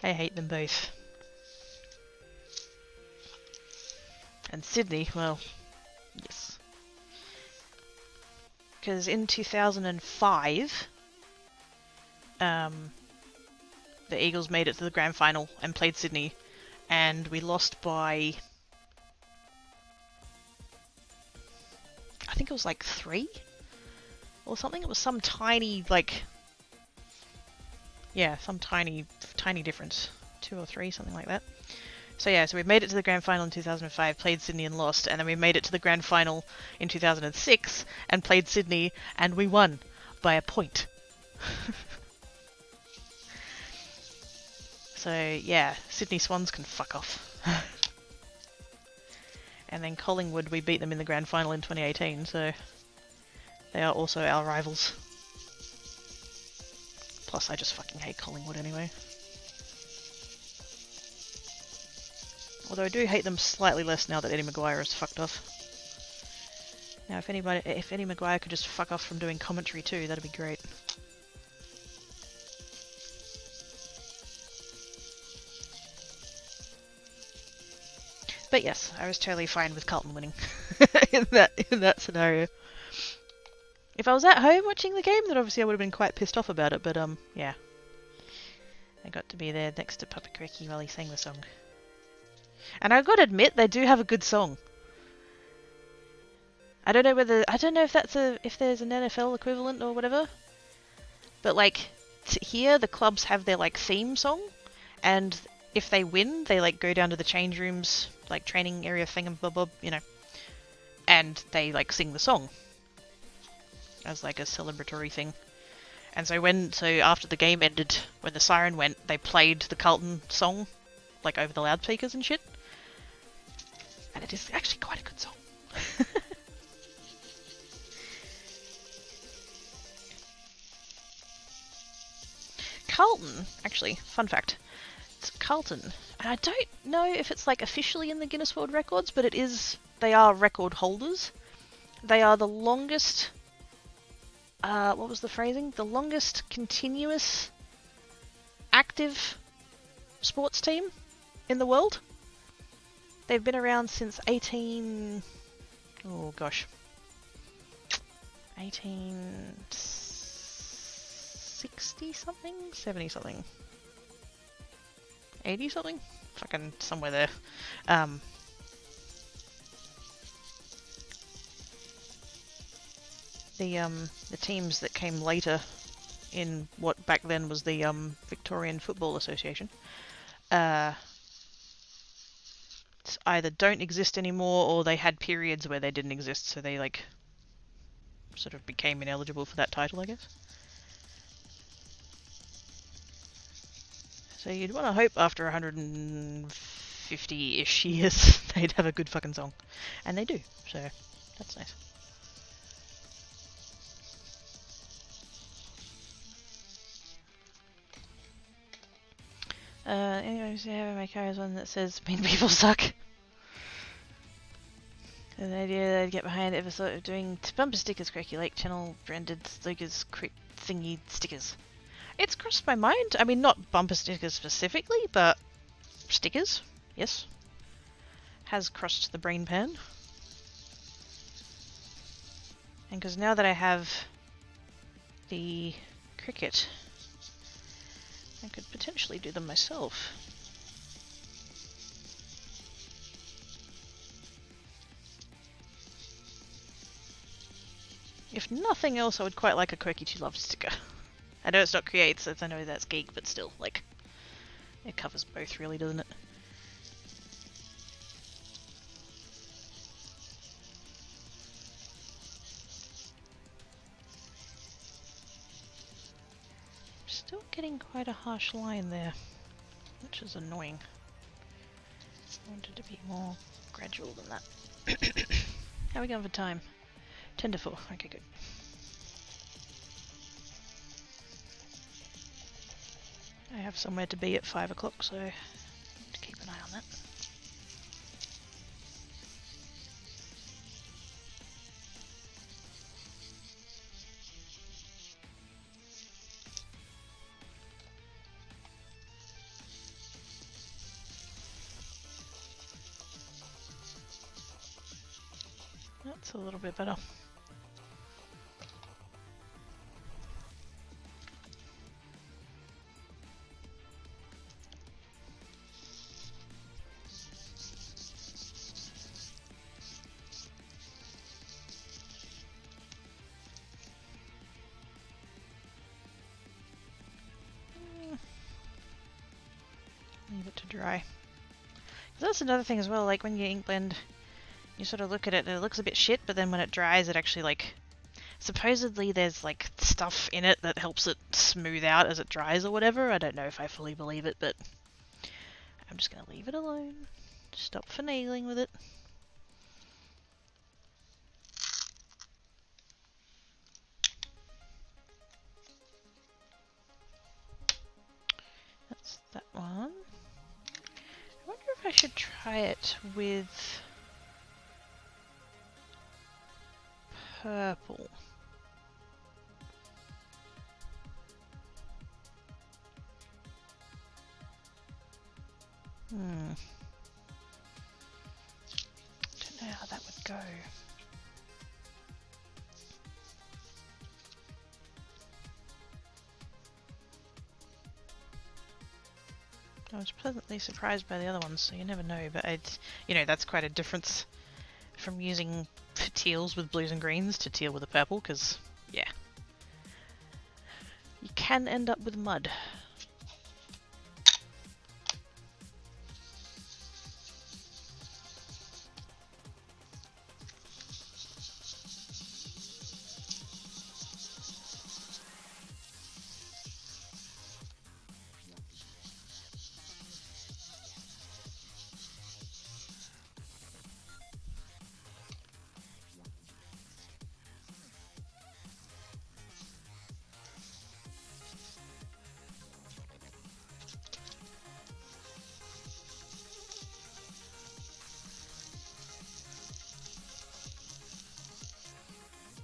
I hate them both. And Sydney, well, yes. Because in 2005, the Eagles made it to the grand final and played Sydney, and we lost by, I think it was like 3 or something. It was some tiny, like, yeah, some tiny difference, 2 or 3, something like that. So yeah, so we made it to the grand final in 2005, played Sydney and lost, and then we made it to the grand final in 2006 and played Sydney and we won by a point. So yeah, Sydney Swans can fuck off. And then Collingwood, we beat them in the grand final in 2018, so they are also our rivals. Plus I just fucking hate Collingwood anyway. Although I do hate them slightly less now that Eddie Maguire is fucked off. Now if Eddie Maguire could just fuck off from doing commentary too, that'd be great. But yes, I was totally fine with Carlton winning in that scenario. If I was at home watching the game, then obviously I would have been quite pissed off about it, but yeah. I got to be there next to Papa Cricky while he sang the song. And I gotta admit, they do have a good song. I don't know if if there's an NFL equivalent or whatever. But like, here the clubs have their like theme song, and if they win, they like go down to the change rooms, like training area thing and blah blah, you know, and they like sing the song as like a celebratory thing. And so after the game ended, when the siren went, they played the Carlton song, like over the loudspeakers and shit. And it is actually quite a good song. Carlton, actually, fun fact, it's Carlton, and I don't know if it's like officially in the Guinness World Records, but they are record holders. They are the longest, what was the phrasing? The longest continuous active sports team in the world. They've been around since 1860 something, 70 something, 80 something, fucking somewhere there. The teams that came later in what back then was the Victorian Football Association either don't exist anymore or they had periods where they didn't exist, so they like sort of became ineligible for that title, I guess. So you'd want to hope after 150-ish years they'd have a good fucking song. And they do, so that's nice. Anyways, yeah, my car is one that says mean people suck. And the idea that I'd get behind ever thought of doing bumper stickers, Cracky Lake channel branded stickers, thingy stickers. It's crossed my mind. I mean, not bumper stickers specifically, but stickers, yes. Has crossed the brain pan. And because now that I have the cricket, I could potentially do them myself. If nothing else, I would quite like a Quirky 2 Love sticker. I know it's not Creates, I know that's Geek, but still, like, it covers both really, doesn't it? Still getting quite a harsh line there, which is annoying. I wanted to be more gradual than that. How are we going for time? 10 to 4, okay, good. I have somewhere to be at 5 o'clock, so I need to keep an eye on that. That's a little bit better. Leave it to dry. That's another thing as well, like when you ink blend, you sort of look at it and it looks a bit shit, but then when it dries it actually like, supposedly there's like stuff in it that helps it smooth out as it dries or whatever. I don't know if I fully believe it, but I'm just gonna leave it alone. Stop finagling with it. That's that one. I wonder if I should try it with purple. Don't know how that would go. I was pleasantly surprised by the other ones, so you never know, but you know, that's quite a difference from using teals with blues and greens to teal with a purple, because, yeah, you can end up with mud.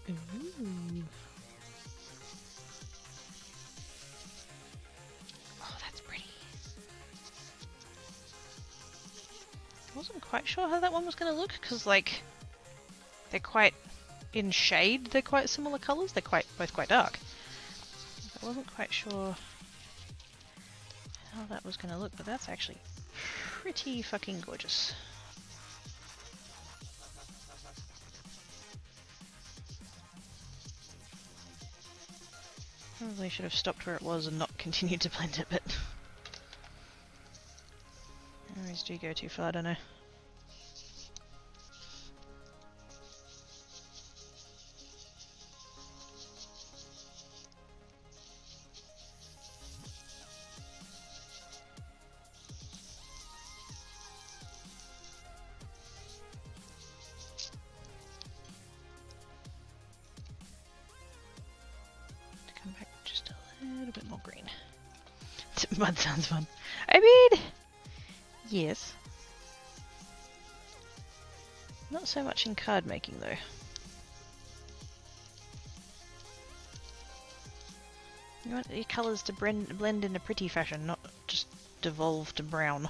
Ooh. Oh, that's pretty. I wasn't quite sure how that one was going to look, because, like, they're quite, in shade, they're quite similar colours. They're both quite dark. I wasn't quite sure how that was going to look, but that's actually pretty fucking gorgeous. Probably should have stopped where it was and not continued to blend it, but I always do go too far, I don't know. Come back just a little bit more green. Mud sounds fun. I mean, yes. Not so much in card making though. You want your colours to blend in a pretty fashion, not just devolve to brown.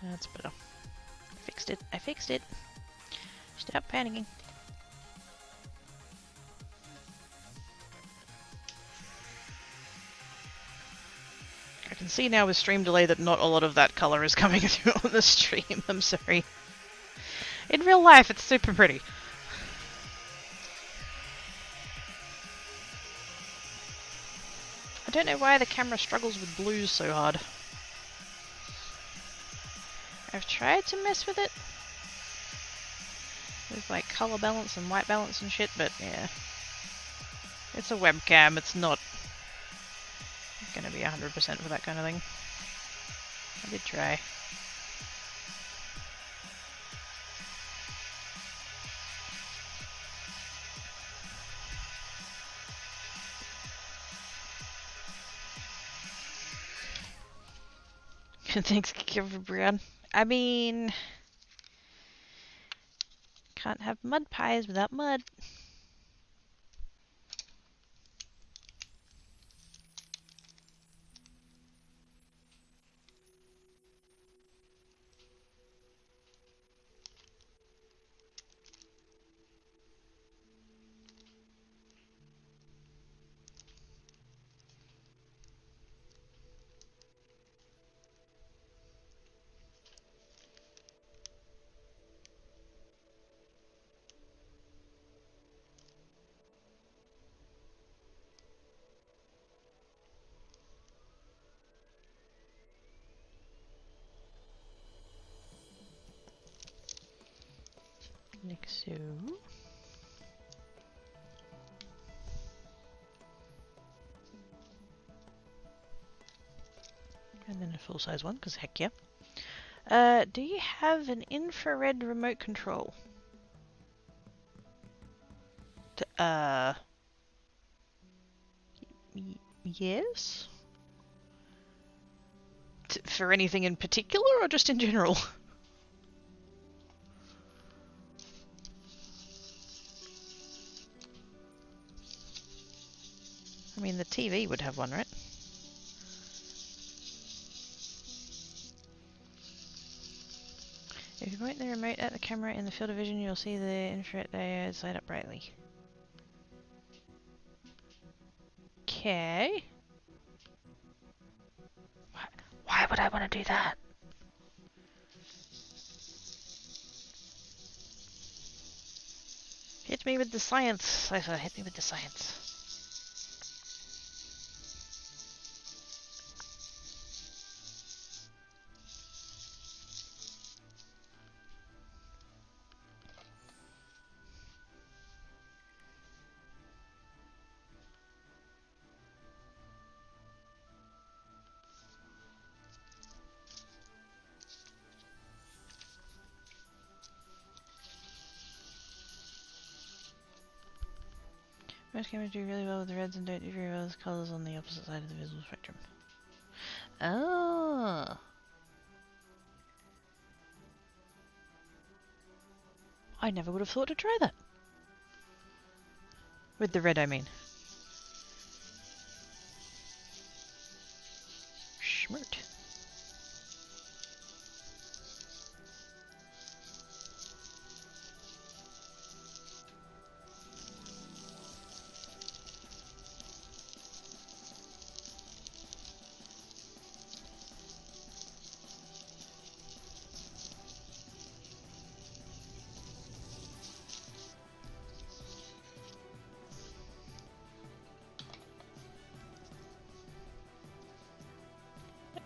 That's better. I fixed it. I fixed it. Stop panicking. I can see now with stream delay that not a lot of that colour is coming through on the stream. I'm sorry. In real life, it's super pretty. I don't know why the camera struggles with blues so hard. I've tried to mess with it with like color balance and white balance and shit, but yeah. It's a webcam, it's not gonna be 100% for that kind of thing. I did try. Thanks, Brian. I mean, can't have mud pies without mud. So... and then a full-size one, because heck yeah. Do you have an infrared remote control? Yes? For anything in particular, or just in general? I mean, the TV would have one, right? If you point the remote at the camera in the field of vision, you'll see the infrared diodes light up brightly. Okay. Why would I want to do that? Hit me with the science, Cypher. Hit me with the science. Most cameras do really well with the reds and don't do very well with colours on the opposite side of the visible spectrum. Oh. I never would have thought to try that. With the red, I mean. Schmert.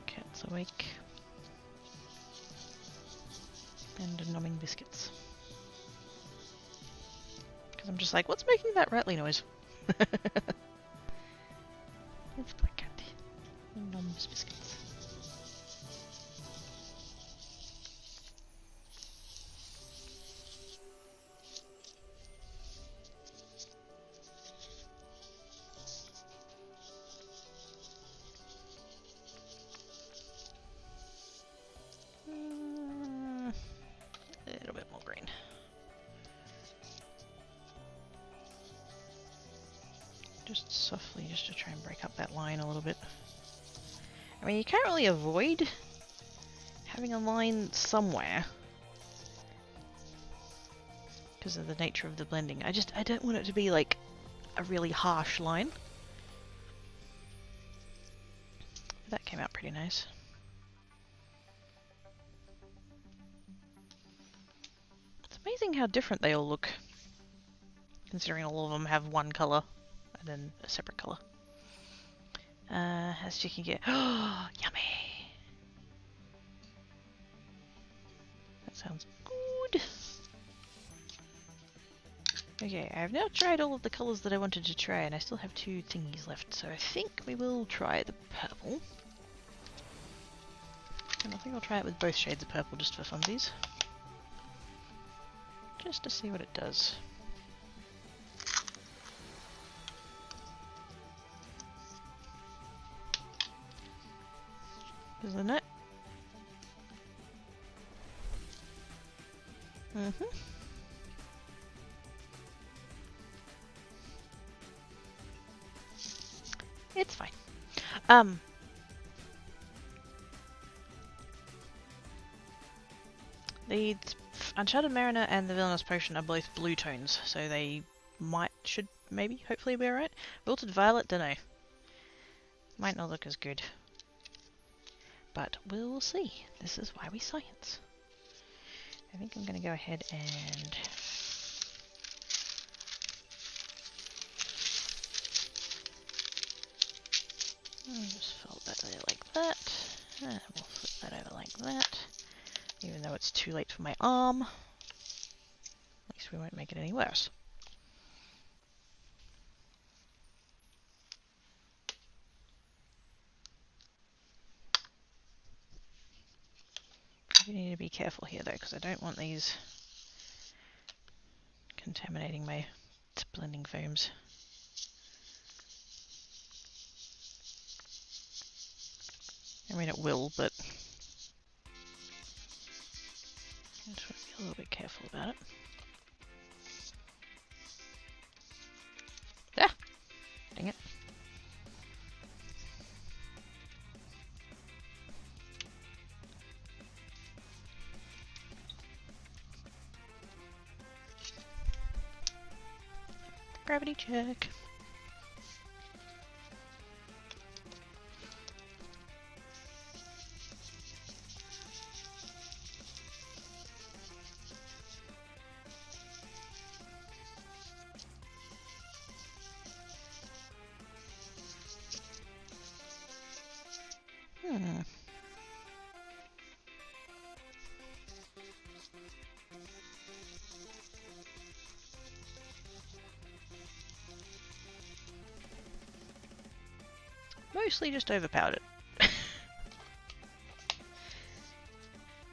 Cat's awake. And numbing biscuits. Because I'm just like, what's making that rattly noise? It's Black Cat. Noms biscuits. A little bit more green. Just softly, just to try and break up that line a little bit. I mean, you can't really avoid having a line somewhere because of the nature of the blending. I don't want it to be like a really harsh line. That came out pretty nice. It's amazing how different they all look, considering all of them have one colour and then a separate colour. As you can get. Oh, yummy! That sounds good. Okay, I've now tried all of the colours that I wanted to try, and I still have 2 thingies left, so I think we will try the purple. And I think I'll try it with both shades of purple just for funsies. Just to see what it does. Isn't it? Mm-hmm. It's fine. The Uncharted Mariner and the Villainous Potion are both blue tones, so they should, maybe, hopefully be alright. Wilted Violet, dunno. Might not look as good. But we'll see. This is why we science. I think I'm going to go ahead and... just fold that there like that. And we'll flip that over like that. Even though it's too late for my arm. At least we won't make it any worse. We need to be careful here though, because I don't want these contaminating my blending foams. I mean, it will, but I just want to be a little bit careful about it. Ah! Dang it. Gravity check. Mostly just overpowered it.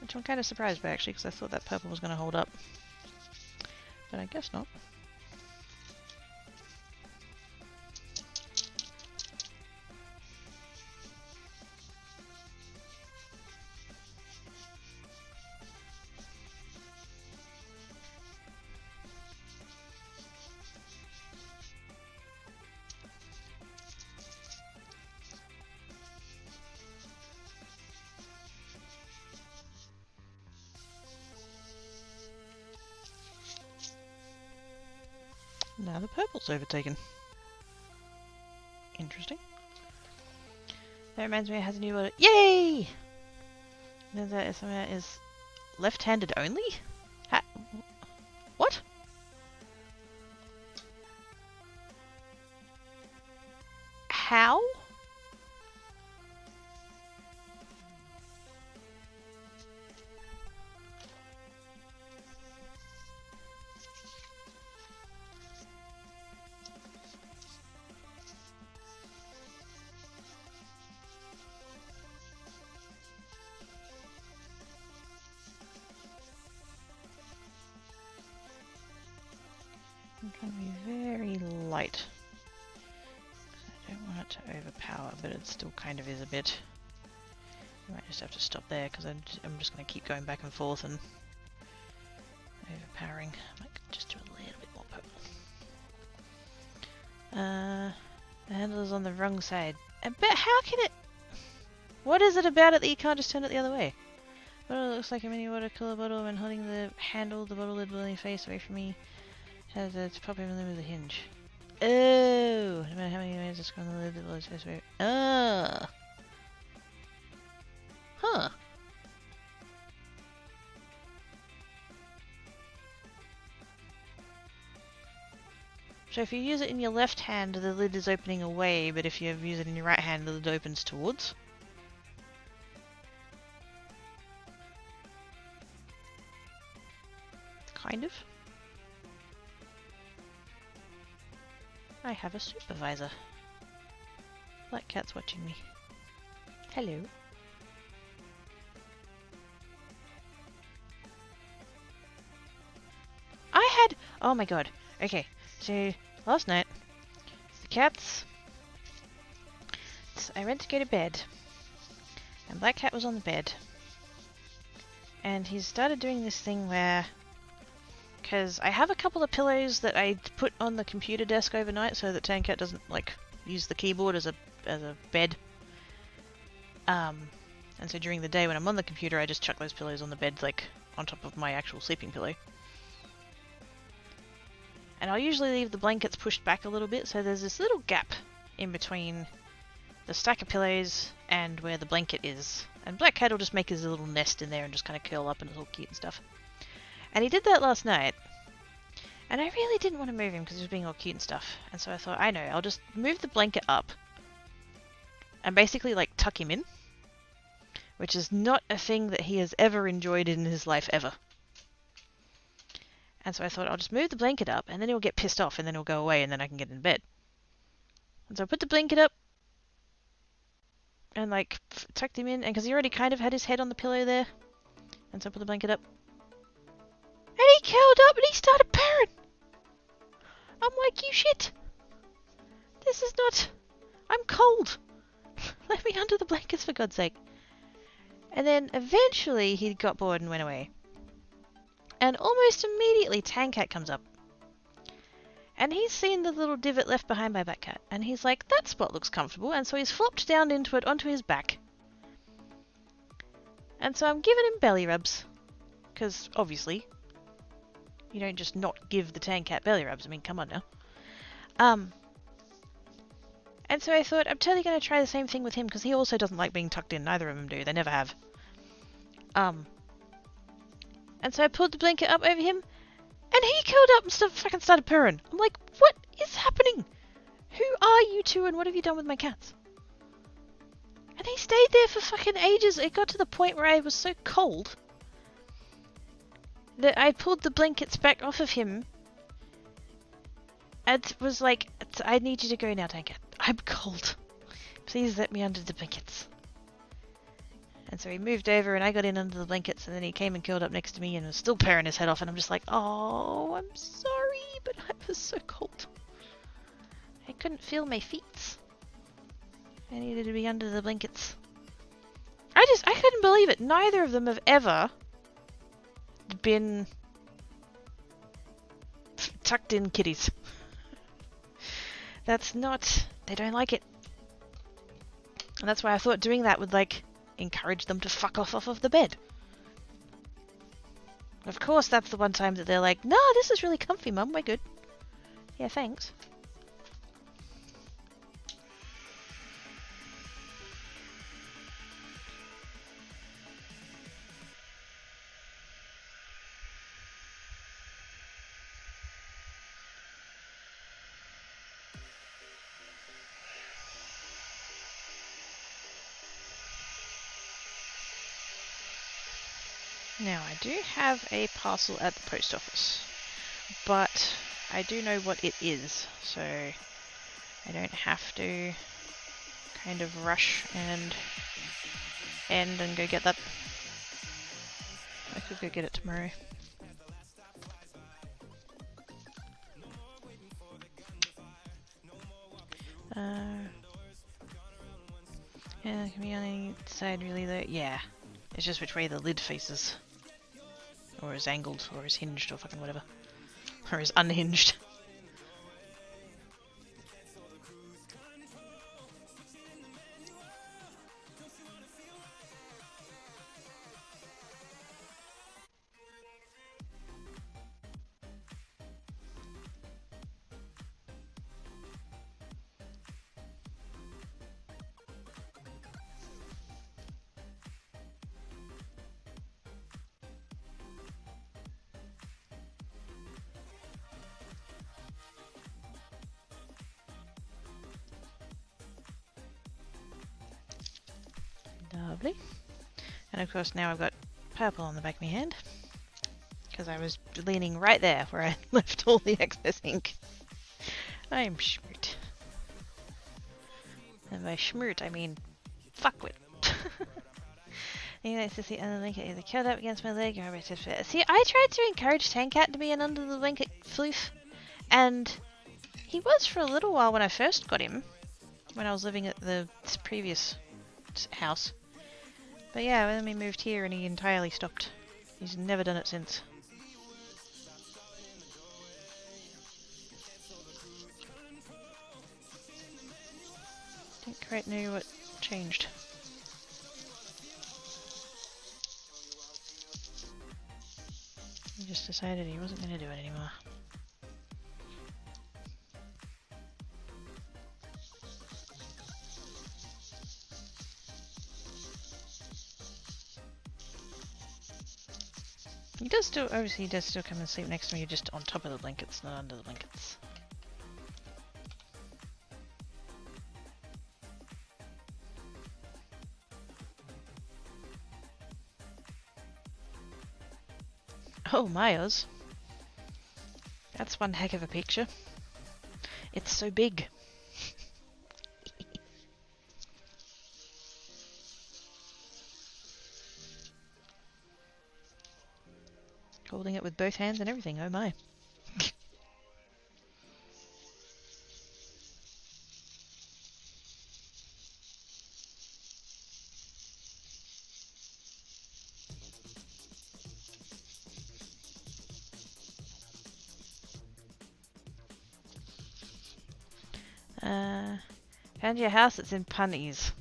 Which I'm kind of surprised by actually, because I thought that purple was going to hold up. But I guess not. Now the purple's overtaken. Interesting. That reminds me, it has a new word. Yay! That is left-handed only? What? How? I'm trying to be very light. I don't want it to overpower, but it still kind of is a bit. I might just have to stop there because I'm just going to keep going back and forth and overpowering. I might just do a little bit more purple. The handle is on the wrong side. But how can it? What is it about it that you can't just turn it the other way? Bottle looks like a mini watercolor bottle. When holding the handle, the bottle lid will only face away from me. Has its proper limit with a hinge. Oh! No matter how many ways I scroll on the lid, the bottle is face away. Oh! Huh. So if you use it in your left hand, the lid is opening away, but if you use it in your right hand, the lid opens towards. Kind of. I have a supervisor. Black cat's watching me. Hello. Oh my god. Okay, so last night, the cats... I went to go to bed, and Black Cat was on the bed. And he started doing this thing where... Because I have a couple of pillows that I put on the computer desk overnight so that Tancat doesn't, like, use the keyboard as a bed. And so during the day when I'm on the computer, I just chuck those pillows on the bed, like, on top of my actual sleeping pillow. And I'll usually leave the blankets pushed back a little bit, so there's this little gap in between the stack of pillows and where the blanket is. And Black Cat will just make his little nest in there and just kind of curl up and it's all cute and stuff. And he did that last night. And I really didn't want to move him because he was being all cute and stuff. And so I thought, I know, I'll just move the blanket up and basically, like, tuck him in. Which is not a thing that he has ever enjoyed in his life ever. And so I thought I'll just move the blanket up and then he'll get pissed off and then he'll go away and then I can get in bed. And so I put the blanket up and like tucked him in, and because he already kind of had his head on the pillow there. And so I put the blanket up. And he curled up and he started purring. I'm like, you shit. This is not... I'm cold. Let me under the blankets for God's sake. And then eventually he got bored and went away. And almost immediately Tankat comes up. And he's seen the little divot left behind by Batcat. And he's like, that spot looks comfortable. And so he's flopped down into it onto his back. And so I'm giving him belly rubs. Because, obviously, you don't just not give the Tankat belly rubs. I mean, come on now. And so I thought, I'm totally going to try the same thing with him. Because he also doesn't like being tucked in. Neither of them do. They never have. And so I pulled the blanket up over him. And he curled up and fucking started purring. I'm like, what is happening? Who are you two and what have you done with my cats? And he stayed there for fucking ages. It got to the point where I was so cold that I pulled the blankets back off of him and was like, I need you to go now, Tankat. I'm cold. Please let me under the blankets. And so he moved over and I got in under the blankets and then he came and curled up next to me and was still purring his head off and I'm just like, oh, I'm sorry, but I was so cold. I couldn't feel my feet. I needed to be under the blankets. I couldn't believe it. Neither of them have ever been tucked in kitties. That's not... They don't like it. And that's why I thought doing that would, like, encourage them to fuck off of the bed. Of course, that's the one time that they're like, no, this is really comfy, Mum. We're good. Yeah, thanks. Now, I do have a parcel at the post office, but I do know what it is, so I don't have to kind of rush and end and go get that. I could go get it tomorrow. Yeah, it can be on any side really though. Yeah, it's just which way the lid faces. Or is angled, or is hinged, or fucking whatever. Or is unhinged. Lovely. And of course now I've got purple on the back of my hand. Because I was leaning right there where I left all the excess ink. I'm schmoot. And by schmoot I mean fuckwit. Anyway, to see under the blanket either curled up against my leg or I to fit. See, I tried to encourage Tankat to be an under the blanket floof. And he was for a little while when I first got him. When I was living at the previous house. But yeah, then we moved here and he entirely stopped. He's never done it since. Didn't quite know what changed. He just decided he wasn't going to do it anymore. He does still, obviously he does still come and sleep next to me, just on top of the blankets, not under the blankets. Oh, Myers. That's one heck of a picture. It's so big. Holding it with both hands and everything, oh my. Found your house, it's in Punnies.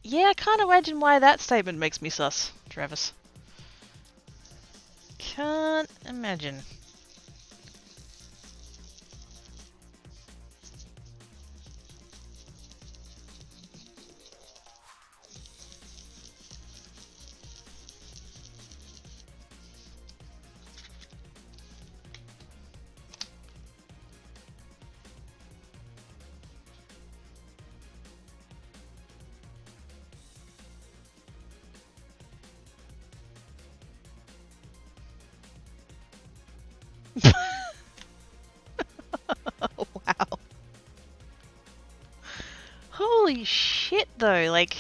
Yeah, I can't imagine why that statement makes me sus, Travis. Can't imagine. Wow. Holy shit though, like...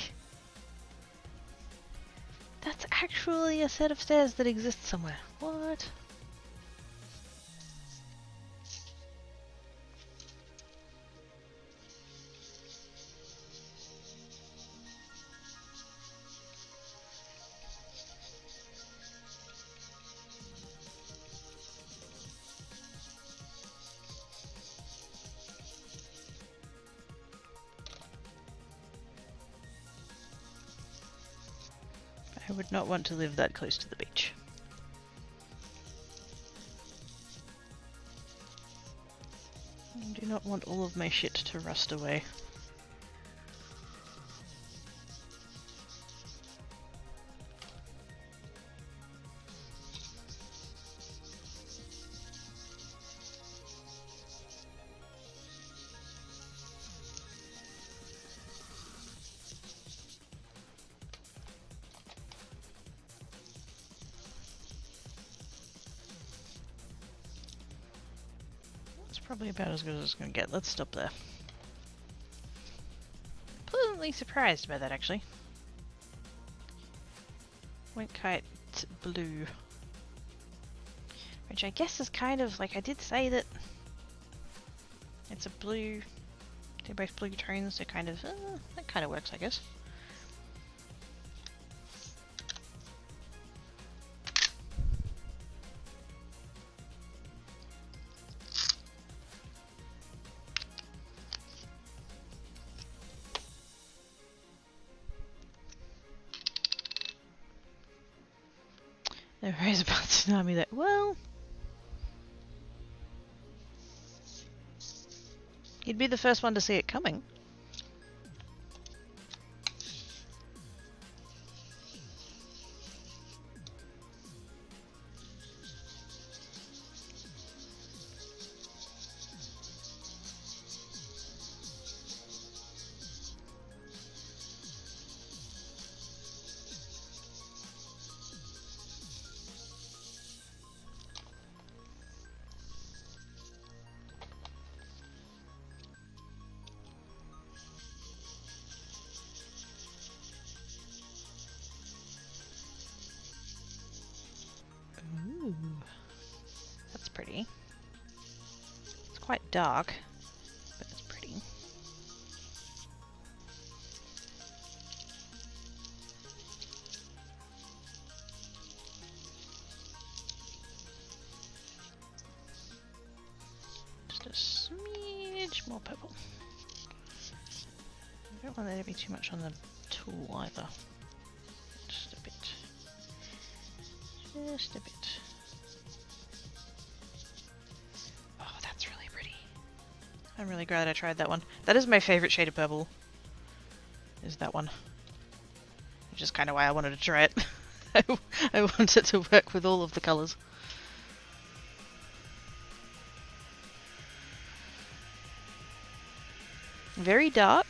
That's actually a set of stairs that exists somewhere. What? I would not want to live that close to the beach. I do not want all of my shit to rust away. Probably about as good as it's going to get. Let's stop there. Pleasantly surprised by that, actually. Went kite blue. Which I guess is kind of, like, I did say that it's a blue. They're both blue tones, so kind of, that kind of works, I guess. No worries about tsunami there. Well, you'd be the first one to see it coming. Ooh, that's pretty. It's quite dark, but it's pretty. Just a smidge more purple. I don't want there to be too much on the tool either. Just a bit. Just a bit. Oh, that's really pretty. I'm really glad I tried that one. That is my favourite shade of purple. Is that one. Which is kind of why I wanted to try it. I want it to work with all of the colours. Very dark.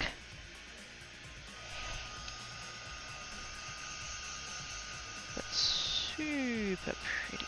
But super pretty.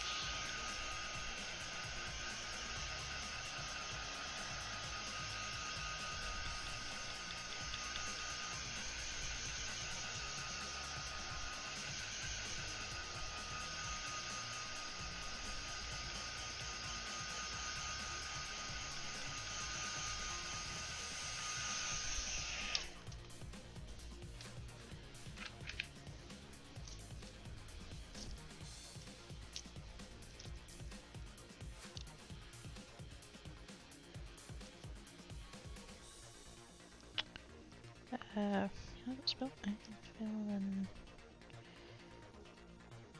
How do I spell?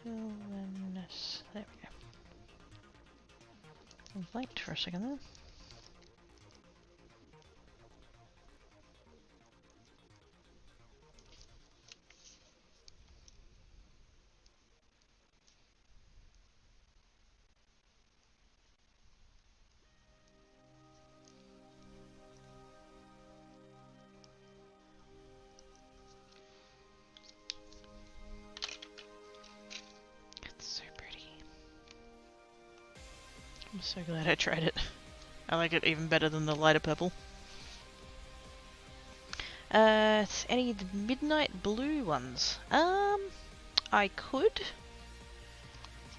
Villainous. There we go. I was blanked for a second there. It's so pretty. I'm so glad I tried it. I like it even better than the lighter purple. Any of the midnight blue ones? I could.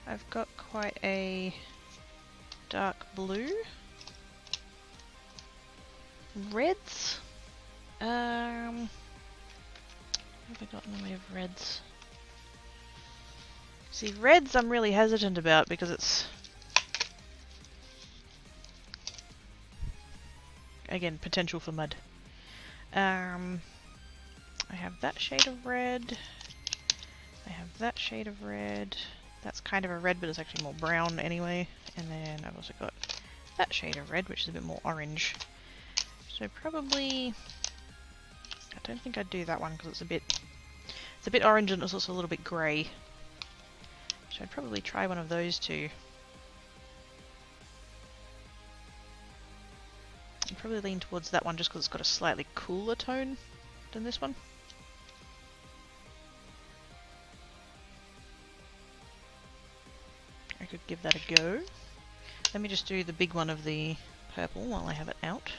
I've got quite a dark blue. Reds? What have I got in the way of reds? See, reds I'm really hesitant about because it's... Again, potential for mud. I have that shade of red. I have that shade of red. That's kind of a red, but it's actually more brown anyway. And then I've also got that shade of red, which is a bit more orange. So probably... I don't think I'd do that one because it's a bit orange and it's also a little bit grey. So I'd probably try one of those two. I'd probably lean towards that one just because it's got a slightly cooler tone than this one. I could give that a go. Let me just do the big one of the purple while I have it out.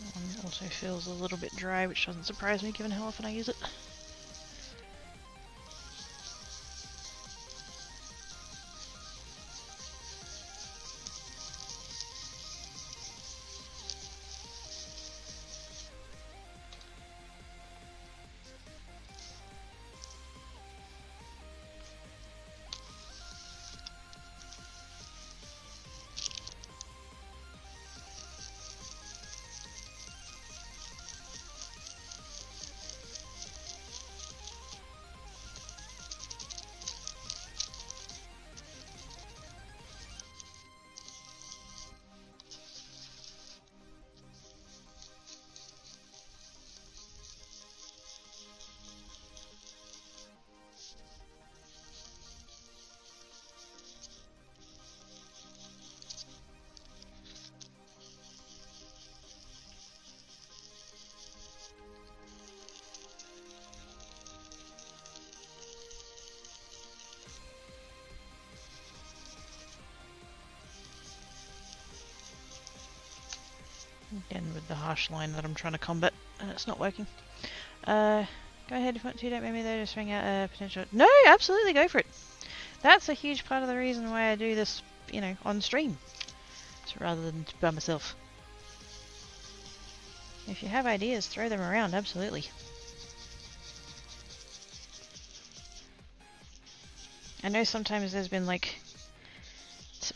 That one also feels a little bit dry, which doesn't surprise me given how often I use it. Again with the harsh line that I'm trying to combat, and it's not working. Go ahead if you want to, don't maybe though, just bring out a potential... No, absolutely, go for it! That's a huge part of the reason why I do this, you know, on stream. So rather than by myself. If you have ideas, throw them around, absolutely. I know sometimes there's been like...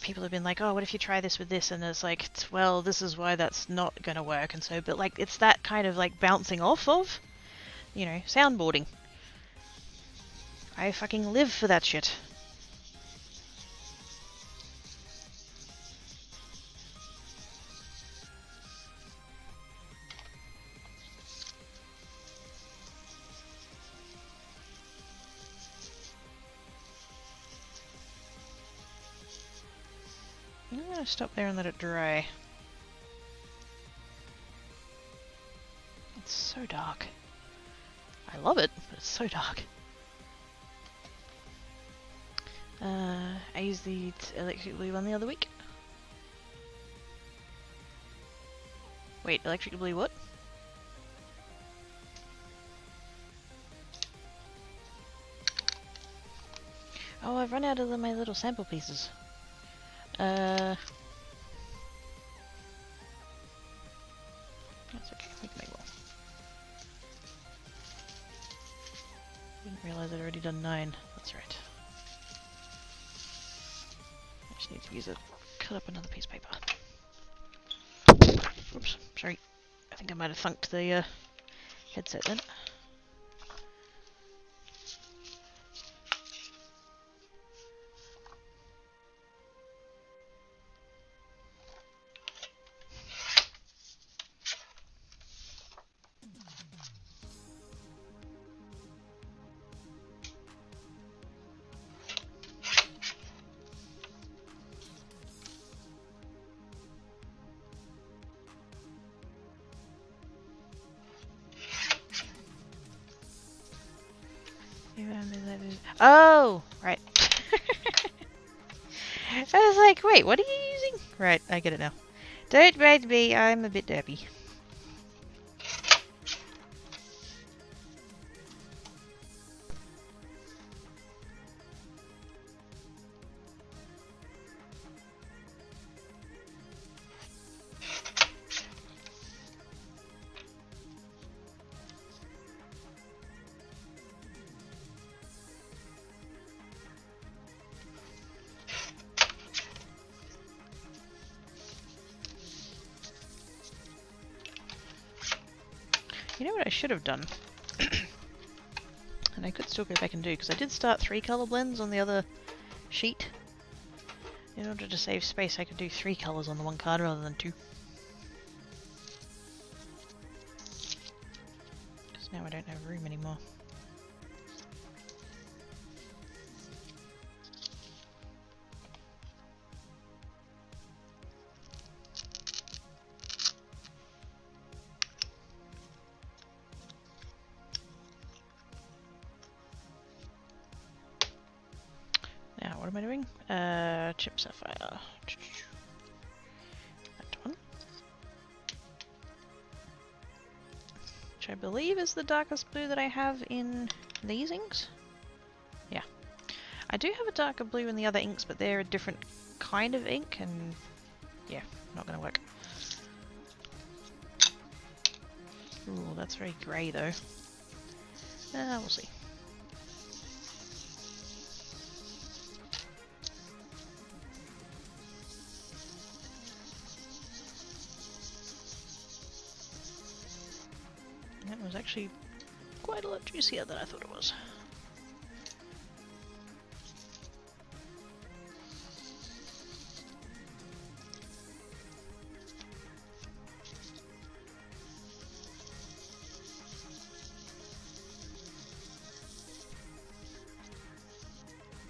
people have been like, oh, what if you try this with this? And it's like, well, this is why that's not going to work. And so, but like, it's that kind of like bouncing off of, you know, soundboarding. I fucking live for that shit. I'm going to stop there and let it dry. It's so dark. I love it, but it's so dark. I used the electric blue one the other week. Wait, electric blue what? Oh, I've run out of my little sample pieces. That's okay, we can make one. Realize I'd already done 9. That's right. I just need to use cut up another piece of paper. Oops, sorry. I think I might have funked the headset then. Oh, right. I was like, wait, what are you using? Right, I get it now. Don't mind me, I'm a bit derpy. You know what I should have done? And I could still go back and do, because I did start 3 colour blends on the other sheet. In order to save space, I could do 3 colours on the one card rather than 2. Because now I don't have room anymore. Now, what am I doing? Chip Sapphire. That one. Which I believe is the darkest blue that I have in these inks. Yeah. I do have a darker blue in the other inks, but they're a different kind of ink, and yeah, not gonna work. Ooh, that's very grey though. We'll see. That was actually quite a lot juicier than I thought it was.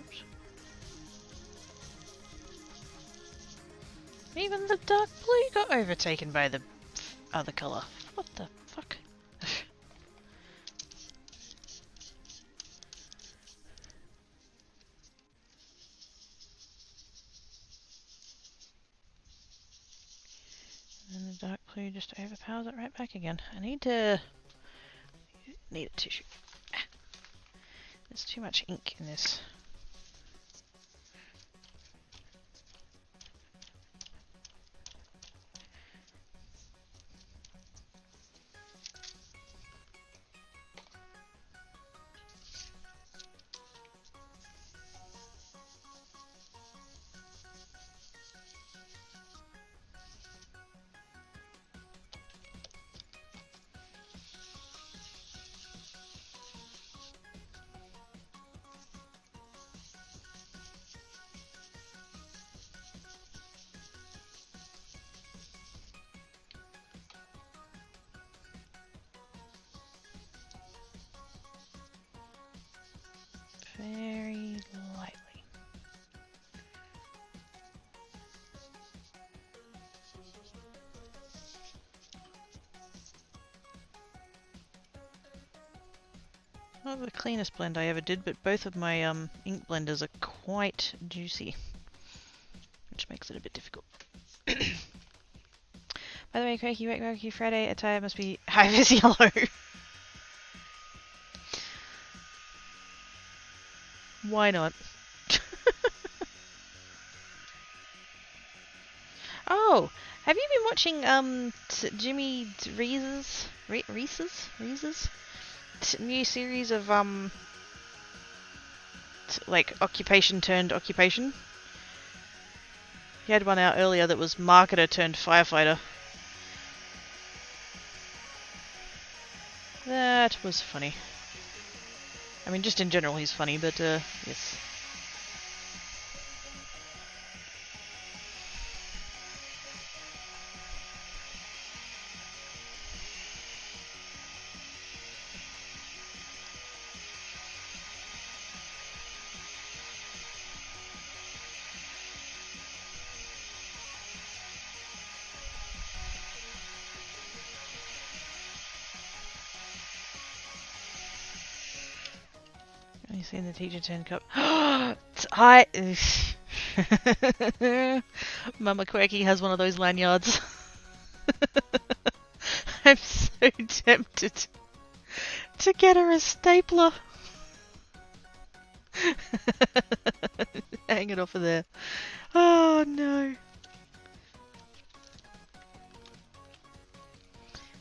Oops. Even the dark blue got overtaken by the other colour. What the fuck? And the dark blue just overpowers it right back again. I need a tissue. There's too much ink in this. Very lightly. Not the cleanest blend I ever did, but both of my ink blenders are quite juicy, which makes it a bit difficult. By the way, Cracky Friday attire must be high-vis yellow. Why not? Oh, have you been watching Jimmy Reese's new series of like occupation turned occupation. He had one out earlier that was marketer turned firefighter. That was funny. I mean, just in general he's funny, but yes. You seen the teacher turn cup? Mama Quirky has one of those lanyards. I'm so tempted to get her a stapler. Hang it off of there. Oh no.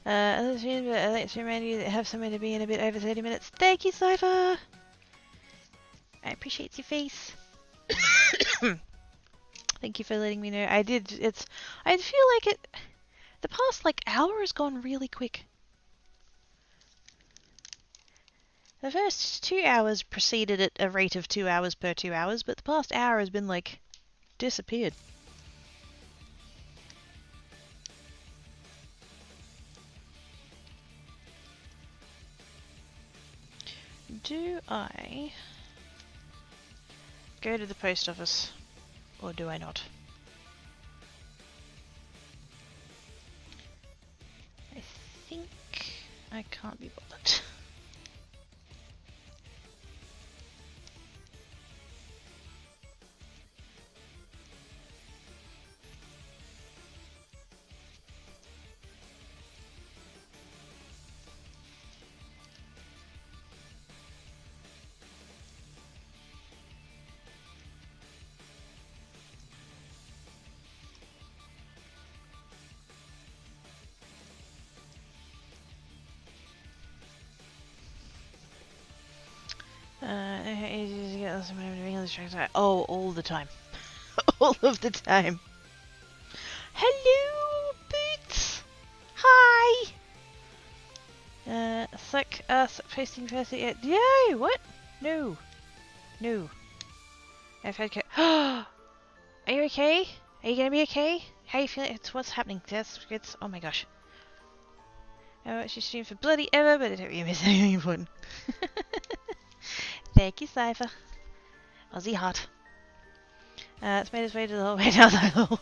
Let's remind you that have somewhere to be in a bit over 30 minutes. Thank you, Cypher! I appreciate your face. Thank you for letting me know. I feel like the past like hour has gone really quick. The first 2 hours proceeded at a rate of 2 hours per 2 hours, but the past hour has been like disappeared. Do I go to the post office, or do I not? I think I can't be bothered. Oh, all the time. All of the time. Hello, Boots! Hi! Suck us posting first yet. No! What? No. No. I've had Are you okay? Are you gonna be okay? How are you feeling? What's happening? It's oh my gosh. I watched your stream for bloody ever, but I don't really miss anything important. Thank you, Cypher. Aussie hot. It's made its way to the hallway now, though.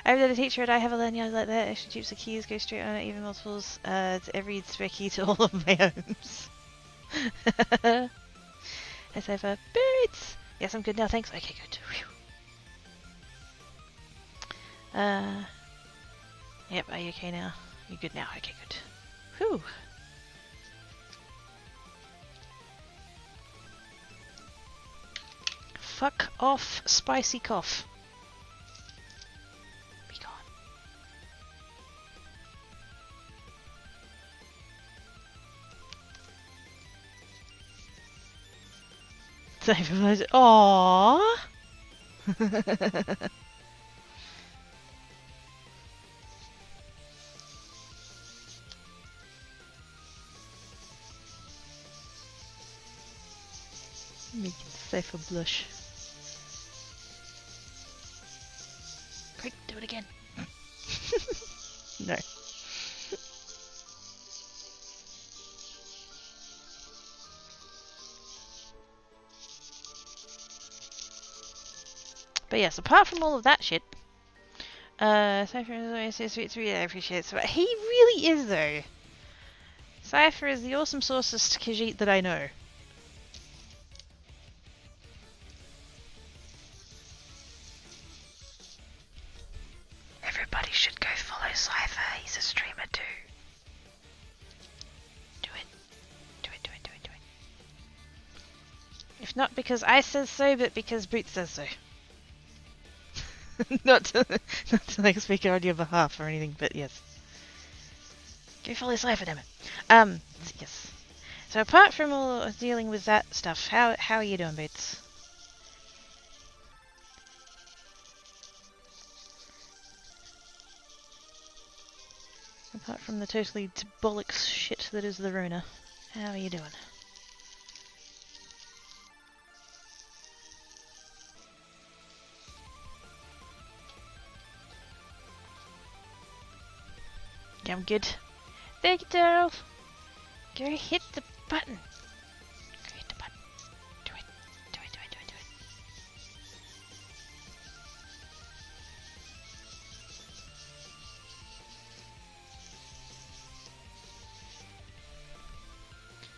I've been a teacher and I have a lanyard like that. Extra tubes of keys go straight on it, even multiples. It's every specky to all of my homes. I Cypher. Boots! Yes, I'm good now, thanks. Okay, good. Whew. Yep, are you okay now? You good now? Okay, good. Whew. Fuck off, spicy cough. Be gone. Aww. Making Cypher blush. Quick, do it again. No. But yes, apart from all of that shit, Cypher is so sweet, I appreciate it. He really is, though. Cypher is the awesome saucist Khajiit that I know. Everybody should go follow Cypher. He's a streamer too. Do it. Do it, do it, do it, do it. If not because I says so, but because Boots says so. not to like speak on your behalf or anything, but yes. Go follow Cypher, damn it. Yes. So apart from all dealing with that stuff, how are you doing, Boots? Apart from the totally bollocks shit that is the Rona, how are you doing? Yeah, I'm good. Thank you, Daryl. Go hit the button. Go hit the button. Do it. Do it, do it, do it, do it.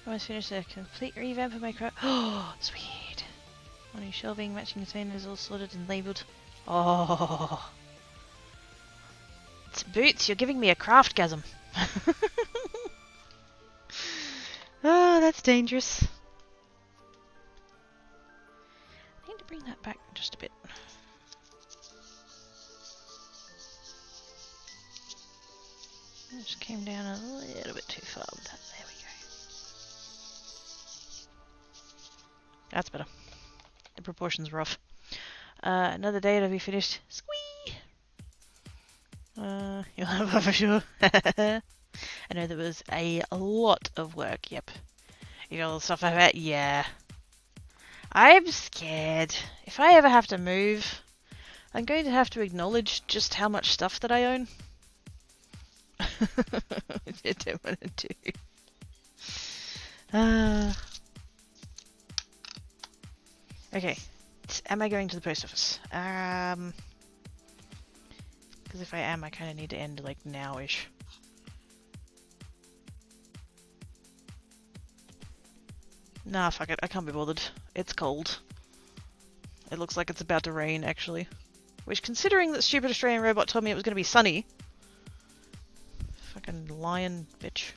I almost finished a complete revamp of my craft. Oh, sweet. All new shelving, matching containers all sorted and labelled. Oh. It's Boots, you're giving me a craftgasm. Oh, that's dangerous. I need to bring that back just a bit. I just came down a little bit too far with that. There we go. That's better. The proportions were off. Another day to be finished. Squee! You'll have one for sure. I know there was a lot of work, yep. You know all the stuff I've had? Yeah. I'm scared. If I ever have to move, I'm going to have to acknowledge just how much stuff that I own. Which I don't want to do. Okay. Am I going to the post office? Because if I am, I kind of need to end like now-ish. Nah, fuck it. I can't be bothered. It's cold. It looks like it's about to rain, actually. Which, considering that stupid Australian robot told me it was going to be sunny. Fucking lion bitch.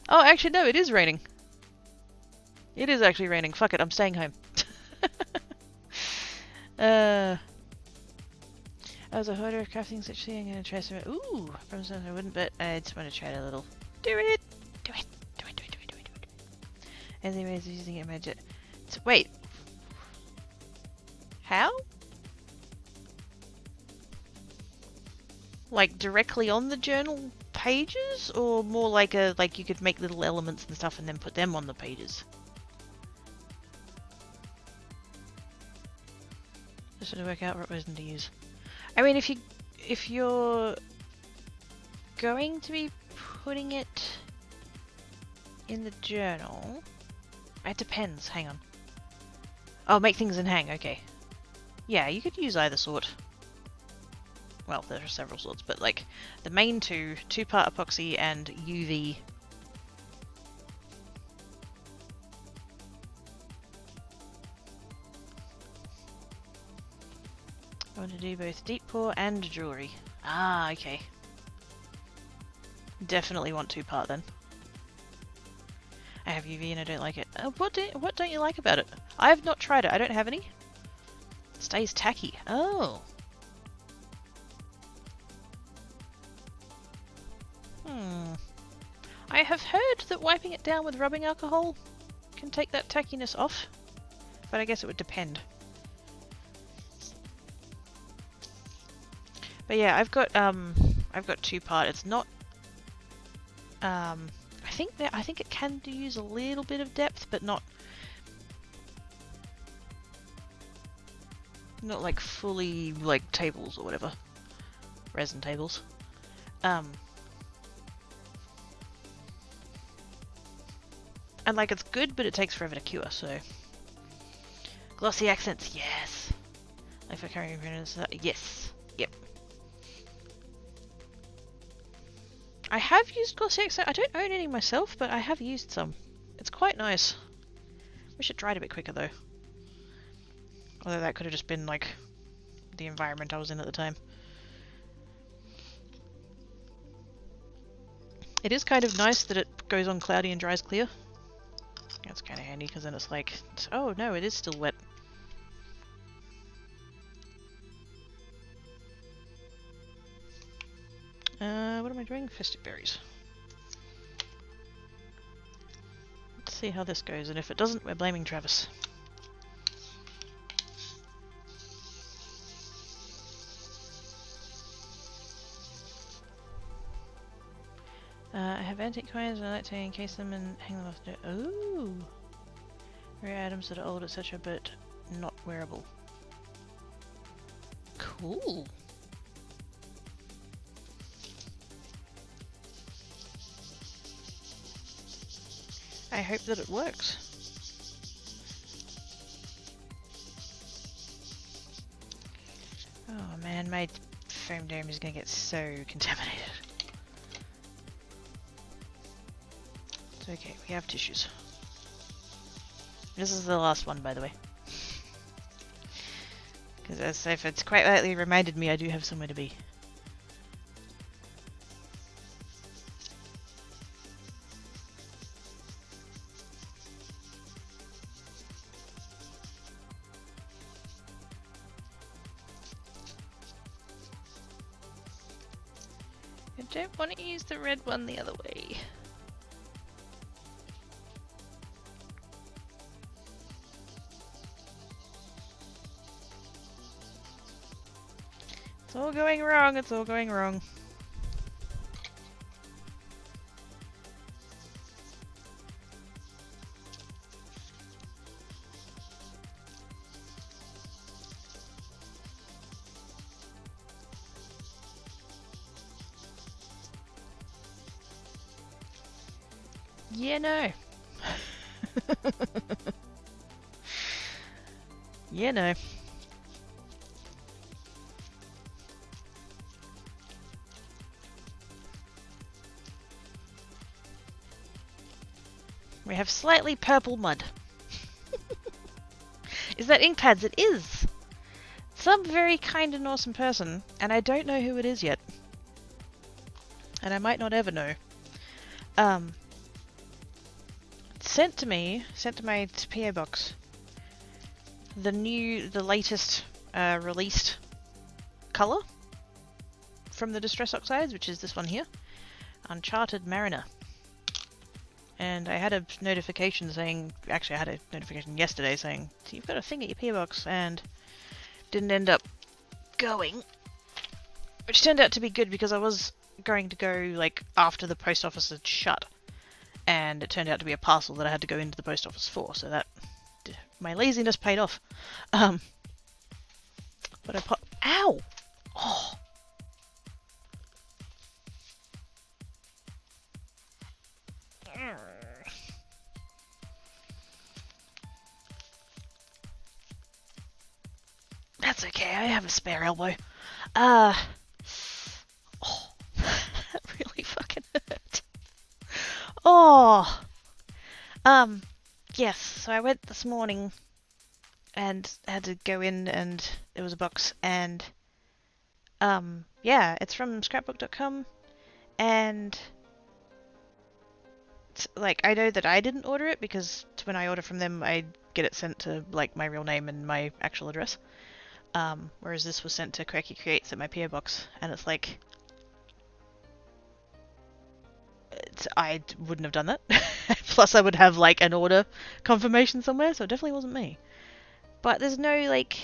Oh, actually, no, it is raining. It is actually raining. Fuck it, I'm staying home. I was a hoarder of crafting such thing. I'm going to try some. Ooh, from something I wouldn't, but I just want to try it a little. Do it! Do it! Do it! Do it! Do it! Do it! Do it! Anyways, using it magic. So, wait. How? Like directly on the journal pages, or more like you could make little elements and stuff and then put them on the pages? Just to work out what resin to use. I mean, if you're going to be putting it in the journal, it depends. Hang on. Oh, make things in hang. Okay. Yeah, you could use either sort. Well, there are several sorts, but like the main two-part epoxy and UV. I want to do both deep pour and jewelry. Ah, okay. Definitely want two-part then. I have UV and I don't like it. What don't you like about it? I have not tried it. I don't have any. It stays tacky. Oh. I have heard that wiping it down with rubbing alcohol can take that tackiness off, but I guess it would depend. But yeah, I've got two-part. It's not. I think it can use a little bit of depth, but not like fully like tables or whatever, resin tables. And like it's good, but it takes forever to cure. So glossy accents, yes. Like for carrying printers, yes, yep. I have used glossy accent. I don't own any myself, but I have used some. It's quite nice. Wish it dried a bit quicker though. Although that could have just been like the environment I was in at the time. It is kind of nice that it goes on cloudy and dries clear. That's kind of handy because then it's like, oh no, it is still wet. What am I doing? Festive berries. see how this goes, and if it doesn't, we're blaming Travis. I have antique coins and I like to encase them and hang them off the... Ooh! Rare items that are old, etc., but not wearable. Cool! I hope that it works. Oh man, my foam dome is gonna get so contaminated. It's okay, we have tissues. This is the last one, by the way. Because as if it's quite rightly reminded me, I do have somewhere to be. I don't want to use the red one the other way. It's all going wrong, it's all going wrong. Yeah, no. Yeah, no. We have slightly purple mud. Is that ink pads? It is! Some very kind and awesome person, and I don't know who it is yet. And I might not ever know. Sent to my PO box, the latest released colour from the Distress Oxides, which is this one here, Uncharted Mariner. And I had a notification saying, actually I had a notification yesterday saying, so you've got a thing at your PO box, and didn't end up going, which turned out to be good because I was going to go like after the post office had shut. And it turned out to be a parcel that I had to go into the post office for, so that my laziness paid off. But I ow! Oh! That's okay, I have a spare elbow. Oh, that really fucking hurt. Oh! Yes, so I went this morning and had to go in and there was a box and, yeah, it's from scrapbook.com and, like, I know that I didn't order it because when I order from them, I get it sent to, like, my real name and my actual address. Whereas this was sent to Quirky Creates at my PO box, and it's like, I wouldn't have done that. Plus I would have like an order confirmation somewhere, so it definitely wasn't me. But there's no like,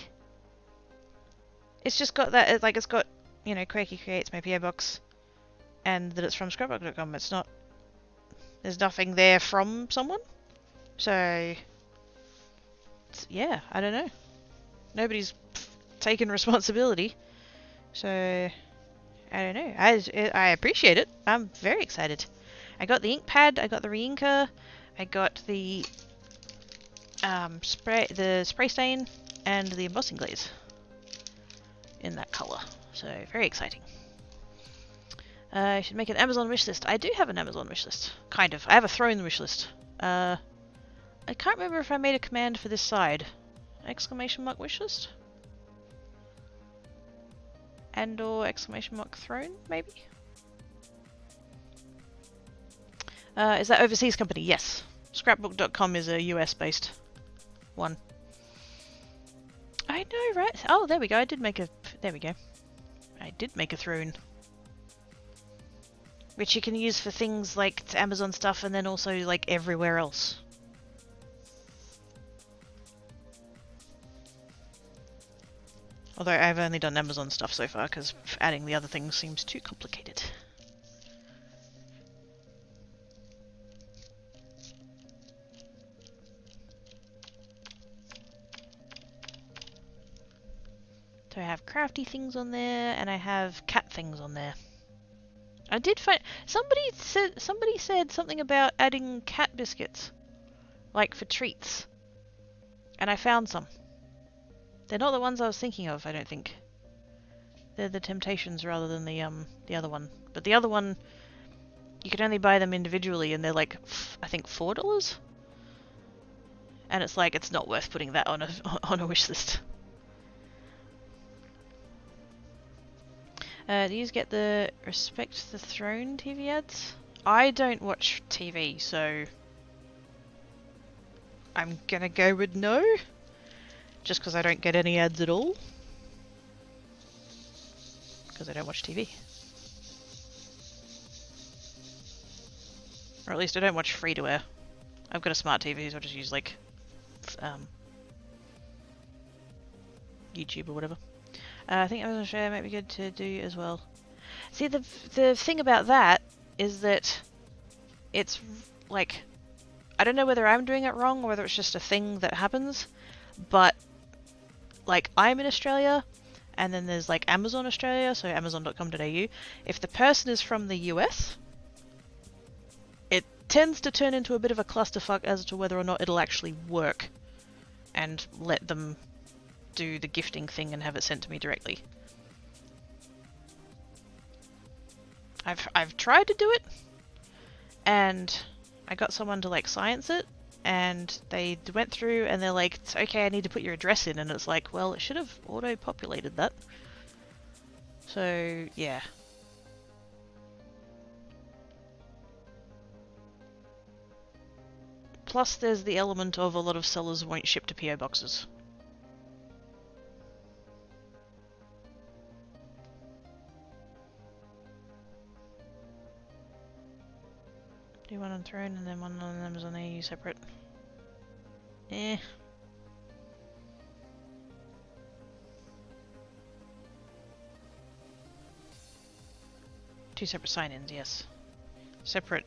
it's just got that, like it's got, you know, Quirky Creates my PO box and that it's from scrapbook.com. It's not, there's nothing there from someone. So, yeah, I don't know. Nobody's taken responsibility. So, I don't know. I appreciate it. I'm very excited. I got the ink pad, I got the re-inker, I got the spray stain, and the embossing glaze in that colour. So very exciting. I should make an Amazon wishlist. I do have an Amazon wishlist, kind of. I have a Throne wishlist. I can't remember if I made a command for this side. Exclamation mark wishlist? And or exclamation mark Throne, maybe? Is that overseas company? Yes. Scrapbook.com is a US-based one. I know, right? Oh, there we go. I did make a... There we go. I did make a throne. Which you can use for things like Amazon stuff and then also like everywhere else. Although I've only done Amazon stuff so far, because adding the other things seems too complicated. So I have crafty things on there, and I have cat things on there. I did find... Somebody said something about adding cat biscuits. Like for treats. And I found some. They're not the ones I was thinking of, I don't think. They're the Temptations rather than the other one. But the other one, you can only buy them individually, and they're like, I think $4? And it's like, it's not worth putting that on a wish list. Do you get the Respect the Throne TV ads? I don't watch TV, so I'm gonna go with no. Just because I don't get any ads at all. Because I don't watch TV. Or at least I don't watch free-to-air. I've got a smart TV, so I just use like YouTube or whatever. I think Amazon Share might be good to do as well. See, the thing about that is that it's like, I don't know whether I'm doing it wrong or whether it's just a thing that happens, but like I'm in Australia, and then there's like Amazon Australia, so amazon.com.au. If the person is from the US, it tends to turn into a bit of a clusterfuck as to whether or not it'll actually work and let them do the gifting thing and have it sent to me directly. I've tried to do it, and I got someone to like science it, and they went through and they're like, it's okay, I need to put your address in, and it's like, well, it should have auto-populated that. So yeah. Plus there's the element of a lot of sellers won't ship to PO boxes. Do one on Throne and then one on Amazon AU separate. Eh. Two separate sign-ins, yes. Separate,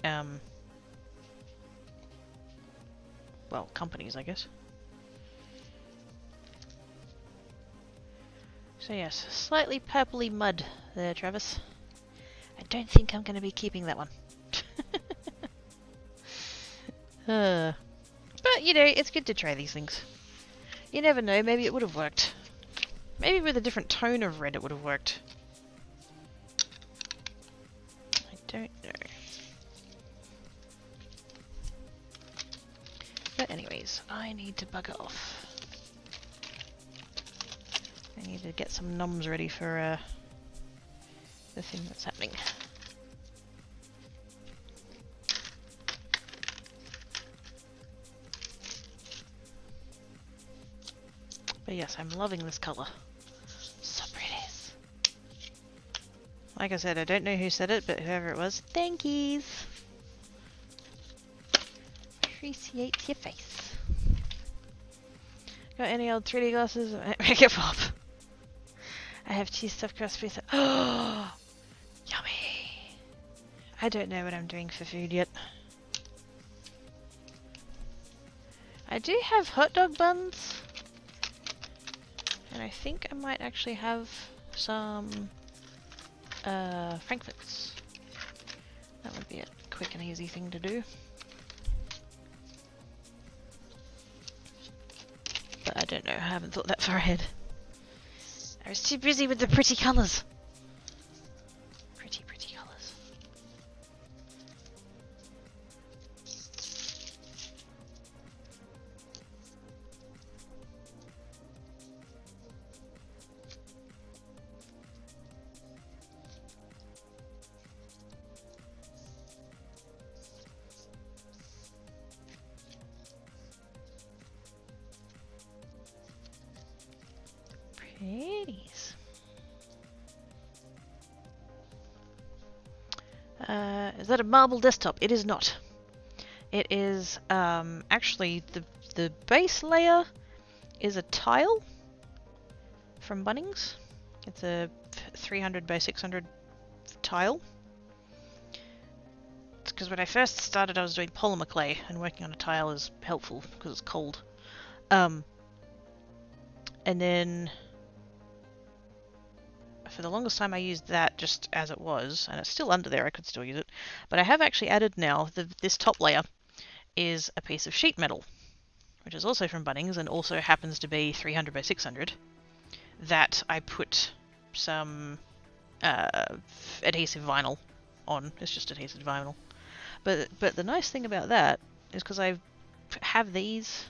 well, companies, I guess. So yes, slightly purpley mud there, Travis. I don't think I'm going to be keeping that one. But, you know, it's good to try these things. You never know, maybe it would have worked. Maybe with a different tone of red it would have worked. I don't know. But anyways, I need to bugger off. I need to get some noms ready for the thing that's happening. But yes, I'm loving this colour. So pretty. Like I said, I don't know who said it, but whoever it was, thank yous. Appreciate your face. Got any old 3D glasses? Make it pop. I have cheese stuffed crust pizza. Oh, yummy. I don't know what I'm doing for food yet. I do have hot dog buns. And I think I might actually have some frankfurts. That would be a quick and easy thing to do. But I don't know, I haven't thought that far ahead. I was too busy with the pretty colours. Pretty colours. Pretties. Is that a marble desktop? It is not. It is actually the base layer is a tile from Bunnings. It's a 300 by 600 tile. It's because when I first started I was doing polymer clay, and working on a tile is helpful because it's cold. And then for the longest time I used that just as it was, and it's still under there, I could still use it. But I have actually added now, this top layer is a piece of sheet metal, which is also from Bunnings and also happens to be 300 by 600, that I put some adhesive vinyl on. It's just adhesive vinyl. But the nice thing about that is because I have these,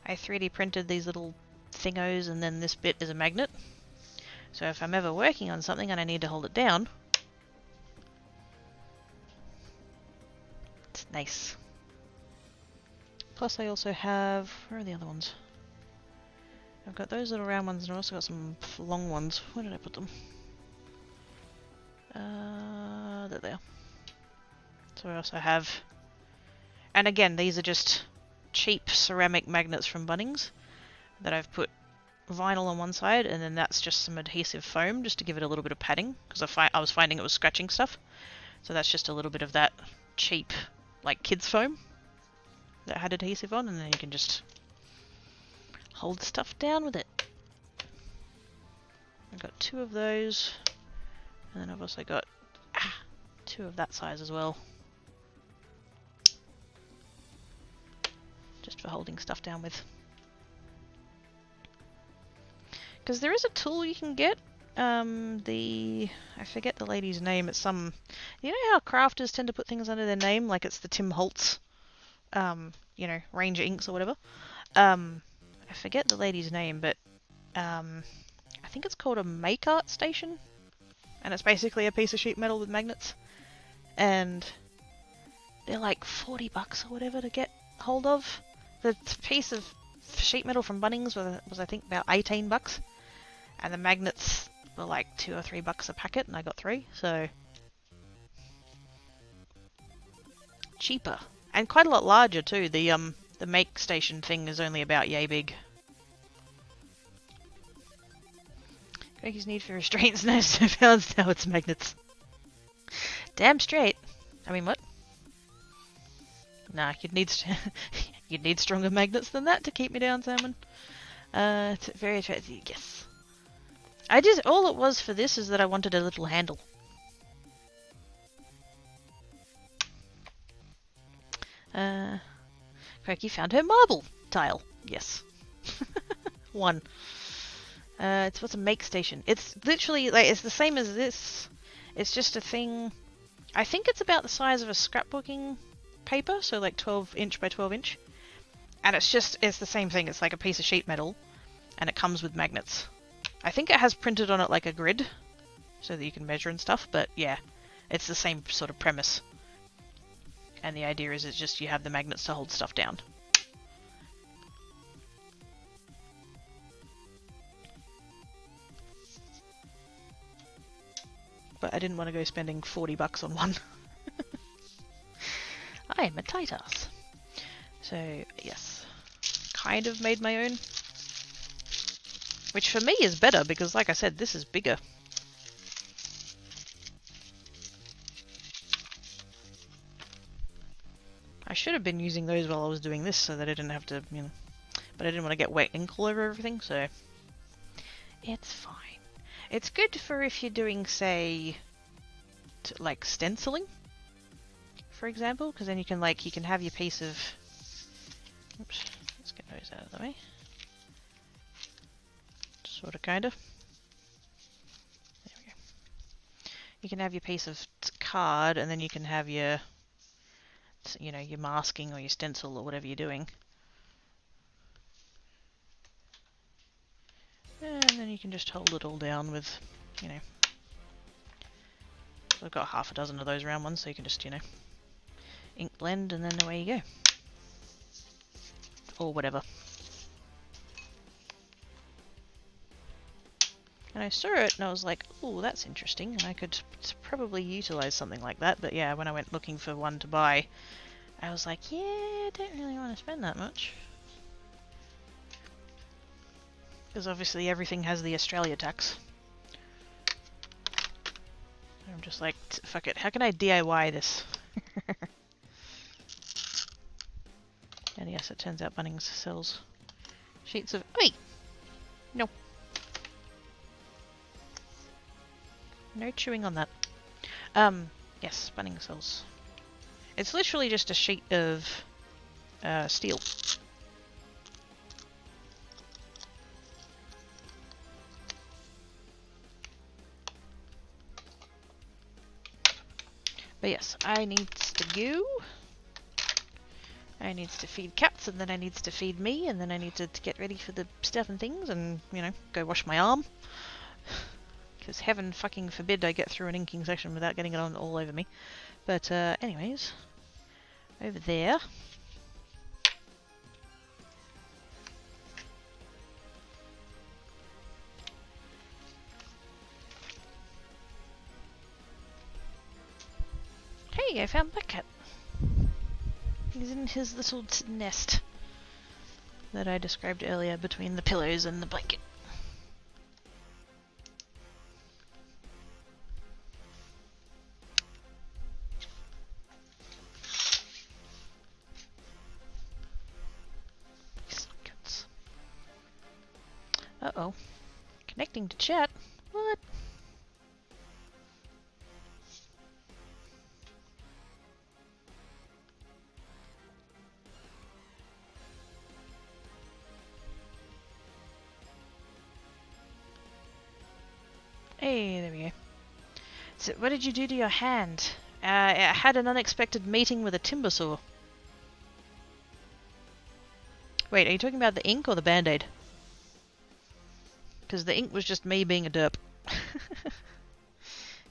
I 3D printed these little thingos, and then this bit is a magnet. So if I'm ever working on something and I need to hold it down, it's nice. Plus I also have, where are the other ones? I've got those little round ones, and I've also got some long ones. Where did I put them? There they are. So I also have, and again, these are just cheap ceramic magnets from Bunnings that I've put vinyl on one side, and then that's just some adhesive foam just to give it a little bit of padding, because I was finding it was scratching stuff. So that's just a little bit of that cheap, like kids foam that had adhesive on, and then you can just hold stuff down with it. I've got 2 of those, and then I've also got 2 of that size as well, just for holding stuff down with. Because there is a tool you can get, I forget the lady's name, it's some, you know how crafters tend to put things under their name, like it's the Tim Holtz, you know, Ranger Inks or whatever. I forget the lady's name, but I think it's called a make art station, and it's basically a piece of sheet metal with magnets, and they're like $40 or whatever to get hold of. The piece of sheet metal from Bunnings was I think about $18, and the magnets were like $2 or $3 a packet, and I got 3, so cheaper and quite a lot larger too. The make station thing is only about yay big. Greggy's need for restraints no found, now it's magnets. Damn straight. I mean, what? Nah, you'd need stronger magnets than that to keep me down, Salmon. It's very attractive, yes. All it was for this is that I wanted a little handle. Cracky found her marble tile. Yes. 1. It's what's a make station. It's literally like it's the same as this. It's just a thing. I think it's about the size of a scrapbooking paper, so like 12 inch by 12 inch. And it's the same thing. It's like a piece of sheet metal, and it comes with magnets. I think it has printed on it like a grid, so that you can measure and stuff. But yeah, it's the same sort of premise. And the idea is it's just you have the magnets to hold stuff down. But I didn't want to go spending $40 on one. I am a tight ass. So, yes. Kind of made my own. Which for me is better because, like I said, this is bigger. I should have been using those while I was doing this so that I didn't have to, you know. But I didn't want to get wet ink all over everything, so it's fine. It's good for if you're doing, say, like stenciling, for example, because then you can have your piece of. Oops, let's get those out of the way. Sort of, kind of. There we go. You can have your piece of card, and then you can have your, you know, your masking or your stencil or whatever you're doing. And then you can just hold it all down with, you know. I've got half a dozen of those round ones, so you can just, you know, ink blend and then away you go. Or whatever. And I saw it and I was like, oh, that's interesting, and I could probably utilize something like that. But yeah, when I went looking for one to buy, I was like, yeah, I don't really want to spend that much. Because obviously everything has the Australia tax. I'm just like, fuck it, how can I DIY this? And yes, it turns out Bunnings sells sheets of... Oi! No. No chewing on that. Yes, Bunnings sells. It's literally just a sheet of steel. But yes, I needs to go. I needs to feed cats, and then I needs to feed me, and then I need to get ready for the stuff and things, and, you know, go wash my arm. Because heaven fucking forbid I get through an inking section without getting it on all over me. But, anyways. Over there. Hey, I found Black Cat. He's in his little nest that I described earlier between the pillows and the blanket. Uh-oh. Connecting to chat? What? Hey, there we go. So, what did you do to your hand? I had an unexpected meeting with a timber saw. Wait, are you talking about the ink or the band-aid? Because the ink was just me being a derp.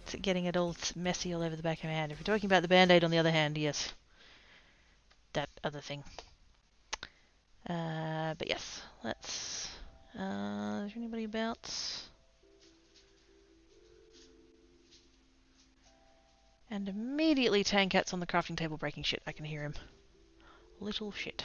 It's getting it all messy all over the back of my hand. If you're talking about the band-aid, on the other hand, yes. That other thing. But yes, let's... is there anybody about? And immediately Tankat's on the crafting table breaking shit. I can hear him. Little shit.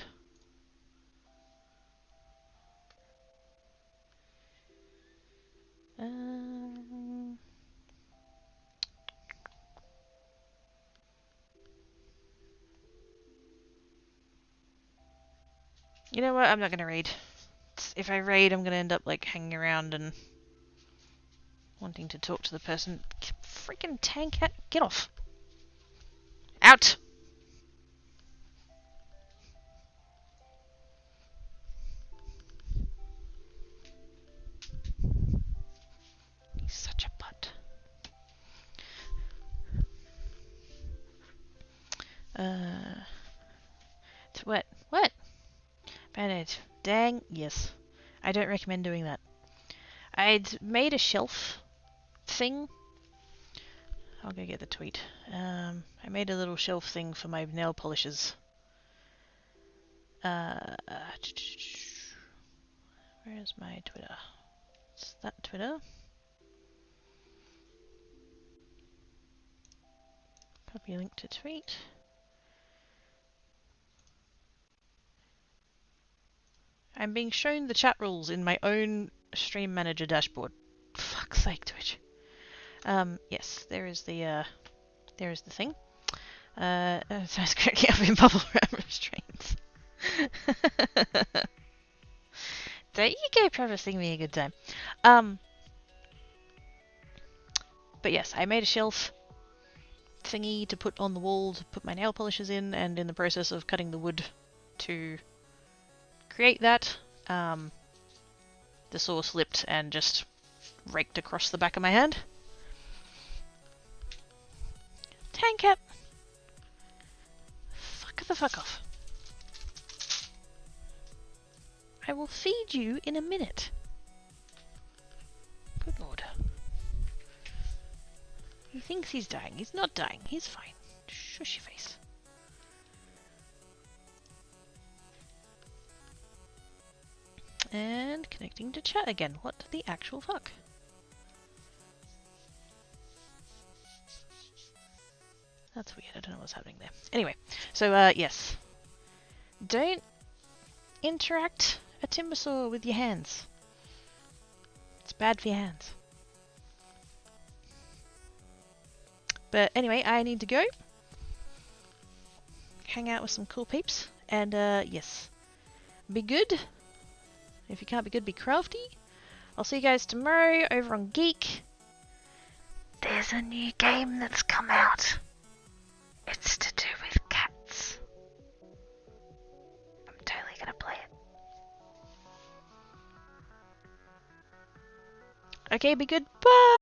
You know what? I'm not gonna raid. If I raid, I'm gonna end up like hanging around and wanting to talk to the person. Freaking Tankat, get off! Out! He's such a butt. What? What? Band-aid. Dang, yes. I don't recommend doing that. I'd made a shelf thing. I'll go get the tweet. I made a little shelf thing for my nail polishes. Where's my Twitter? It's that Twitter. Copy link to tweet. I'm being shown the chat rules in my own stream manager dashboard. Fuck's sake, Twitch. Yes, there is the thing. So it's cracking up in bubble wrap restraints. There you go, promising me a good time. But yes, I made a shelf thingy to put on the wall to put my nail polishes in, and in the process of cutting the wood to create that, the saw slipped and just raked across the back of my hand. Tankat! Fuck the fuck off. I will feed you in a minute. Good lord. He thinks he's dying. He's not dying. He's fine. Shush your face. And connecting to chat again. What the actual fuck? That's weird. I don't know what's happening there. Anyway, so yes. Don't interact a timber saw with your hands. It's bad for your hands. But anyway, I need to go. Hang out with some cool peeps. And yes. Be good. If you can't be good, be crafty. I'll see you guys tomorrow over on Geek. There's a new game that's come out. It's to do with cats. I'm totally gonna play it. Okay, be good. Bye!